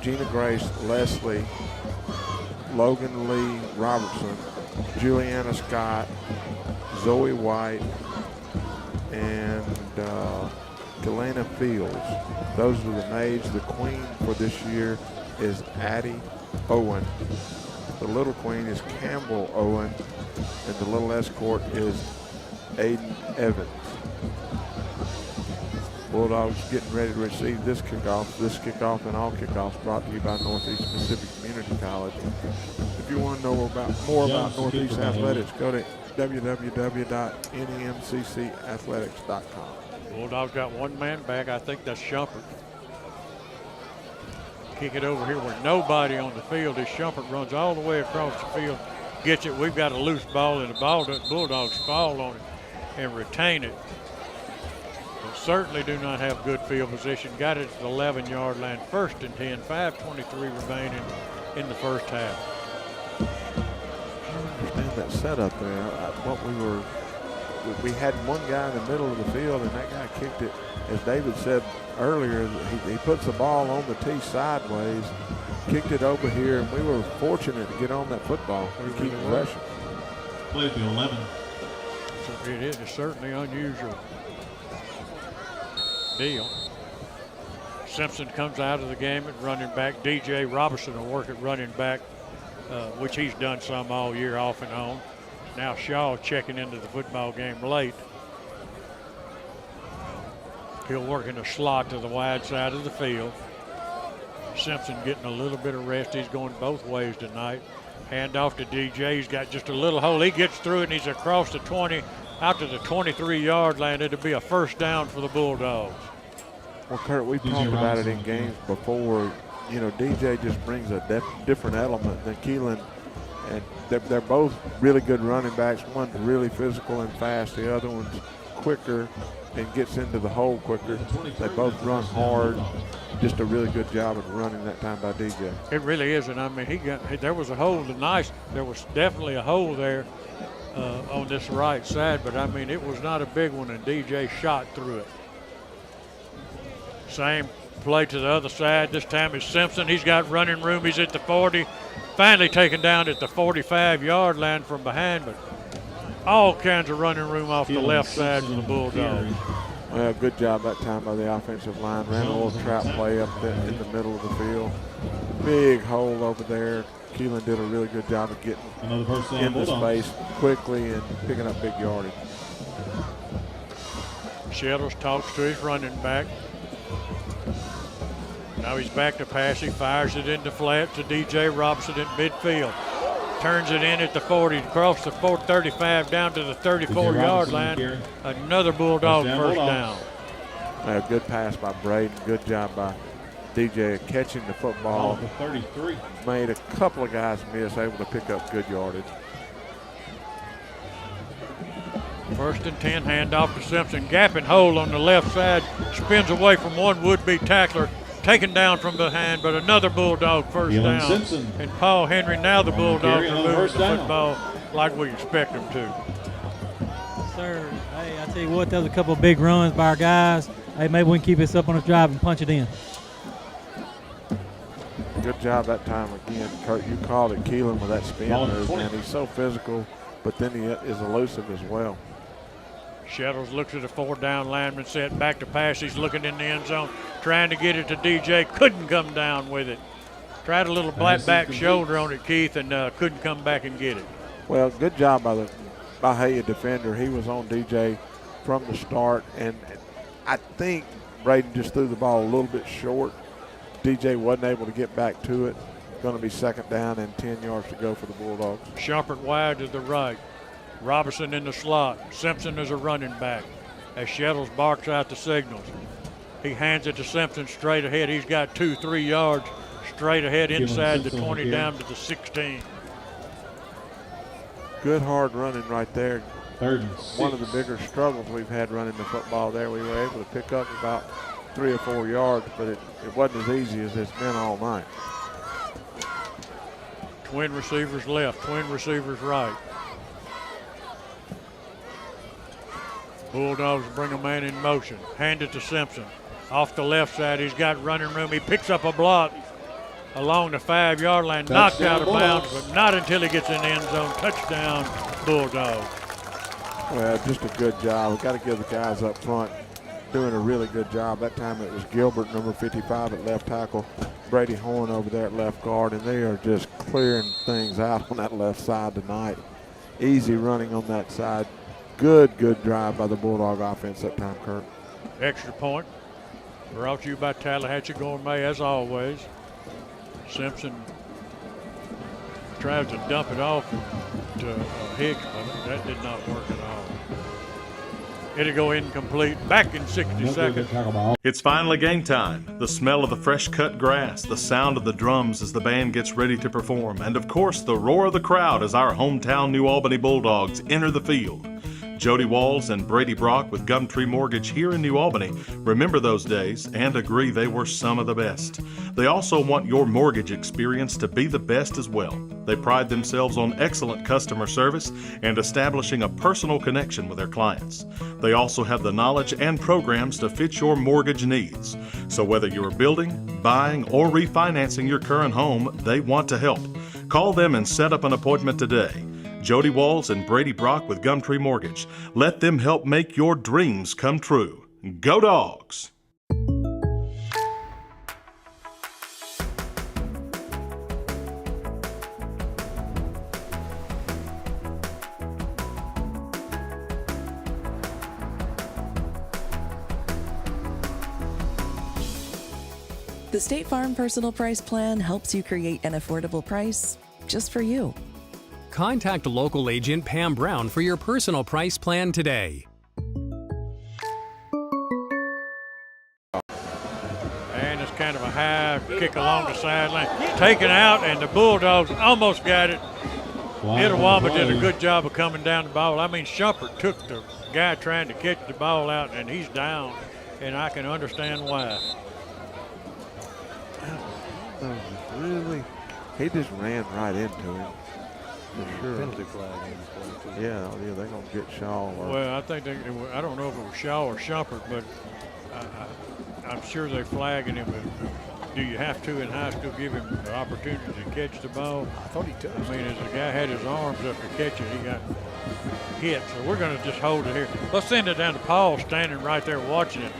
Gina Grace Leslie, Logan Lee Robertson, Juliana Scott, Zoe White, and Galena Fields. Those are the maids. The queen for this year is Addie Owen. The little queen is Campbell Owen, and the little escort is Aiden Evans. Bulldogs getting ready to receive this kickoff. This kickoff and all kickoffs brought to you by Northeast Mississippi Community College. If you want to know more about Northeast Athletics, go to www.nemccathletics.com. Bulldogs got one man back. I think that's Shumpert. Kick it over here where nobody on the field is. Shumpert runs all the way across the field, gets it. We've got a loose ball, and the Bulldogs fall on it and retain it. But certainly do not have good field position. Got it at the 11-yard line. 1st and 10, 5:23 remaining in the first half. I don't understand that setup there. We had one guy in the middle of the field, and that guy kicked it. As David said earlier, he puts the ball on the tee sideways, kicked it over here, and we were fortunate to get on that football and keep possession. Play at the 11. So it is certainly unusual deal. Simpson comes out of the game at running back. DJ Robertson will work at running back, which he's done some all year off and on. Now Shaw checking into the football game late. He'll work in a slot to the wide side of the field. Simpson getting a little bit of rest. He's going both ways tonight. Hand off to DJ. He's got just a little hole. He gets through it, and he's across the 20, out to the 23-yard line. It'll be a first down for the Bulldogs. Well, Kurt, we've talked about it in games before. You know, DJ just brings a different element than Keelan. And they're both really good running backs. One's really physical and fast. The other one's quicker and gets into the hole quicker. They both run hard. Just a really good job of running that time by DJ. It really is, and I mean, there was a hole tonight. There was definitely a hole there on this right side, but I mean, it was not a big one, and DJ shot through it. Same play to the other side. This time it's Simpson. He's got running room. He's at the 40. Finally taken down at the 45-yard line from behind, but all kinds of running room off the left side for the Bulldogs. Well, good job that time by the offensive line. Ran a little trap play up in the middle of the field. Big hole over there. Keelan did a really good job of getting in the space quickly and picking up big yardage. Shettles talks to his running back. Now he's back to pass. He fires it into flat to DJ Robinson in midfield. Turns it in at the 40, across the 35 down to the 34-yard line. Another Bulldog first down. A good pass by Braden. Good job by DJ catching the football. 33. Made a couple of guys miss, able to pick up good yardage. First and 10, handoff to Simpson. Gap and hole on the left side. Spins away from one would-be tackler. Taken down from behind, but another Bulldog first down. Simpson. And Paul Henry, now the Bulldogs are moving first the down. football like we expect them to. Sir, hey, I tell you what, there was a couple of big runs by our guys. Hey, maybe we can keep this up on this drive and punch it in. Good job that time again, Kurt. You called it. Keelan with that spin move, man. He's so physical, but then he is elusive as well. Shettles looks at the 4-down lineman, set back to pass. He's looking in the end zone, trying to get it to DJ. Couldn't come down with it. Tried a little back shoulder on it, Keith, and couldn't come back and get it. Well, good job by the Byhalia defender. He was on DJ from the start, and I think Braden just threw the ball a little bit short. DJ wasn't able to get back to it. Going to be second down and 10 yards to go for the Bulldogs. Shumpert wide to the right. Robinson in the slot. Simpson is a running back as Shettles barks out the signals. He hands it to Simpson straight ahead. He's got 2-3 yards straight ahead inside the 20 down to the 16. Good hard running right there. Third and One of the bigger struggles we've had running the football there. We were able to pick up about 3 or 4 yards, but it wasn't as easy as it's been all night. Twin receivers left, twin receivers right. Bulldogs bring a man in motion. Hand it to Simpson. Off the left side, he's got running room. He picks up a block along the 5-yard line. Knocked out of bounds, but not until he gets in the end zone. Touchdown, Bulldogs. Well, just a good job. We've got to give the guys up front doing a really good job. That time it was Gilbert, number 55 at left tackle, Brady Horn over there at left guard, and they are just clearing things out on that left side tonight. Easy running on that side. Good drive by the Bulldog offense that time, Kurt. Extra point brought to you by Tallahatchie Gourmet, as always. Simpson tries to dump it off to Hicks, but that did not work at all. It'll go incomplete. Back in 60 seconds. It's finally game time. The smell of the fresh cut grass, the sound of the drums as the band gets ready to perform, and of course the roar of the crowd as our hometown New Albany Bulldogs enter the field. Jody Walls and Brady Brock with Gumtree Mortgage here in New Albany remember those days and agree they were some of the best. They also want your mortgage experience to be the best as well. They pride themselves on excellent customer service and establishing a personal connection with their clients. They also have the knowledge and programs to fit your mortgage needs. So whether you're building, buying, or refinancing your current home, they want to help. Call them and set up an appointment today. Jody Walls and Brady Brock with Gumtree Mortgage. Let them help make your dreams come true. Go Dogs! The State Farm Personal Price Plan helps you create an affordable price just for you. Contact local agent Pam Brown for your personal price plan today. And it's kind of a high kick along the sideline. Taken out, and the Bulldogs almost got it. Itawamba did a good job of coming down the ball. I mean, Shumpert took the guy trying to catch the ball out, and he's down, and I can understand why. Really, he just ran right into him. For sure. Penalty flag. Yeah, they're going to get Shaw. Well, I think I don't know if it was Shaw or Shumpert, but I'm sure they're flagging him. But do you have to in high school give him the opportunity to catch the ball? I thought he touched. I mean, as the guy had his arms up to catch it, he got hit. So we're going to just hold it here. Let's send it down to Paul standing right there watching it.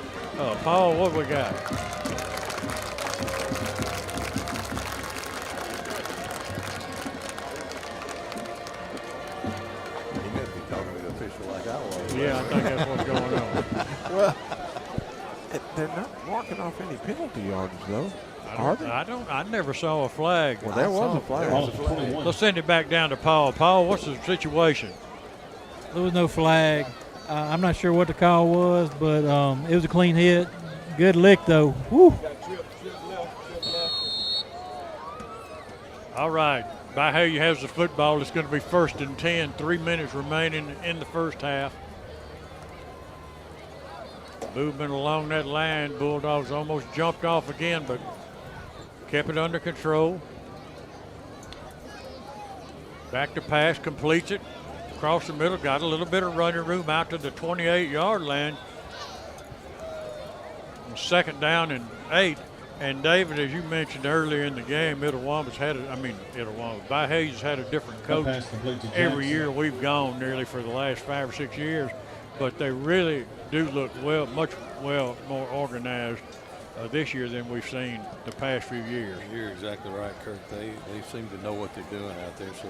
Paul, what we got? Yeah, I think that's what's going on. Well, they're not marking off any penalty yards, though. Are they? I never saw a flag. Well, there was a flag. Let's send it back down to Paul. Paul, what's the situation? There was no flag. I'm not sure what the call was, but it was a clean hit. Good lick, though. Woo. All right. Byhalia has the football. It's going to be 1st and 10. 3 minutes remaining in the first half. Movement along that line. Bulldogs almost jumped off again, but kept it under control. Back to pass, completes it. Across the middle, got a little bit of running room out to the 28-yard line. 2nd down and 8. And David, as you mentioned earlier in the game, Byhalia's had a different coach every year we've gone nearly for the last 5 or 6 years. But they really do look much more organized this year than we've seen the past few years. You're exactly right, Kirk. They seem to know what they're doing out there. So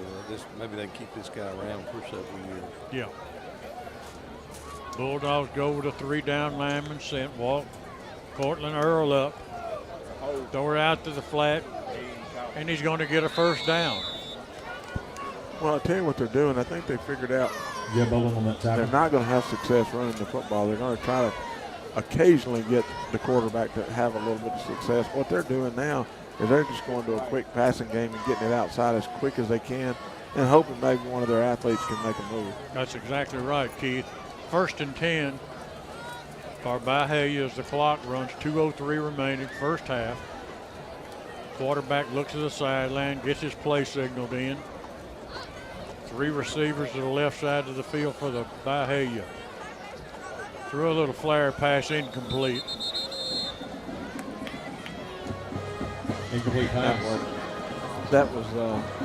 maybe they can keep this guy around for several years. Yeah. Bulldogs go with a 3-down lineman set. Walk Cortland Earl up. Throw it out to the flat. And he's going to get a 1st down. Well, I'll tell you what they're doing. I think they figured out on that they're not going to have success running the football. They're going to try to occasionally get the quarterback to have a little bit of success. What they're doing now is they're just going to a quick passing game and getting it outside as quick as they can and hoping maybe one of their athletes can make a move. That's exactly right, Keith. 1st and 10 for Byhalia as the clock runs. 2:03 remaining, first half. Quarterback looks to the sideline, gets his play signaled in. 3 receivers to the left side of the field for the Byhalia. Threw a little flare pass, incomplete. Incomplete pass. That was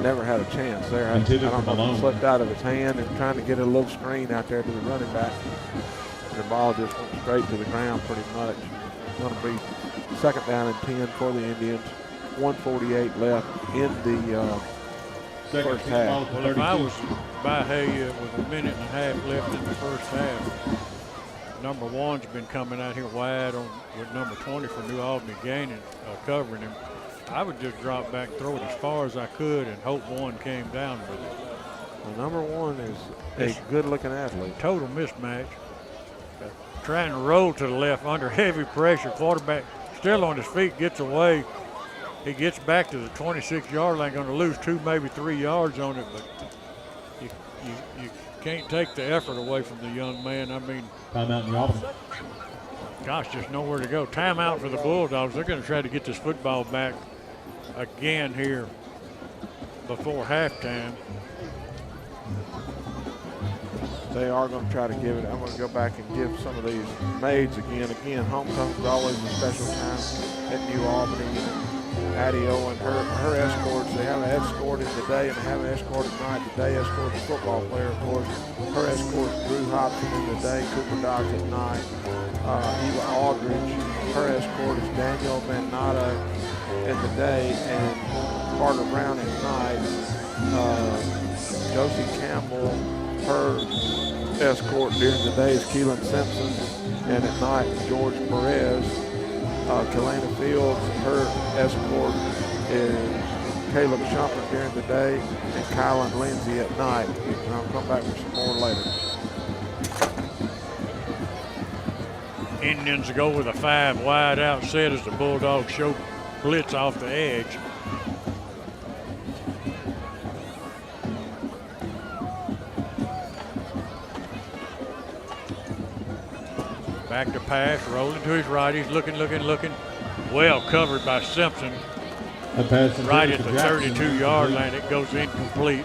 never had a chance there. I don't know if it slipped out of his hand and trying to get a little screen out there to the running back. The ball just went straight to the ground pretty much. It's going to be 2nd down and 10 for the Indians. 1:48 left in the first half. Well, if I was Byhalia with 1.5 minutes left in the first half, number 1's been coming out here wide with number 20 for New Albany gaining, covering him. I would just drop back, throw it as far as I could, and hope 1 came down with it. Well, number 1 is a good-looking athlete. Total mismatch. Trying to roll to the left under heavy pressure. Quarterback still on his feet, gets away. He gets back to the 26-yard line, going to lose 2, maybe 3 yards on it, but you can't take the effort away from the young man. I mean, timeout in the Albany. Gosh, there's nowhere to go. Timeout for the Bulldogs. They're going to try to get this football back again here before halftime. They are going to try to give it. I'm going to go back and give some of these maids again. Again, homecoming is always a special time at New Albany. Addie Owen, her escorts, they have an escort in the day and they have an escort at night. The day escort is a football player, of course. Her escort is Drew Hobson in the day, Cooper Dodge at night. Eva Aldridge, her escort is Daniel Van Natta in the day and Carter Brown at night. Josie Campbell, her escort during the day is Keelan Simpson, and at night George Perez. Kalana Fields, her escort is Caleb Shumpert during the day and Kylan Lindsay at night. And I'll come back with some more later. Indians go with a 5 wide out set as the Bulldogs show blitz off the edge. Back to pass, rolling to his right. He's looking. Well covered by Simpson. Right at the 32-yard line. It goes incomplete.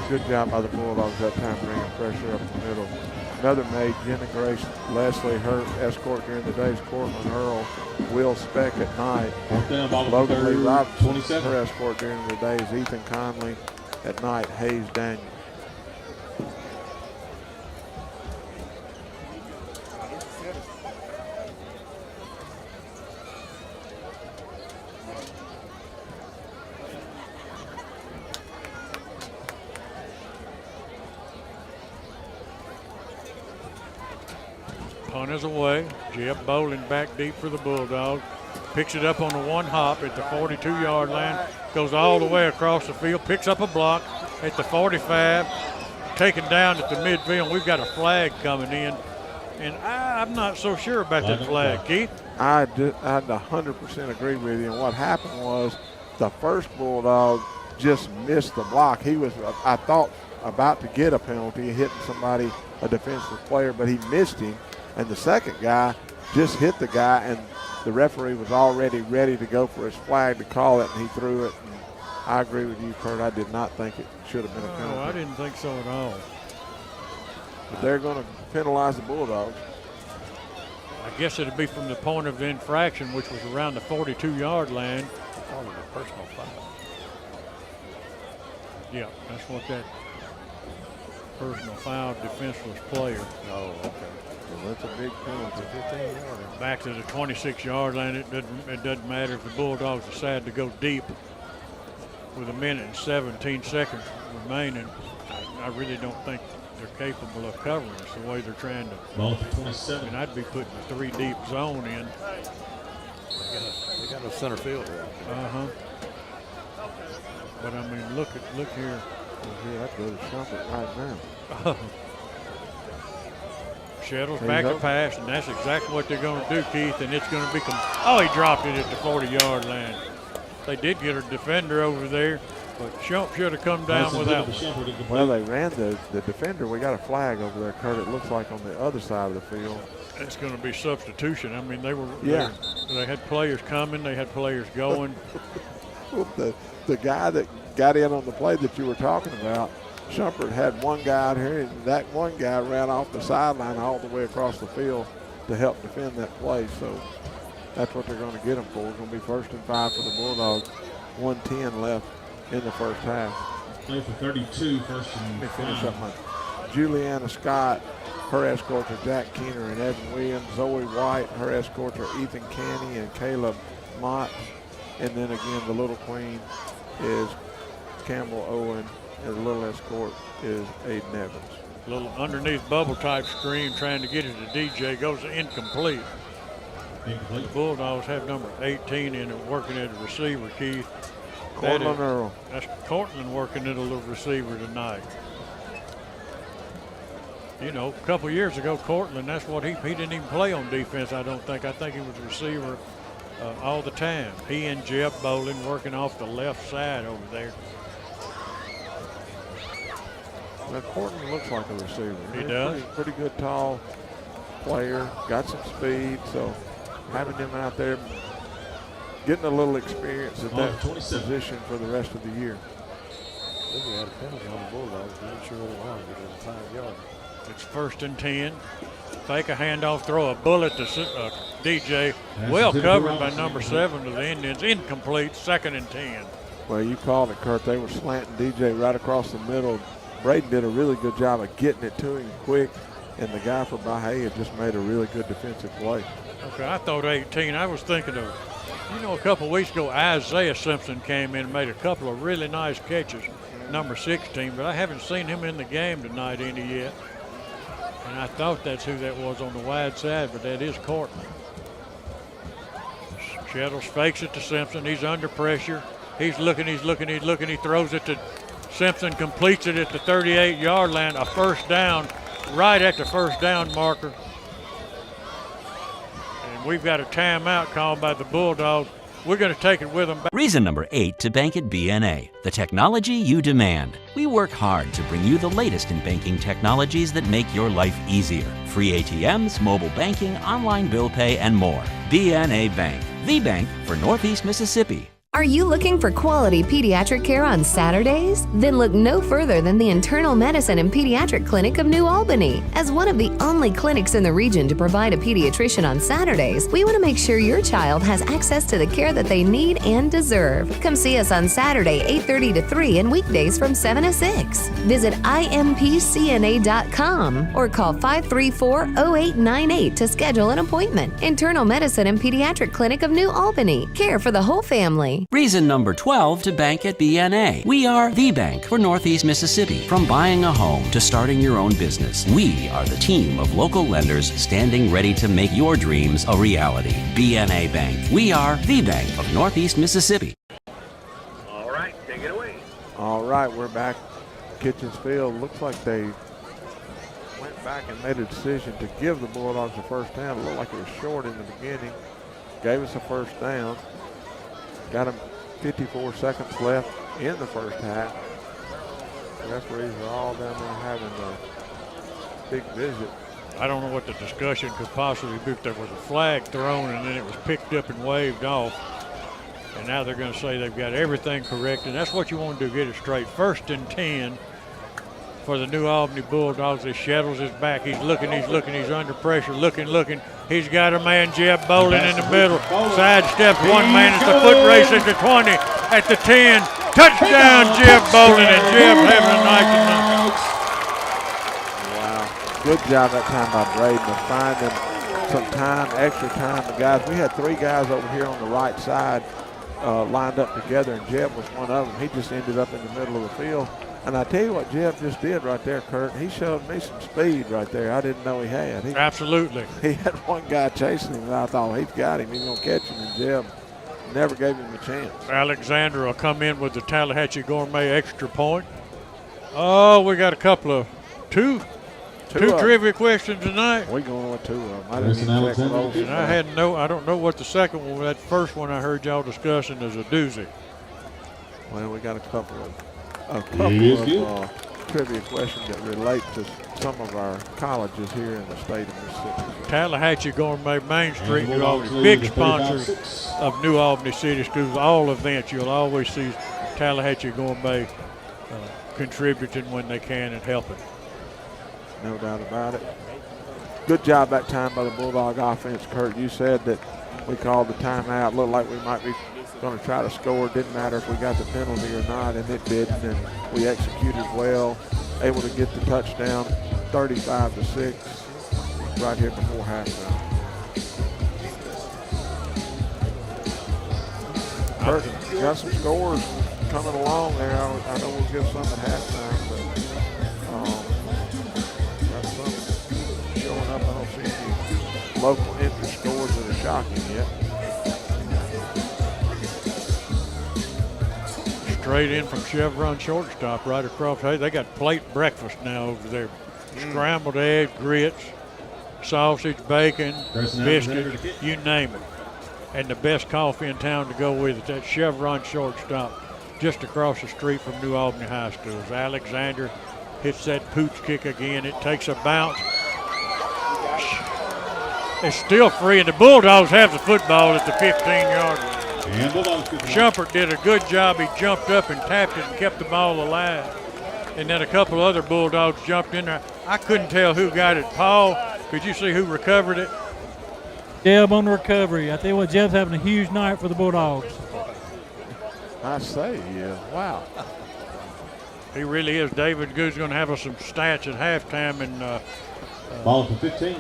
Good job by the Bulldogs that time, bringing pressure up the middle. Another made, Jenna Grace, Leslie, her escort during the day is Cortland Earl, Will Speck at night. Logan Lee Robinson, her escort during the day is Ethan Conley. At night, Hayes Daniel. Punt is away. Jeb Bowling back deep for the Bulldogs. Picks it up on the one hop at the 42-yard line. Goes all the way across the field. Picks up a block at the 45. Taken down at the midfield. We've got a flag coming in. And I'm not so sure about that flag, Keith. I 100% agree with you. And what happened was the first Bulldog just missed the block. He was, I thought, about to get a penalty, hitting somebody, a defensive player, but he missed him. And the second guy just hit the guy, and the referee was already ready to go for his flag to call it, and he threw it. And I agree with you, Kurt. I did not think it should have been a penalty. No, I didn't think so at all. But they're going to penalize the Bulldogs. I guess it'd be from the point of the infraction, which was around the 42-yard line. Call it a personal foul. Yeah, that's what that personal foul, defenseless player. Oh, okay. Well, that's a big penalty. 15-yarder. Back to the 26-yard line. It doesn't matter if the Bulldogs decide to go deep with 1 minute and 17 seconds remaining. I really don't think they're capable of covering us the way they're trying to. Ball to 27. And I'd be putting a 3 deep zone in. They got no center field here. But I mean, look here. Yeah, I'd go to Shumpert right now. Shettles back to pass, and that's exactly what they're going to do, Keith. And it's going to be oh, he dropped it at the 40-yard line. They did get a defender over there, but Shump should have come down with that one. Well, they ran the defender. We got a flag over there, Kurt. It looks like on the other side of the field. It's going to be substitution. I mean, they were. Yeah. They had players coming. They had players going. The guy that got in on the play that you were talking about, Shumpert had one guy out here, and that one guy ran off the sideline all the way across the field to help defend that play. So that's what they're going to get him for. It's going to be 1st and 5 for the Bulldogs. 1:10 left in the first half. Play for 32, 1st and 5. Let me finish up my Juliana Scott, her escorts are Jack Keener and Evan Williams. Zoe White, her escorts are Ethan Canny and Caleb Mott. And then again, the little queen is Campbell Owen, and the little escort is Aiden Evans. Little underneath bubble type screen trying to get it to DJ, goes incomplete. The Bulldogs have number 18 in it, working at a receiver, Keith. Cortland Earl. That's Cortland working at a little receiver tonight. You know, a couple years ago, Cortland, that's what he didn't even play on defense, I don't think. I think he was a receiver all the time. He and Jeff Bowling working off the left side over there. Now, Cortland looks like a receiver. He does. Pretty good tall player, got some speed, so having him out there getting a little experience at that position for the rest of the year. I think we had a penalty on the Bulldogs. I'm not sure what it was, but it was a 5-yard. It's 1st and 10. Fake a handoff, throw a bullet to DJ. Well covered by number 7 of the Indians. Incomplete, 2nd and 10. Well, you called it, Kurt. They were slanting DJ right across the middle. Braden did a really good job of getting it to him quick, and the guy for Byhalia just made a really good defensive play. Okay, I thought 18. I was thinking of, you know, a couple of weeks ago, Isaiah Simpson came in and made a couple of really nice catches, number 16, but I haven't seen him in the game tonight any yet. And I thought that's who that was on the wide side, but that is Cortland. Shettles fakes it to Simpson. He's under pressure. He's looking. He throws it to Simpson, completes it at the 38-yard line, a 1st down, right at the 1st down marker. And we've got a timeout called by the Bulldogs. we're going to take it with them. Reason number 8 to bank at BNA, the technology you demand. We work hard to bring you the latest in banking technologies that make your life easier. Free ATMs, mobile banking, online bill pay, and more. BNA Bank, the bank for Northeast Mississippi. Are you looking for quality pediatric care on Saturdays? Then look no further than the Internal Medicine and Pediatric Clinic of New Albany. As one of the only clinics in the region to provide a pediatrician on Saturdays, we want to make sure your child has access to the care that they need and deserve. Come see us on Saturday, 8:30 to 3, and weekdays from 7 to 6. Visit impcna.com or call 534-0898 to schedule an appointment. Internal Medicine and Pediatric Clinic of New Albany. Care for the whole family. Reason number 12 to bank at BNA. We are the bank for Northeast Mississippi. From buying a home to starting your own business, we are the team of local lenders standing ready to make your dreams a reality. BNA Bank. We are the bank of Northeast Mississippi. All right, take it away. All right, we're back. Kitchens Field. Looks like they went back and made a decision to give the Bulldogs a first down. It looked like it was short in the beginning. Gave us a first down. Got them 54 seconds left in the first half. The referees are all down there having a big visit. I don't know what the discussion could possibly be if there was a flag thrown and then it was picked up and waved off. And now they're going to say they've got everything correct, and that's what you want to do, get it straight. 1st and 10 for the New Albany Bulldogs. He shuttles his back. He's looking, he's under pressure, looking. He's got a man, Jeb Bolin, in the middle. Sidesteps one man. It's a foot race at the 20, at the 10. Touchdown, Jeb Bolin, and Jeb having a night tonight. Wow. Good job that time by Braden to find them some time, extra time. The guys, we had 3 guys over here on the right side lined up together, and Jeb was one of them. He just ended up in the middle of the field. And I tell you what Jeb just did right there, Kurt. He showed me some speed right there I didn't know he had. Absolutely. He had one guy chasing him, and I thought, he's got him. He's going to catch him, and Jeb never gave him a chance. Alexander will come in with the Tallahatchie Gourmet extra point. Oh, we got a couple of two trivia questions tonight. We're going with 2 of them. I didn't even check those. And I don't know what the second one, that first one I heard y'all discussing is a doozy. Well, we got a couple of trivia questions that relate to some of our colleges here in the state of Mississippi. Tallahatchie Gourmet Main Street, New Albany, big sponsors of New Albany City Schools. All events, you'll always see Tallahatchie Gourmet contributing when they can and helping. No doubt about it. Good job that time by the Bulldog offense, Kurt. You said that we called the timeout. Looked like we might be going to try to score. It didn't matter if we got the penalty or not, and it didn't. And we executed well, able to get the touchdown, 35-6, right here before halftime. Kurt, got some scores coming along there. I know we'll give some at halftime, but got some showing up. I don't see any local interest scores that are shocking yet. Straight in from Chevron shortstop right across. Hey, they got plate breakfast now over there. Scrambled egg, grits, sausage, bacon, biscuits, you name it. And the best coffee in town to go with it. That Chevron shortstop just across the street from New Albany High School. As Alexander hits that pooch kick again. It takes a bounce. It's still free, and the Bulldogs have the football at the 15-yard line. Shumpert did a good job. He jumped up and tapped it and kept the ball alive. And then a couple other Bulldogs jumped in there. I couldn't tell who got it. Paul, could you see who recovered it? Jeb on the recovery. I tell you what, Jeb's having a huge night for the Bulldogs. I say, yeah. Wow. He really is. David Good's going to have us some stats at halftime. And ball for 15.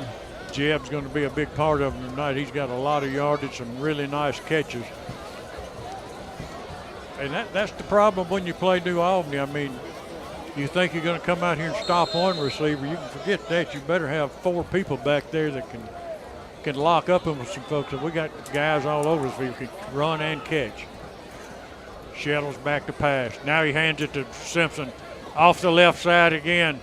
Jeb's going to be a big part of him tonight. He's got a lot of yardage, some really nice catches. And that's the problem when you play New Albany. I mean, you think you're going to come out here and stop one receiver. You can forget that. You better have 4 people back there that can lock up with some folks. We got guys all over us who can run and catch. Shuttles back to pass. Now he hands it to Simpson off the left side again.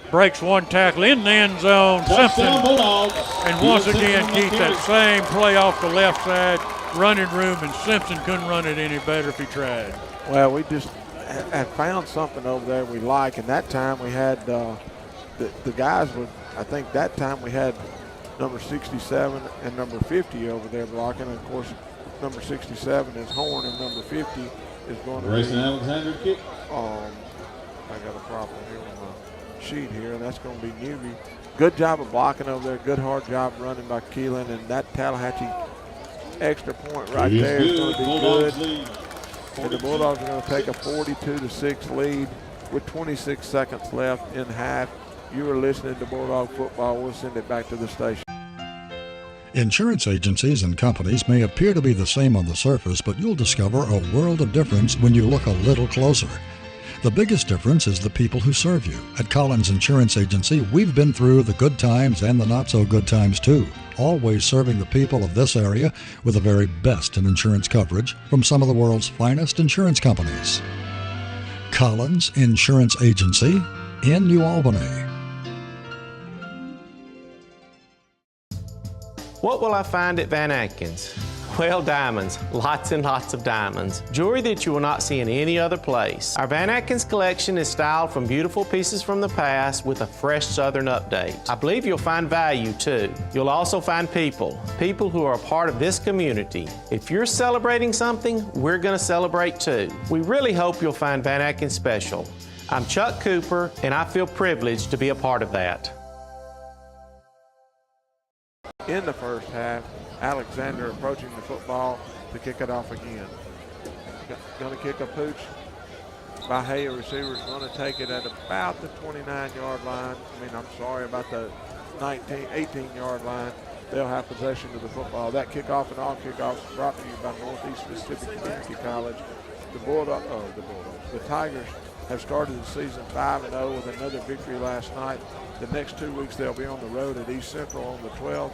Breaks one tackle in the end zone. Simpson. And once again, Keith, that same play off the left side. running room, and Simpson couldn't run it any better if he tried. Well, we just had found something over there we like, and that time we had the guys would. I think that time we had number 67 and number 50 over there blocking. And of course, number 67 is Horn, and number 50 is going to Grayson Alexander kick. I got a problem here on my sheet here, and that's going to be Newby. Good job of blocking over there. Good hard job running by Keelan, and that Tallahatchie extra point right there is going to be good. And the Bulldogs are going to take a 42-6 lead with 26 seconds left in half. You are listening to Bulldog Football. We'll send it back to the station. Insurance agencies and companies may appear to be the same on the surface, but you'll discover a world of difference when you look a little closer. The biggest difference is the people who serve you. At Collins Insurance Agency, we've been through the good times and the not-so-good times, too, always serving the people of this area with the very best in insurance coverage from some of the world's finest insurance companies. Collins Insurance Agency in New Albany. What will I find at Van Atkins? Well, diamonds, lots and lots of diamonds. Jewelry that you will not see in any other place. Our Van Atkins collection is styled from beautiful pieces from the past with a fresh Southern update. I believe you'll find value too. You'll also find people who are a part of this community. If you're celebrating something, we're gonna celebrate too. We really hope you'll find Van Atkins special. I'm Chuck Cooper, and I feel privileged to be a part of that. In the first half, Alexander approaching the football to kick it off again. Going to kick a pooch. Byhalia receiver is going to take it at about the 29-yard line. About the 18-yard line. They'll have possession of the football. That kickoff and all kickoffs brought to you by Northeast Mississippi Community College. The Tigers have started the season 5-0 with another victory last night. The next 2 weeks they'll be on the road at East Central on the 12th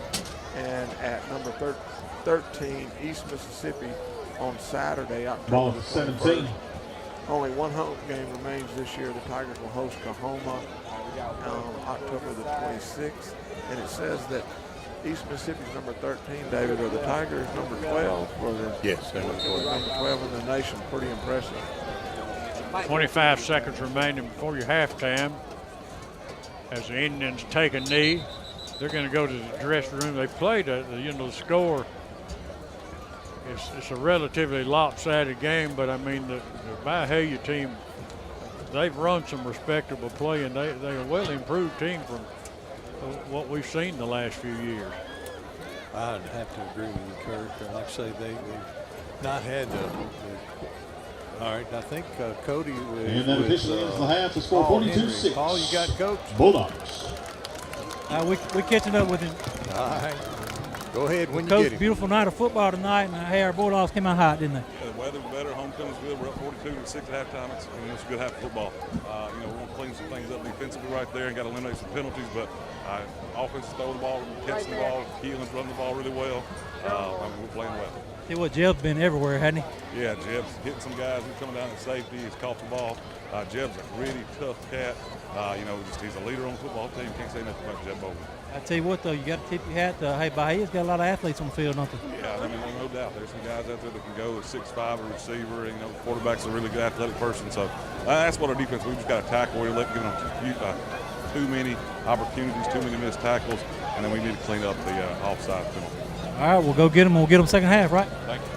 and at number 13 East Mississippi on Saturday, October the 17th. Only one home game remains this year. The Tigers will host Kahoma on October the 26th. And it says that East Mississippi's number 13, David, or the Tigers number 12? Yes, they're number 12 in the nation. Pretty impressive. 25 seconds remaining before your halftime. As the Indians take a knee, they're going to go to the dressing room. They played the score. It's a relatively lopsided game, but I mean the Byhalia team, they've run some respectable play, and they're a well improved team from what we've seen the last few years. I'd have to agree with you, Kirk. Like I say, they've not had all right, I think Cody with, and that officially ends the half. The score 42-6. Paul, you got Coach? Bulldogs. We're catching up with him. All right. Go ahead when you Coach, get him. Beautiful night of football tonight, and hey, our Bulldogs came out hot, didn't they? Yeah, the weather's better, homecoming's good. We're up 42-6 at halftime. It's a good half of football. We want to clean some things up defensively right there and got to eliminate some penalties, but offense is throwing the ball, catching the ball. Keelan's running the ball really well. We're playing well. See what Jeb's been everywhere, hasn't he? Yeah, Jeb's hitting some guys. He's coming down at safety. He's caught the ball. Jeb's a really tough cat. He's a leader on the football team. Can't say nothing about Jeb Bowman. I tell you what, though, you got to tip your hat. Hey, Baha's got a lot of athletes on the field, don't they? Yeah, no doubt. There's some guys out there that can go at 6'5", a receiver. The quarterback's a really good athletic person. So that's what our defense. We just got to tackle. We're giving them too many opportunities, too many missed tackles, and then we need to clean up the offside penalty. All right, we'll go get them. We'll get them second half, right? Thank you.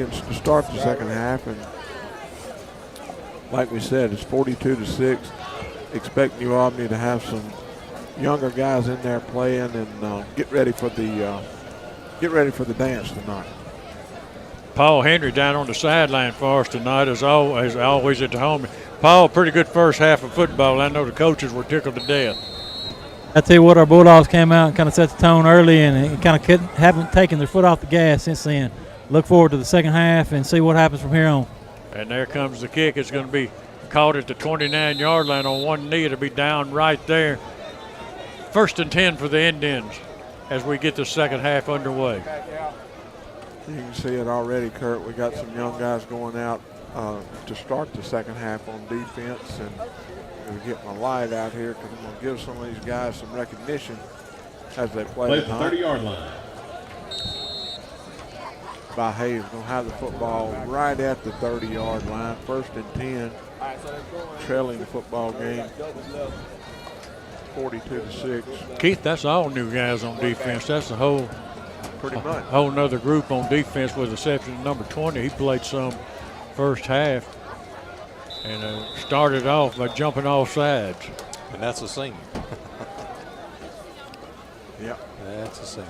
ingredients to start the second half, and like we said, it's 42-6. Expect New Albany to have some younger guys in there playing and get ready for the dance tonight. Paul Henry down on the sideline for us tonight, as always at the home. Paul, pretty good first half of football. I know the coaches were tickled to death. I tell you what, our Bulldogs came out and kind of set the tone early and kind of haven't taken their foot off the gas since then. Look forward to the second half and see what happens from here on. And there comes the kick. It's going to be caught at the 29-yard line on one knee. It'll be down right there. 1st and 10 for the Indians as we get the second half underway. You can see it already, Kurt. We got some young guys going out to start the second half on defense, and I'm going to get my light out here because I'm going to give some of these guys some recognition as they play at the 30-yard line. Baha is going to have the football right at the 30-yard line, 1st and 10, trailing the football game 42-6. Keith, that's all new guys on defense. That's the whole pretty much whole nother group on defense with the exception of number 20. He played some first half and started off by jumping off sides. And that's a senior. Yep. That's a senior.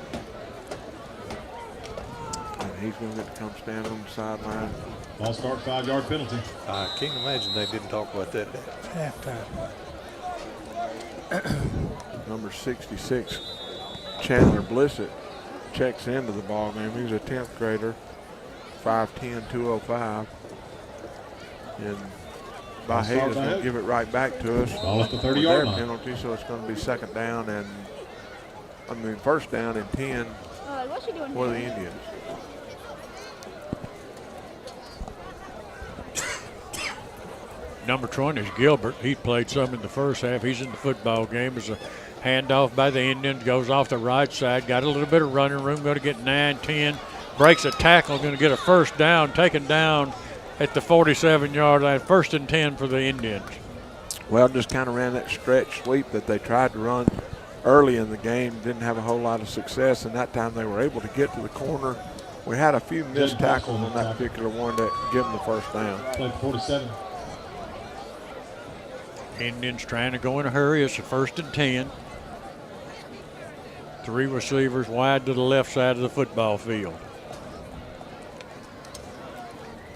And he's going to get to come stand on the sideline. Ball start, 5-yard penalty. I can't imagine they didn't talk about that at halftime. Number 66, Chandler Blissett, checks into the ball game. He's a 10th grader, 5'10", 205. And Byhalia is going to give it right back to us. Ball at the 30-yard line. Penalty, so it's going to be first down and 10 for the Indians. Number 20 is Gilbert. He played some in the first half. He's in the football game. As a handoff by the Indians, goes off the right side. Got a little bit of running room. Going to get 9-10. Breaks a tackle. Going to get a first down. Taken down at the 47-yard line. 1st and 10 for the Indians. Well, just kind of ran that stretch sweep that they tried to run early in the game. Didn't have a whole lot of success, and that time they were able to get to the corner. We had a few missed tackles on that particular one that give them the first down. Play 47. Indians trying to go in a hurry. It's a 1st and 10. 3 receivers wide to the left side of the football field.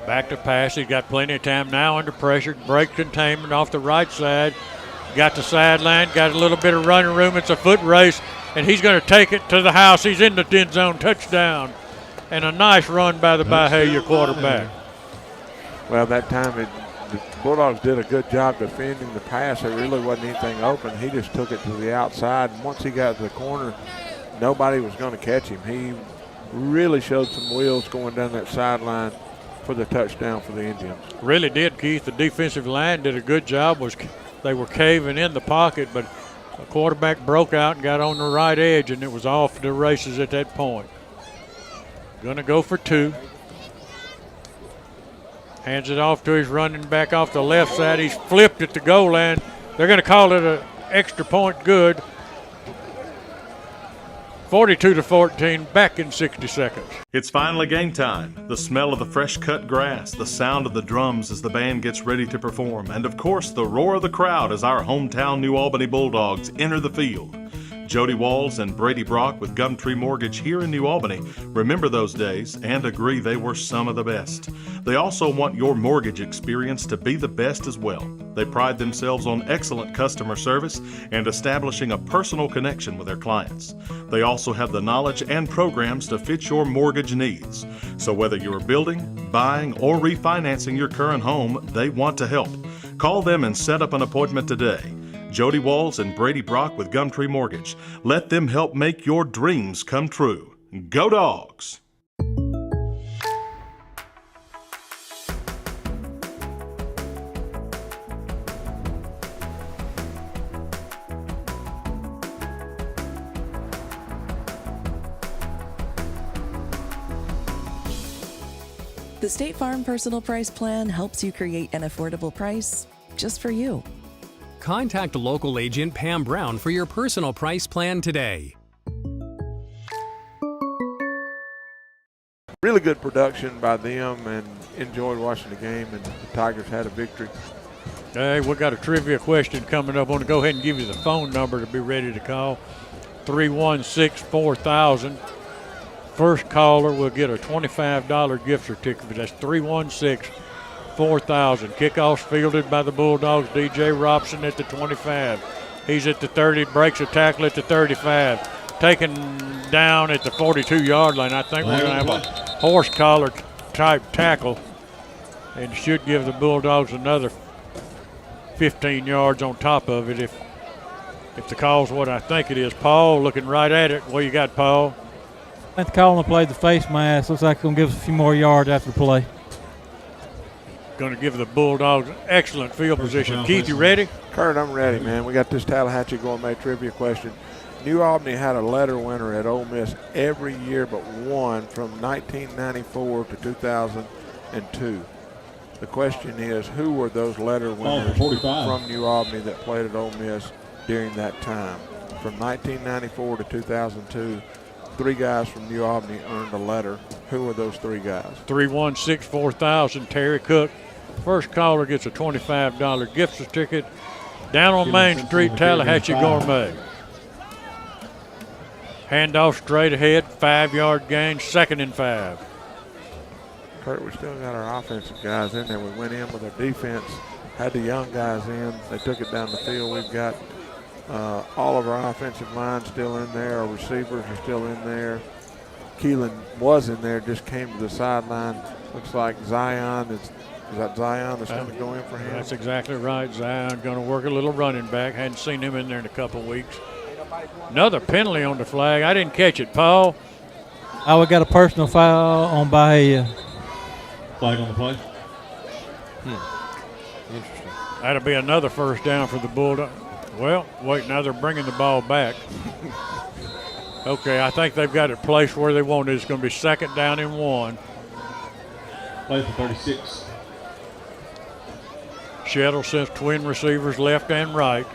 Back to pass. He's got plenty of time now under pressure. Break containment off the right side. Got the sideline. Got a little bit of running room. It's a foot race, and he's going to take it to the house. He's in the end zone. Touchdown. And a nice run by the Byhalia quarterback. Well, that time the Bulldogs did a good job defending the pass. There really wasn't anything open. He just took it to the outside. And once he got to the corner, nobody was going to catch him. He really showed some wheels going down that sideline for the touchdown for the Indians. Really did, Keith. The defensive line did a good job. They were caving in the pocket, but the quarterback broke out and got on the right edge, and it was off the races at that point. Going to go for 2. Hands it off to his running back off the left side. He's flipped at the goal line. They're going to call it an extra point good. 42-14, back in 60 seconds. It's finally game time. The smell of the fresh cut grass, the sound of the drums as the band gets ready to perform, and of course the roar of the crowd as our hometown New Albany Bulldogs enter the field. Jody Walls and Brady Brock with Gumtree Mortgage here in New Albany remember those days and agree they were some of the best. They also want your mortgage experience to be the best as well. They pride themselves on excellent customer service and establishing a personal connection with their clients. They also have the knowledge and programs to fit your mortgage needs. So whether you're building, buying, or refinancing your current home, they want to help. Call them and set up an appointment today. Jody Walls and Brady Brock with Gumtree Mortgage. Let them help make your dreams come true. Go Dogs! The State Farm Personal Price Plan helps you create an affordable price just for you. Contact local agent Pam Brown for your personal price plan today. really good production by them, and enjoyed watching the game, and the Tigers had a victory. Hey, we got a trivia question coming up. I want to go ahead and give you the phone number to be ready to call. 316-4000. First caller will get a $25 gift certificate. That's 316-4000. Kickoff's fielded by the Bulldogs. DJ Robson at the 25. He's at the 30, breaks a tackle at the 35. Taken down at the 42-yard line. I think we're going to have a horse collar type tackle and should give the Bulldogs another 15 yards on top of it if the call's what I think it is. Paul looking right at it. What you got, Paul? I think the call on the play, the face mask, looks like it's going to give us a few more yards after the play. Going to give the Bulldogs excellent field position. Keith, you ready? Kurt, I'm ready, man. We got this Tallahatchie Gourmet trivia question. New Albany had a letter winner at Ole Miss every year but one from 1994 to 2002. The question is, who were those letter winners from New Albany that played at Ole Miss during that time? From 1994 to 2002, 3 guys from New Albany earned a letter. Who were those 3 guys? 316-4000, Terry Cook. First caller gets a $25 gift certificate down on Main Street, Tallahatchie Gourmet. Handoff straight ahead, 5-yard gain, 2nd and 5. Kurt, we still got our offensive guys in there. We went in with our defense, had the young guys in. They took it down the field. We've got all of our offensive line still in there. Our receivers are still in there. Keelan was in there, just came to the sideline. Looks like Zion is that Zion that's going to go in for him? That's exactly right. Zion going to work a little running back. Hadn't seen him in there in a couple weeks. Another penalty on the flag. I didn't catch it, Paul. We got a personal foul on Byhalia. Flag on the play. Interesting. That'll be another first down for the Bulldogs. Well, wait, now they're bringing the ball back. Okay, I think they've got it placed where they want it. It's going to be 2nd down and 1. Play for 36. Shettle sends twin receivers left and right.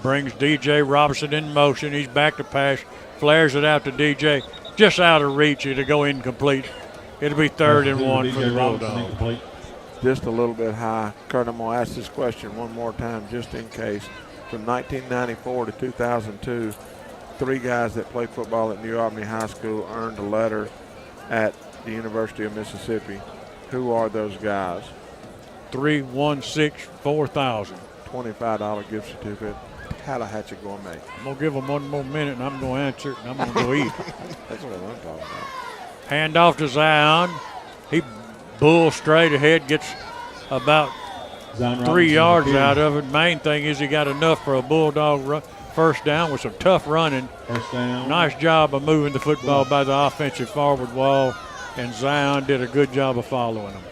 Brings DJ Robinson in motion. He's back to pass. Flares it out to DJ. Just out of reach. It'll go incomplete. It'll be 3rd and 1 for the Bulldogs. Just a little bit high. Kurt, I'm going to ask this question one more time just in case. From 1994 to 2002, 3 guys that played football at New Albany High School earned a letter at the University of Mississippi. Who are those guys? 316-4000. $25 gift certificate. Tallahatchie Gourmet. I'm going to give them one more minute, and I'm going to answer it, and I'm going to go eat. That's what I'm talking about. Hand off to Zion. He bulls straight ahead, gets about 3 yards out of it. Main thing is he got enough for a Bulldog first down with some tough running. First down. Nice job of moving the football by the offensive forward wall, and Zion did a good job of following him.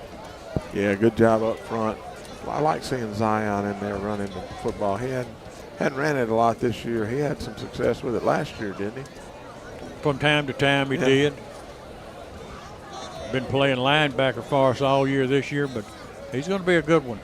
Yeah, good job up front. I like seeing Zion in there running the football. He hadn't ran it a lot this year. He had some success with it last year, didn't he? From time to time he did. Been playing linebacker for us all year this year, but he's going to be a good one.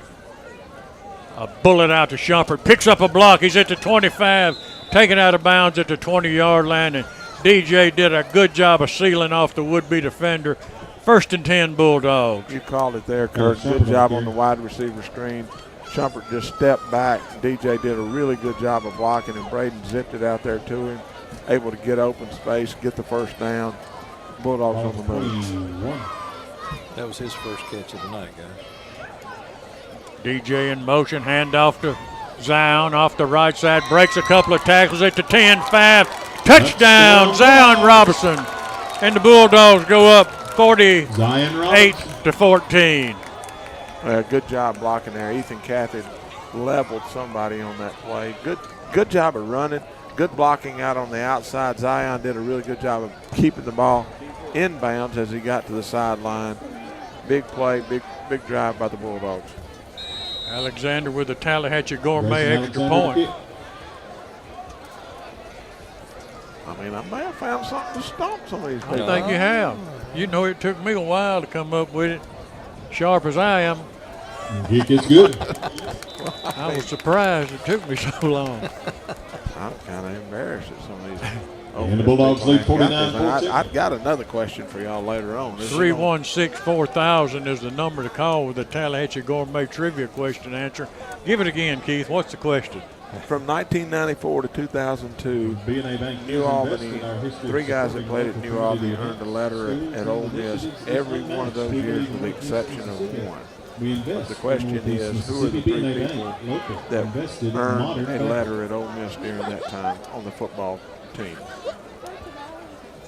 A bullet out to Shumpert. Picks up a block. He's at the 25. Taken out of bounds at the 20-yard line, and DJ did a good job of sealing off the would-be defender. 1st and 10 Bulldogs. You called it there, Kurt. Good job on the wide receiver screen. Shumpert just stepped back. DJ did a really good job of blocking, and Braden zipped it out there to him. Able to get open space, get the first down. Bulldogs on the move. That was his first catch of the night, guys. DJ in motion, handoff to Zion off the right side, breaks a couple of tackles at the 10-5. Touchdown, Zion Robinson. And the Bulldogs go up 48-14. Good job blocking there. Ethan Cathy leveled somebody on that play. Good job of running. Good blocking out on the outside. Zion did a really good job of keeping the ball in bounds as he got to the sideline. Big play, big drive by the Bulldogs. Alexander with the Tallahatchie Gourmet extra point. I mean, I may have found something to stomp some of these people. I think you have. You know, it took me a while to come up with it. Sharp as I am. It's good. I was surprised it took me so long. I'm kind of embarrassed at some of these And the Bulldogs lead 49-14. I've got another question for y'all later on. 316-4000 is the number to call with the Tallahatchie Gourmet Trivia question answer. Give it again, Keith. What's the question? From 1994 to 2002, New Albany, 3 guys that played at New Albany earned a letter at Ole Miss every one of those years with the exception of one. The question is, who are the 3 people that earned a letter at Ole Miss during that time on the football team?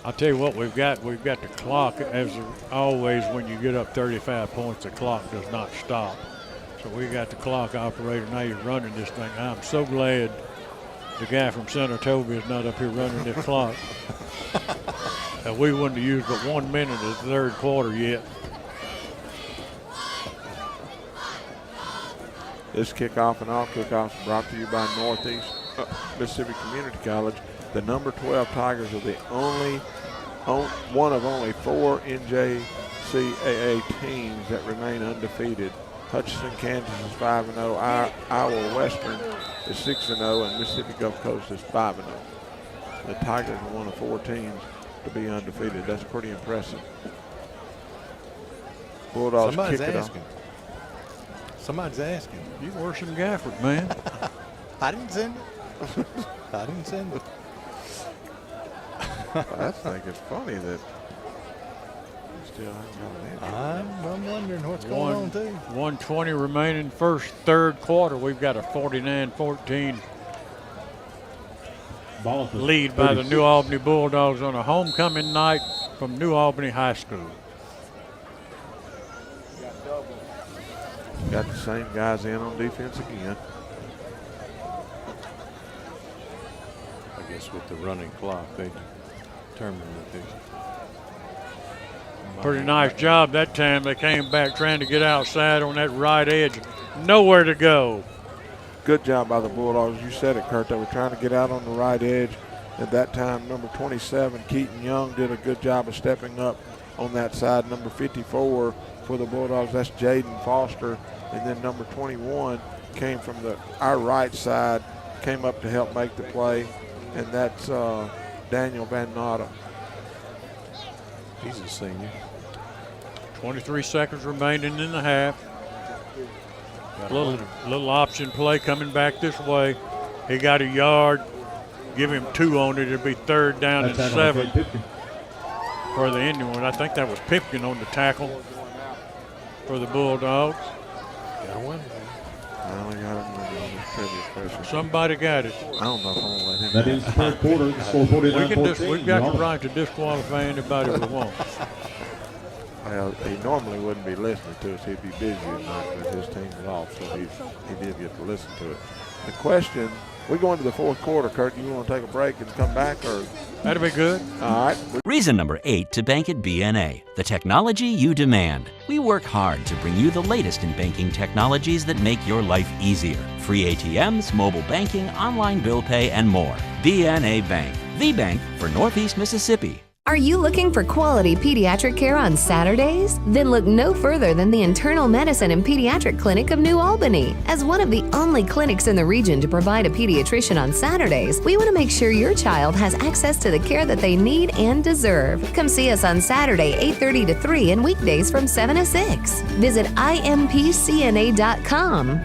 I'll tell you what, we've got the clock. As always, when you get up 35 points, the clock does not stop. So we got the clock operator. Now he's running this thing. I'm so glad the guy from Saratoga is not up here running this clock. We wouldn't have used but 1 minute of the third quarter yet. This kickoff and all kickoffs brought to you by Northeast Mississippi Community College. The number 12 Tigers are the one of only 4 NJCAA teams that remain undefeated. Hutchinson, Kansas is 5-0. Iowa Western is 6-0, and Mississippi Gulf Coast is 5-0. The Tigers are one of 4 teams to be undefeated. That's pretty impressive. Bulldogs kick it off. Somebody's asking. You worse than Gafford, man. I didn't send it. I didn't send it. I think it's funny that still hasn't got an answer. I'm wondering what's going on, too. 1:20 remaining third quarter. We've got a 49-14 lead by the New Albany Bulldogs on a homecoming night from New Albany High School. Got the same guys in on defense again. I guess with the running clock, they determined that they. Pretty nice job that time. They came back trying to get outside on that right edge. Nowhere to go. Good job by the Bulldogs. You said it, Kurt. They were trying to get out on the right edge. At that time, number 27, Keaton Young, did a good job of stepping up on that side. Number 54 for the Bulldogs, that's Jaden Foster. And then number 21 came from our right side, came up to help make the play, and that's Daniel Van Natta. He's a senior. 23 seconds remaining in the half. Little option play coming back this way. He got a yard. Give him 2 on it. It'll be 3rd down and 7 for the Indian one. I think that was Pipkin on the tackle for the Bulldogs. Got a winner. I only got a winner on this trivia question. Somebody got it. I don't know if I'm going to let him. That is the third quarter. Score 49-14. We've got the right to disqualify anybody we want. Well, he normally wouldn't be listening to us. He'd be busy tonight, but his team's off, so he did get to listen to it. The question, we go into the 4th quarter, Kurt. You want to take a break and come back, or? That'd be good. All right. Reason number 8 to bank at BNA, the technology you demand. We work hard to bring you the latest in banking technologies that make your life easier. Free ATMs, mobile banking, online bill pay, and more. BNA Bank, the bank for Northeast Mississippi. Are you looking for quality pediatric care on Saturdays? Then look no further than the Internal Medicine and Pediatric Clinic of New Albany. As one of the only clinics in the region to provide a pediatrician on Saturdays, we want to make sure your child has access to the care that they need and deserve. Come see us on Saturday, 8:30 to 3, and weekdays from 7 to 6. Visit impcna.com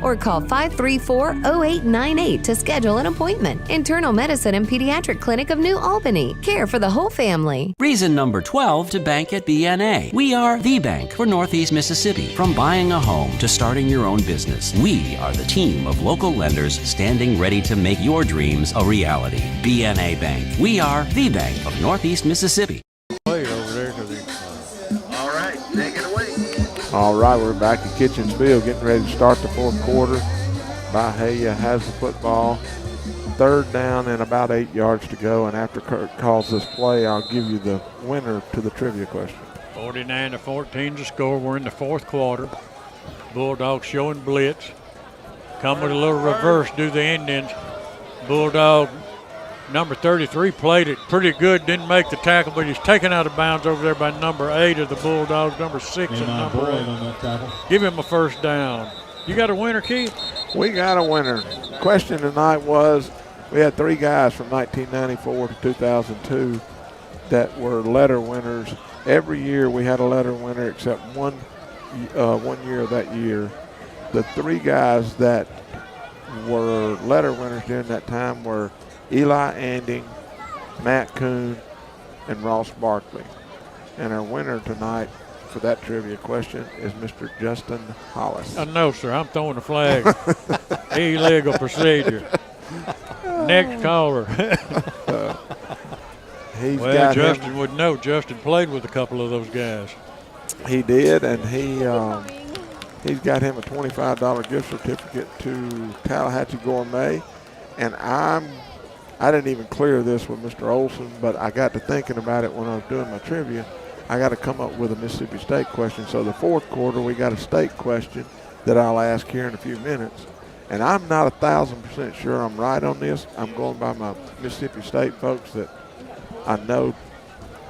or call 534-0898 to schedule an appointment. Internal Medicine and Pediatric Clinic of New Albany. Care for the whole family. Reason number 12 to bank at BNA. We are the bank for Northeast Mississippi. From buying a home to starting your own business, we are the team of local lenders standing ready to make your dreams a reality. BNA Bank. We are the bank of Northeast Mississippi. Play over there. All right, take it away. All right, we're back at Kitchensville, getting ready to start the 4th quarter. Byhalia has the football. 3rd down and about 8 yards to go. And after Kurt calls this play, I'll give you the winner to the trivia question. 49-14 to score. We're in the 4th quarter. Bulldogs showing blitz. Come with a little reverse, do the Indians. Bulldog number 33 played it pretty good. Didn't make the tackle, but he's taken out of bounds over there by number 8 of the Bulldogs, number 6 and number 8. Give him a 1st down. You got a winner, Keith? We got a winner. Question tonight was, We had 3 guys from 1994 to 2002 that were letter winners. Every year we had a letter winner except one year that year. The 3 guys that were letter winners during that time were Eli Anding, Matt Kuhn, and Ross Barkley. And our winner tonight for that trivia question is Mr. Justin Hollis. No, sir. I'm throwing the flag. Illegal procedure. Next caller. Justin would know. Justin played with a couple of those guys. He did, and he's got him a $25 gift certificate to Tallahatchie Gourmet. And I didn't even clear this with Mr. Olson, but I got to thinking about it when I was doing my trivia. I got to come up with a Mississippi State question. So the fourth quarter, we got a state question that I'll ask here in a few minutes. And I'm not 1,000% sure I'm right on this. I'm going by my Mississippi State folks that I know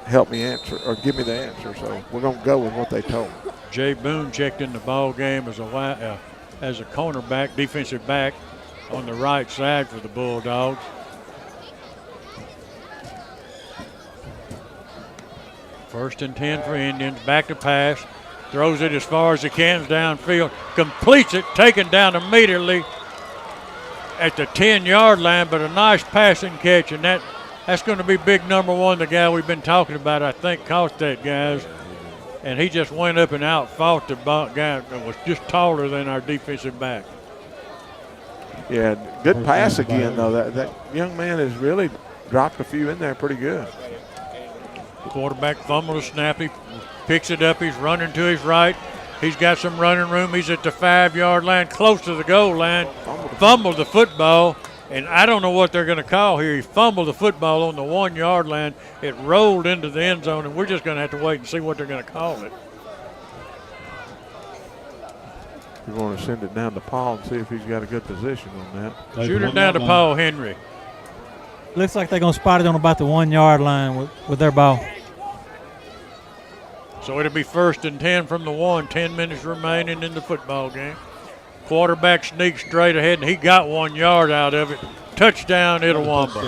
help me answer or give me the answer. So we're going to go with what they told me. Jay Boone checked in the ball game as a cornerback, defensive back on the right side for the Bulldogs. First and 10 for Indians. Back to pass. Throws it as far as he can downfield. Completes it. Taken down immediately at the 10-yard line, but a nice passing catch. And that's going to be big number 1, the guy we've been talking about, I think, caught that, guys. And he just went up and out, fought the guy that was just taller than our defensive back. Yeah, good pass again, though. That young man has really dropped a few in there pretty good. Quarterback fumbled a snap. He picks it up. He's running to his right. He's got some running room. He's at the 5-yard line, close to the goal line. Fumbled the football, and I don't know what they're going to call here. He fumbled the football on the 1-yard line. It rolled into the end zone, and we're just going to have to wait and see what they're going to call it. We're going to send it down to Paul and see if he's got a good position on that. Shoot it down to Paul Henry. Looks like they're going to spot it on about the 1-yard line with their ball. So it'll be first and 10 from the 1, 10 minutes remaining in the football game. Quarterback sneaks straight ahead, and he got 1 yard out of it. Touchdown, Itawamba.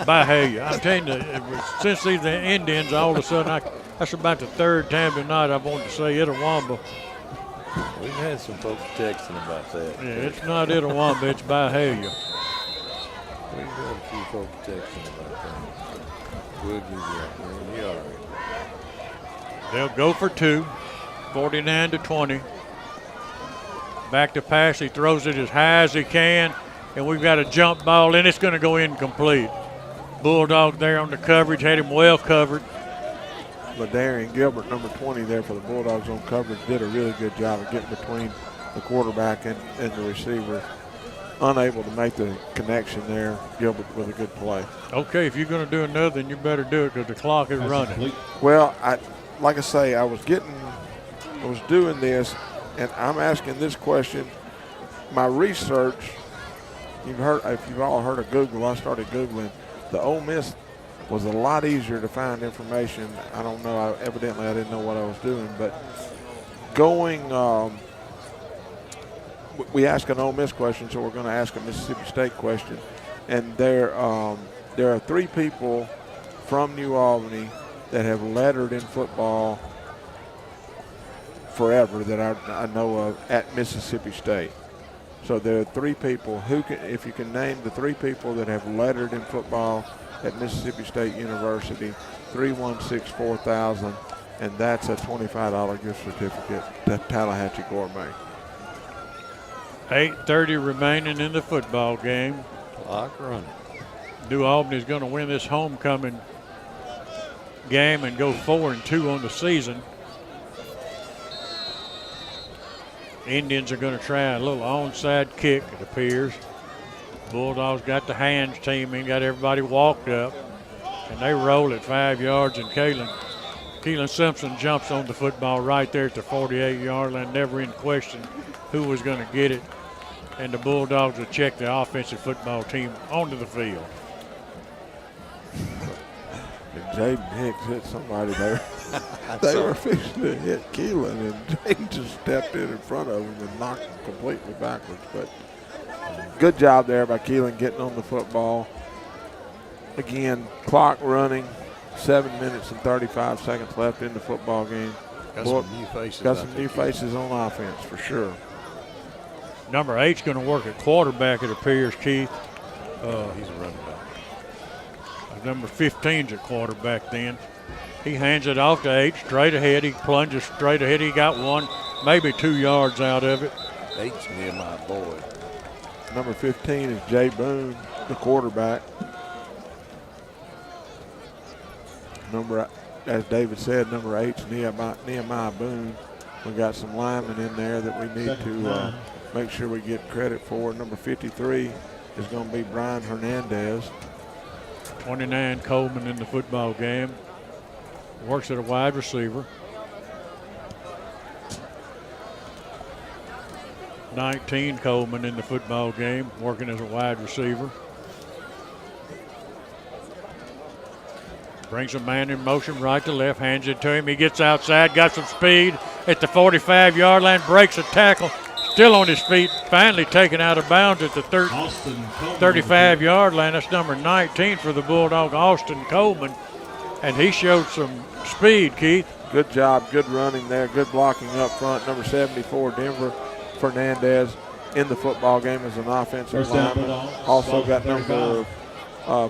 Byhalia. I'm telling you, since these the Indians, all of a sudden, that's about the 3rd time tonight I've wanted to say Itawamba. We've had some folks texting about that. Yeah, it's not Itawamba, it's Byhalia. We've had a few folks texting about that. We'll give you that, man. You're all right. They'll go for 2, 49-20. Back to pass. He throws it as high as he can, and we've got a jump ball, and it's going to go incomplete. Bulldog there on the coverage, had him well covered. LaDarian Gilbert, number 20 there for the Bulldogs on coverage, did a really good job of getting between the quarterback and the receiver. Unable to make the connection there. Gilbert with a good play. Okay, if you're going to do another, then you better do it because the clock is running. Well, like I say, I was doing this, and I'm asking this question. My research, if you've all heard of Google, I started Googling. The Ole Miss was a lot easier to find information. I don't know. Evidently, I didn't know what I was doing. But we ask an Ole Miss question, so we're going to ask a Mississippi State question. And there are 3 people from New Albany that have lettered in football forever that I know of at Mississippi State. So there are 3 people if you can name the 3 people that have lettered in football at Mississippi State University, 316-4000, and that's a $25 gift certificate to Tallahatchie Gourmet. 8:30 remaining in the football game. Clock running. New Albany's going to win this homecoming game and go 4-2 on the season. Indians are going to try a little onside kick, it appears. Bulldogs got the hands team and got everybody walked up, and they roll at 5 yards, and Keelan Simpson jumps on the football right there at the 48-yard line, never in question who was going to get it, and the Bulldogs will check the offensive football team onto the field. And Jaden Hicks hit somebody there. They were fixing to hit Keelan, and Jaden just stepped in front of him and knocked him completely backwards. But Good job there by Keelan getting on the football. Again, clock running, 7 minutes and 35 seconds left in the football game. Got some new faces. Got some new faces on offense for sure. Number 8's going to work at quarterback, it appears, Keith. He's a running back. Number 15's at quarterback then. He hands it off to 8, straight ahead. He plunges straight ahead. He got 1, maybe 2 yards out of it. 8's Nehemiah Boyd. Number 15 is Jay Boone, the quarterback. As David said, number 8's Nehemiah Boone. We got some linemen in there that we need to make sure we get credit for. Number 53 is going to be Brian Hernandez. 29 Coleman in the football game. Works at a wide receiver. 19 Coleman in the football game, working as a wide receiver. Brings a man in motion right to left, hands it to him. He gets outside, got some speed at the 45-yard line, breaks a tackle, still on his feet, finally taken out of bounds at the 35-yard line. That's number 19 for the Bulldog, Austin Coleman, and he showed some speed, Keith. Good job, good running there, good blocking up front. Number 74, Denver Fernandez in the football game as an offensive lineman. Also got number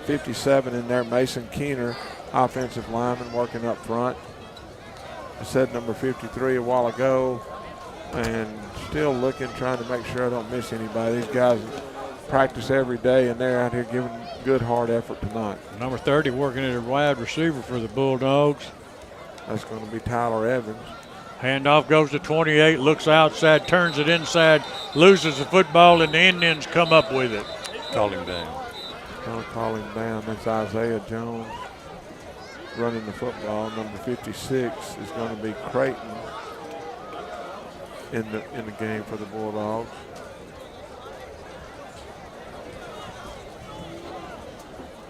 57 in there, Mason Keener, offensive lineman working up front. I said number 53 a while ago, and still looking, trying to make sure I don't miss anybody. These guys practice every day, and they're out here giving good, hard effort tonight. Number 30 working at a wide receiver for the Bulldogs. That's going to be Tyler Evans. Handoff goes to 28, looks outside, turns it inside, loses the football, and the Indians come up with it. Call him down. Don't call him down. That's Isaiah Jones running the football. Number 56 is going to be Creighton in the game for the Bulldogs.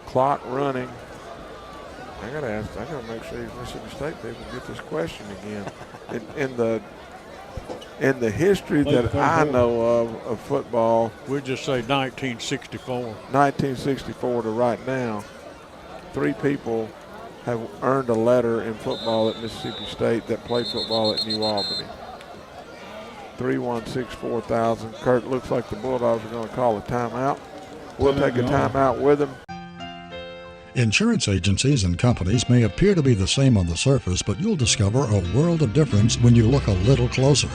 Clock running. I gotta make sure these Mississippi State people get this question again. In the history that I know of football, we'll just say 1964. 1964 to right now, 3 people have earned a letter in football at Mississippi State that played football at New Albany. 3-1-6-4,000. Kurt, looks like the Bulldogs are going to call a timeout. We'll take a timeout with them. Insurance agencies and companies may appear to be the same on the surface, but you'll discover a world of difference when you look a little closer.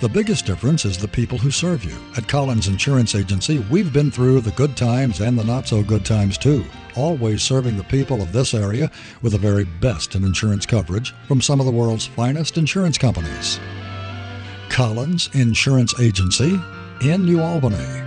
The biggest difference is the people who serve you. At Collins Insurance Agency, we've been through the good times and the not-so-good times, too, always serving the people of this area with the very best in insurance coverage from some of the world's finest insurance companies. Collins Insurance Agency in New Albany.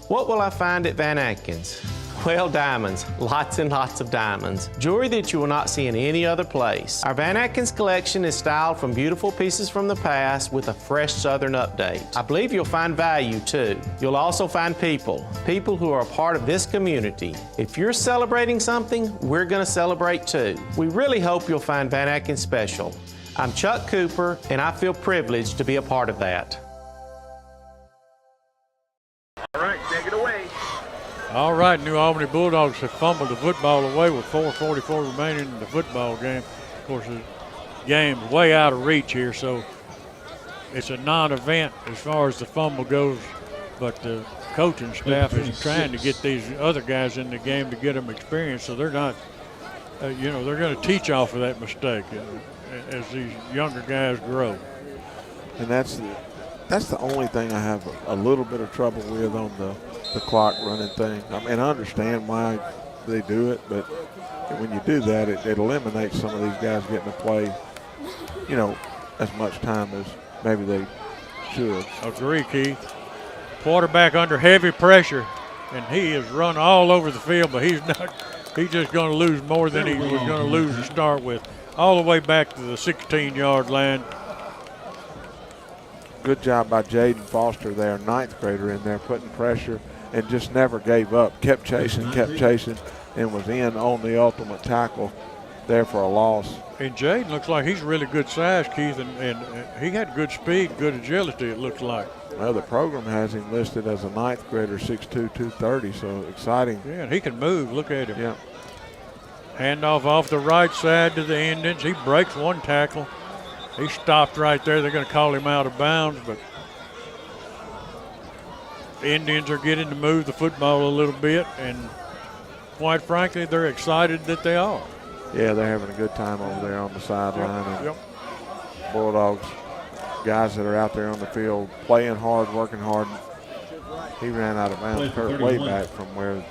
What will I find at Van Atkins? Well, diamonds, lots and lots of diamonds. Jewelry that you will not see in any other place. Our Van Atkins collection is styled from beautiful pieces from the past with a fresh Southern update. I believe you'll find value too. You'll also find people who are a part of this community. If you're celebrating something, we're gonna celebrate too. We really hope you'll find Van Atkins special. I'm Chuck Cooper, and I feel privileged to be a part of that. All right, take it away. All right, New Albany Bulldogs have fumbled the football away with 4:44 remaining in the football game. Of course, the game's way out of reach here, so it's a non-event as far as the fumble goes, but the coaching staff is trying to get these other guys in the game to get them experience, so they're not, they're going to teach off of that mistake as these younger guys grow. And that's the only thing I have a little bit of trouble with on the clock running thing. I mean, I understand why they do it, but when you do that, it eliminates some of these guys getting to play, as much time as maybe they should. Agree, Keith. Quarterback under heavy pressure, and he has run all over the field, but he's just going to lose more than he was going to lose to start with. All the way back to the 16-yard line. Good job by Jaden Foster there, 9th grader in there, putting pressure and just never gave up. Kept chasing, and was in on the ultimate tackle there for a loss. And Jaden looks like he's really good size, Keith, and he had good speed, good agility, it looks like. Well, the program has him listed as a 9th grader, 6'2", 230, so exciting. Yeah, and he can move. Look at him. Yeah. Handoff off the right side to the Indians. He breaks one tackle. He stopped right there. They're going to call him out of bounds, but the Indians are getting to move the football a little bit, and quite frankly, they're excited that they are. Yeah, they're having a good time over there on the sideline. Yep. Bulldogs, guys that are out there on the field playing hard, working hard. He ran out of bounds, Kurt, way back from where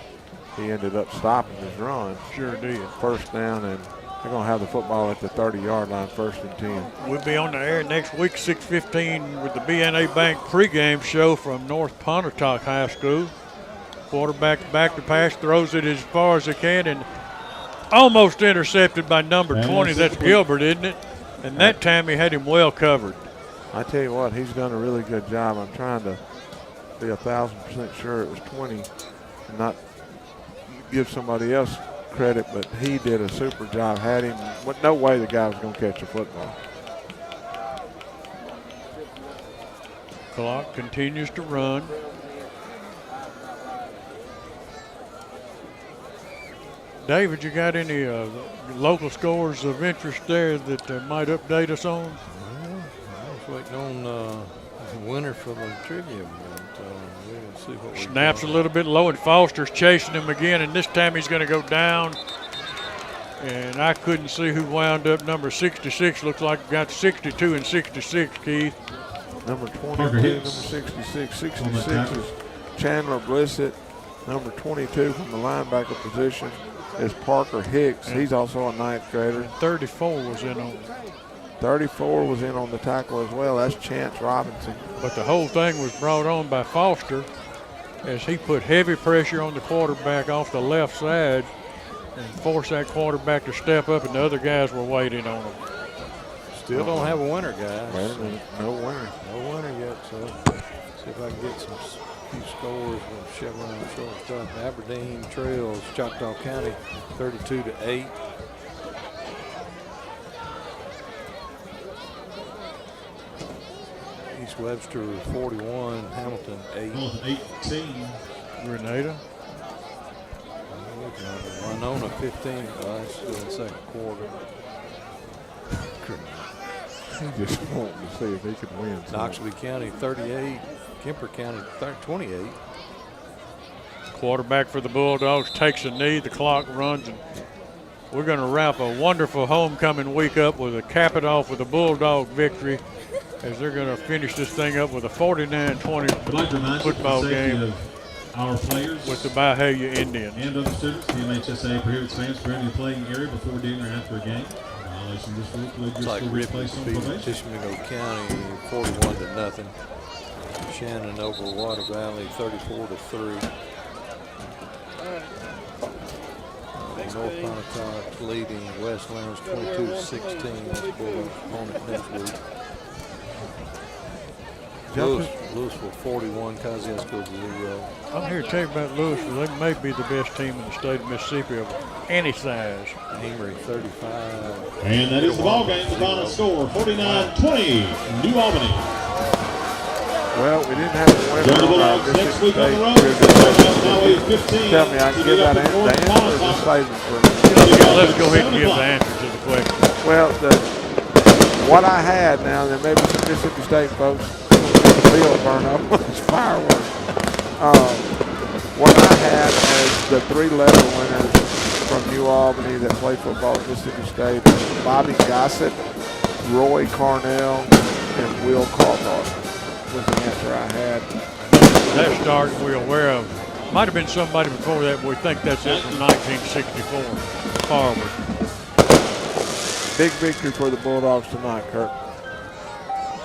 he ended up stopping his run. Sure did. First down, and they're going to have the football at the 30-yard line, 1st and 10. We'll be on the air next week, 6:15, with the BNA Bank pregame show from North Pontotoc High School. Quarterback back to pass, throws it as far as he can, and almost intercepted by number 20. That's Gilbert, isn't it? And that time he had him well covered. I tell you what, he's done a really good job. I'm trying to be 1,000% sure it was 20 and not give somebody else credit, but he did a super job. Had him, no way the guy was going to catch a football. Clock continues to run. David, you got any local scores of interest there that might update us on? I was waiting on the winner for the trivia, but we'll see what we Snaps a little bit low, and Foster's chasing him again, and this time he's going to go down. And I couldn't see who wound up number 66. Looks like got 62 and 66, Keith. Number 22, number 66. 66 is Chandler Blissett. Number 22 from the linebacker position is Parker Hicks. He's also a 9th grader. 34 was in on. 34 was in on the tackle as well. That's Chance Robinson. But the whole thing was brought on by Foster as he put heavy pressure on the quarterback off the left side and forced that quarterback to step up, and the other guys were waiting on him. Still don't have a winner, guys. Wait a minute, no winner. No winner yet, so see if I can get some few scores from Chevron short stuff. Aberdeen trails Choctaw County 32-8. East Webster 41, Hamilton 8. 18. Grenada. Winona 15. That's still in the second quarter. He just wanted to see if he could win. Knoxville County 38, Kemper County 28. Quarterback for the Bulldogs takes a knee. The clock runs, and we're going to wrap a wonderful homecoming week up with a cap it off with a Bulldog victory, as they're going to finish this thing up with a 49-20 football game. Our players with the Byhalia Indians. And other students, the MHSA prohibits fans from entering the playing area before, during, or after a game. Violation of this rule could lead It's your like school to be Ripon placed on beating probation. Tishomingo County 41-0. Shannon over Water Valley 34-3. North Pontotoc leading Westlands 22-16. That's Bulldog's opponent next week. Louisville 41, Kosciuszko 0. I'm here to tell you about Louisville. They may be the best team in the state of Mississippi of any size. Amory 35. And that is the ball game. The final score 49-20, New Albany. Well, we didn't have to win the Bulldogs next week on the road. Tell me, I can give that answer or just save it for Let's go ahead and give the answer to the question. Well, what I had now, there may be some Mississippi State folks field burn up with this fireworks. What I had as the 3-letter winners from New Albany that play football at Mississippi State: Bobby Gossett, Roy Carnell, and Will Carthart was the answer I had. That start we're aware of. Might have been somebody before that, but we think that's it from 1964 forward. Big victory for the Bulldogs tonight, Kirk.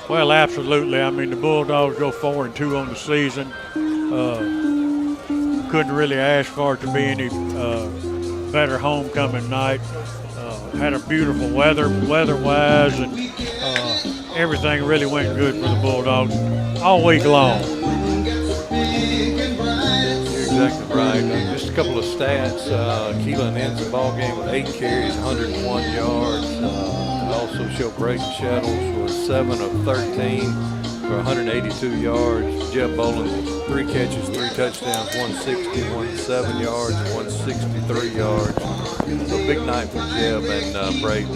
Well, absolutely. I mean, the Bulldogs go 4-2 on the season. Couldn't really ask for it to be any better homecoming night. Had a beautiful weather-wise, and everything really went good for the Bulldogs all week long. You're exactly right. Just a couple of stats. Keelan ends the ball game with 8 carries, 101 yards. Also show Braden Shettles was 7 of 13 for 182 yards. Jeb Bolin, 3 catches, 3 touchdowns, 160, 7 yards, and 163 yards. So big night for Jeb and Braden.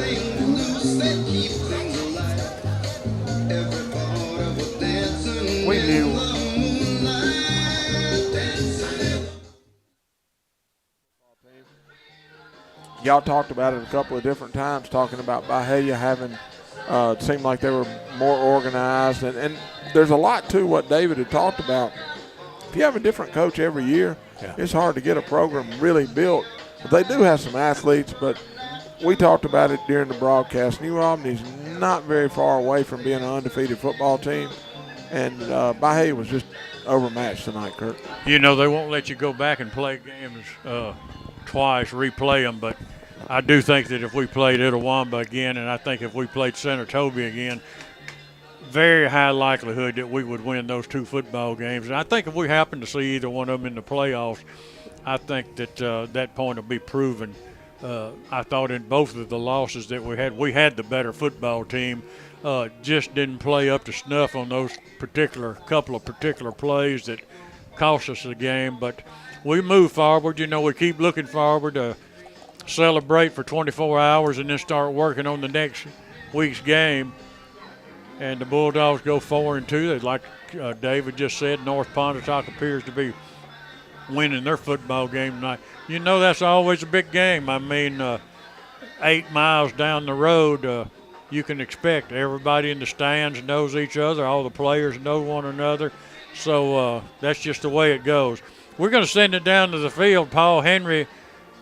We knew. Y'all talked about it a couple of different times, talking about Byhalia having it seemed like they were more organized, and there's a lot to what David had talked about. If you have a different coach every year, it's hard to get a program really built. But they do have some athletes, but we talked about it during the broadcast. New Albany's not very far away from being an undefeated football team, and Byhalia was just overmatched tonight, Kurt. You know, they won't let you go back and play games twice, replay them, but I do think that if we played Itawamba again, and I think if we played Senatobia again, very high likelihood that we would win those 2 football games. And I think if we happen to see either one of them in the playoffs, I think that that point will be proven. I thought in both of the losses that we had the better football team, just didn't play up to snuff on those couple of particular plays that cost us the game. But we move forward. You know, we keep looking forward to celebrate for 24 hours and then start working on the next week's game. And the Bulldogs go 4-2. Like David just said, North Pontotoc appears to be winning their football game tonight. You know, that's always a big game. I mean, 8 miles down the road, you can expect everybody in the stands knows each other. All the players know one another. So that's just the way it goes. We're going to send it down to the field. Paul Henry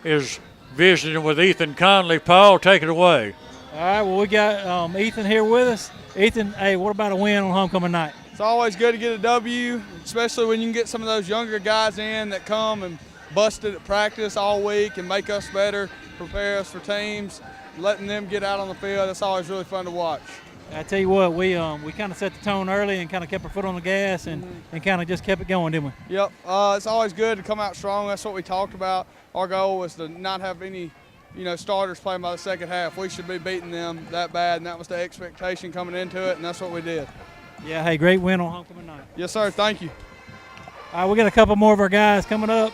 is visiting with Ethan Conley. Paul, take it away. All right, well, we got Ethan here with us. Ethan, hey, what about a win on homecoming night? It's always good to get a W, especially when you can get some of those younger guys in that come and busted at practice all week and make us better, prepare us for teams, letting them get out on the field. That's always really fun to watch. I tell you what, we kind of set the tone early and kind of kept our foot on the gas and kind of just kept it going, didn't we? Yep, it's always good to come out strong. That's what we talked about. Our goal was to not have any, starters playing by the second half. We should be beating them that bad, and that was the expectation coming into it, and that's what we did. Yeah, hey, great win on homecoming night. Yes, sir, thank you. All right, we got a couple more of our guys coming up.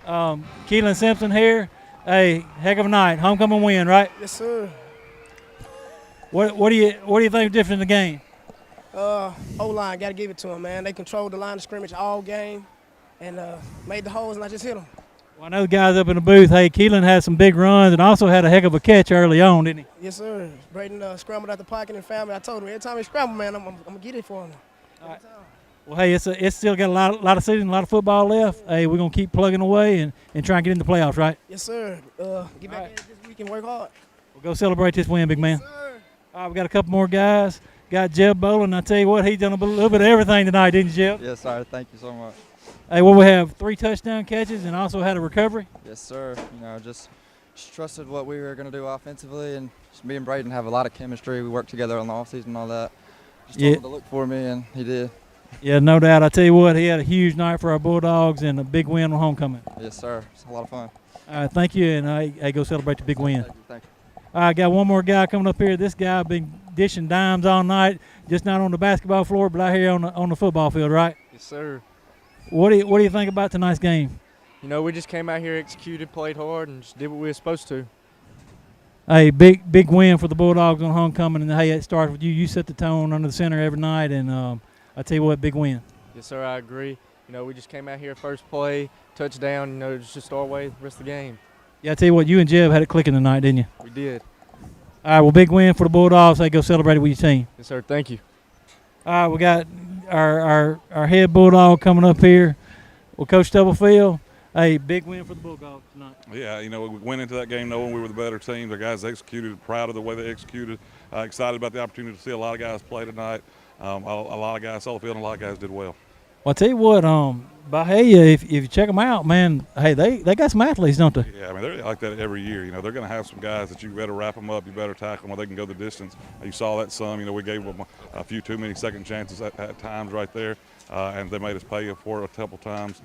Keelan Simpson here. Hey, heck of a night. Homecoming win, right? Yes, sir. What do you think different in the game? O-line, got to give it to them, man. They controlled the line of scrimmage all game and made the holes, and I just hit them. Well, I know the guys up in the booth. Hey, Keelan had some big runs and also had a heck of a catch early on, didn't he? Yes, sir. Braden scrambled out the pocket and found me. I told him every time he scrambled, man, I'm going to get it for him. All right. Well, hey, it's still got a lot of season, a lot of football left. Hey, we're going to keep plugging away and try and get in the playoffs, right? Yes, sir. Get back in this week and work hard. We'll go celebrate this win, big man. Yes, sir. All right, we got a couple more guys. Got Jeb Bolin. I tell you what, he's done a little bit of everything tonight, didn't you, Jeb? Yes, sir. Thank you so much. Hey, well, we have 3 touchdown catches and also had a recovery. Yes, sir. Just trusted what we were going to do offensively, and just me and Braden have a lot of chemistry. We worked together on the offseason and all that. Just told him to look for me, and he did. Yeah, no doubt. I tell you what, he had a huge night for our Bulldogs and a big win on homecoming. Yes, sir. It's a lot of fun. All right, thank you, and hey, go celebrate the big win. Thank you. All right, got one more guy coming up here. This guy been dishing dimes all night, just not on the basketball floor, but out here on the football field, right? Yes, sir. What do you think about tonight's game? We just came out here, executed, played hard, and just did what we were supposed to. Hey, big win for the Bulldogs on homecoming, and hey, it started with you. You set the tone under the center every night, and I tell you what, big win. Yes, sir, I agree. We just came out here first play, touchdown. It's just our way the rest of the game. Yeah, I tell you what, you and Jeb had it clicking tonight, didn't you? We did. All right, well, big win for the Bulldogs. Hey, go celebrate it with your team. Yes, sir. Thank you. All right, we got our head Bulldog coming up here. Well, Coach Stubblefield, hey, big win for the Bulldogs tonight. Yeah, we went into that game knowing we were the better team. The guys executed, proud of the way they executed. Excited about the opportunity to see a lot of guys play tonight. A lot of guys saw the field, and a lot of guys did well. Well, I tell you what, Byhalia, if you check them out, man, hey, they got some athletes, don't they? Yeah, I mean, they're like that every year. You know, they're going to have some guys that you better wrap them up, you better tackle them where they can go the distance. You saw that some. You know, we gave them a few too many second chances at times right there, and they made us pay for it a couple times.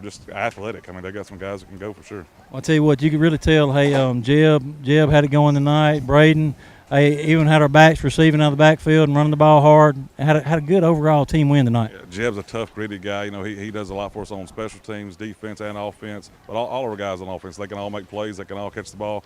Just athletic. I mean, they got some guys that can go for sure. Well, I tell you what, you could really tell, hey, Jeb had it going tonight, Braden. Hey, even had our backs receiving out of the backfield and running the ball hard. Had a good overall team win tonight. Yeah, Jeb's a tough, gritty guy. You know, he does a lot for us on special teams, defense, and offense. But all of our guys on offense, they can all make plays. They can all catch the ball.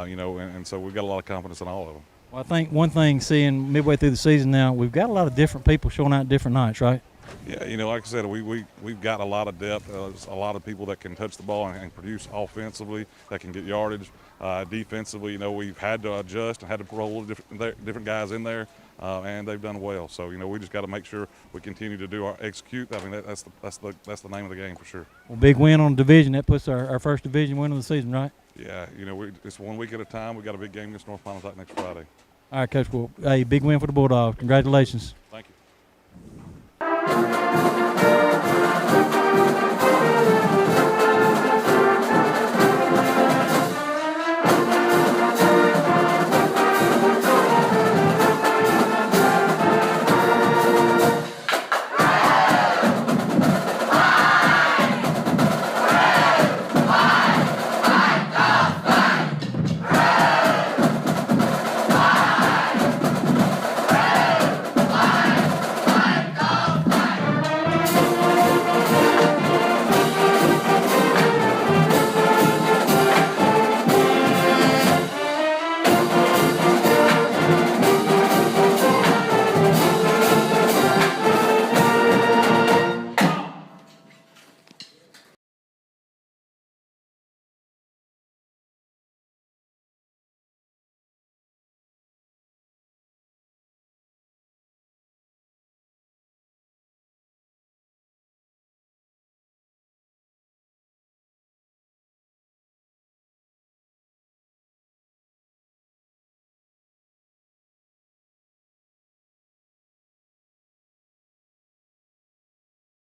You know, and so we've got a lot of confidence in all of them. Well, I think one thing, seeing midway through the season now, we've got a lot of different people showing out different nights, right? Yeah, you know, like I said, we've got a lot of depth. A lot of people that can touch the ball and produce offensively, that can get yardage. Defensively, you know, we've had to adjust and had to roll different guys in there, and they've done well. So, you know, we just got to make sure we continue to do our execute. I mean, that's the name of the game for sure. Well, big win on the division. That puts our first division win of the season, right? Yeah, you know, it's 1 week at a time. We got a big game against North Pontotoc next Friday. All right, Coach. Well, hey, big win for the Bulldogs. Congratulations.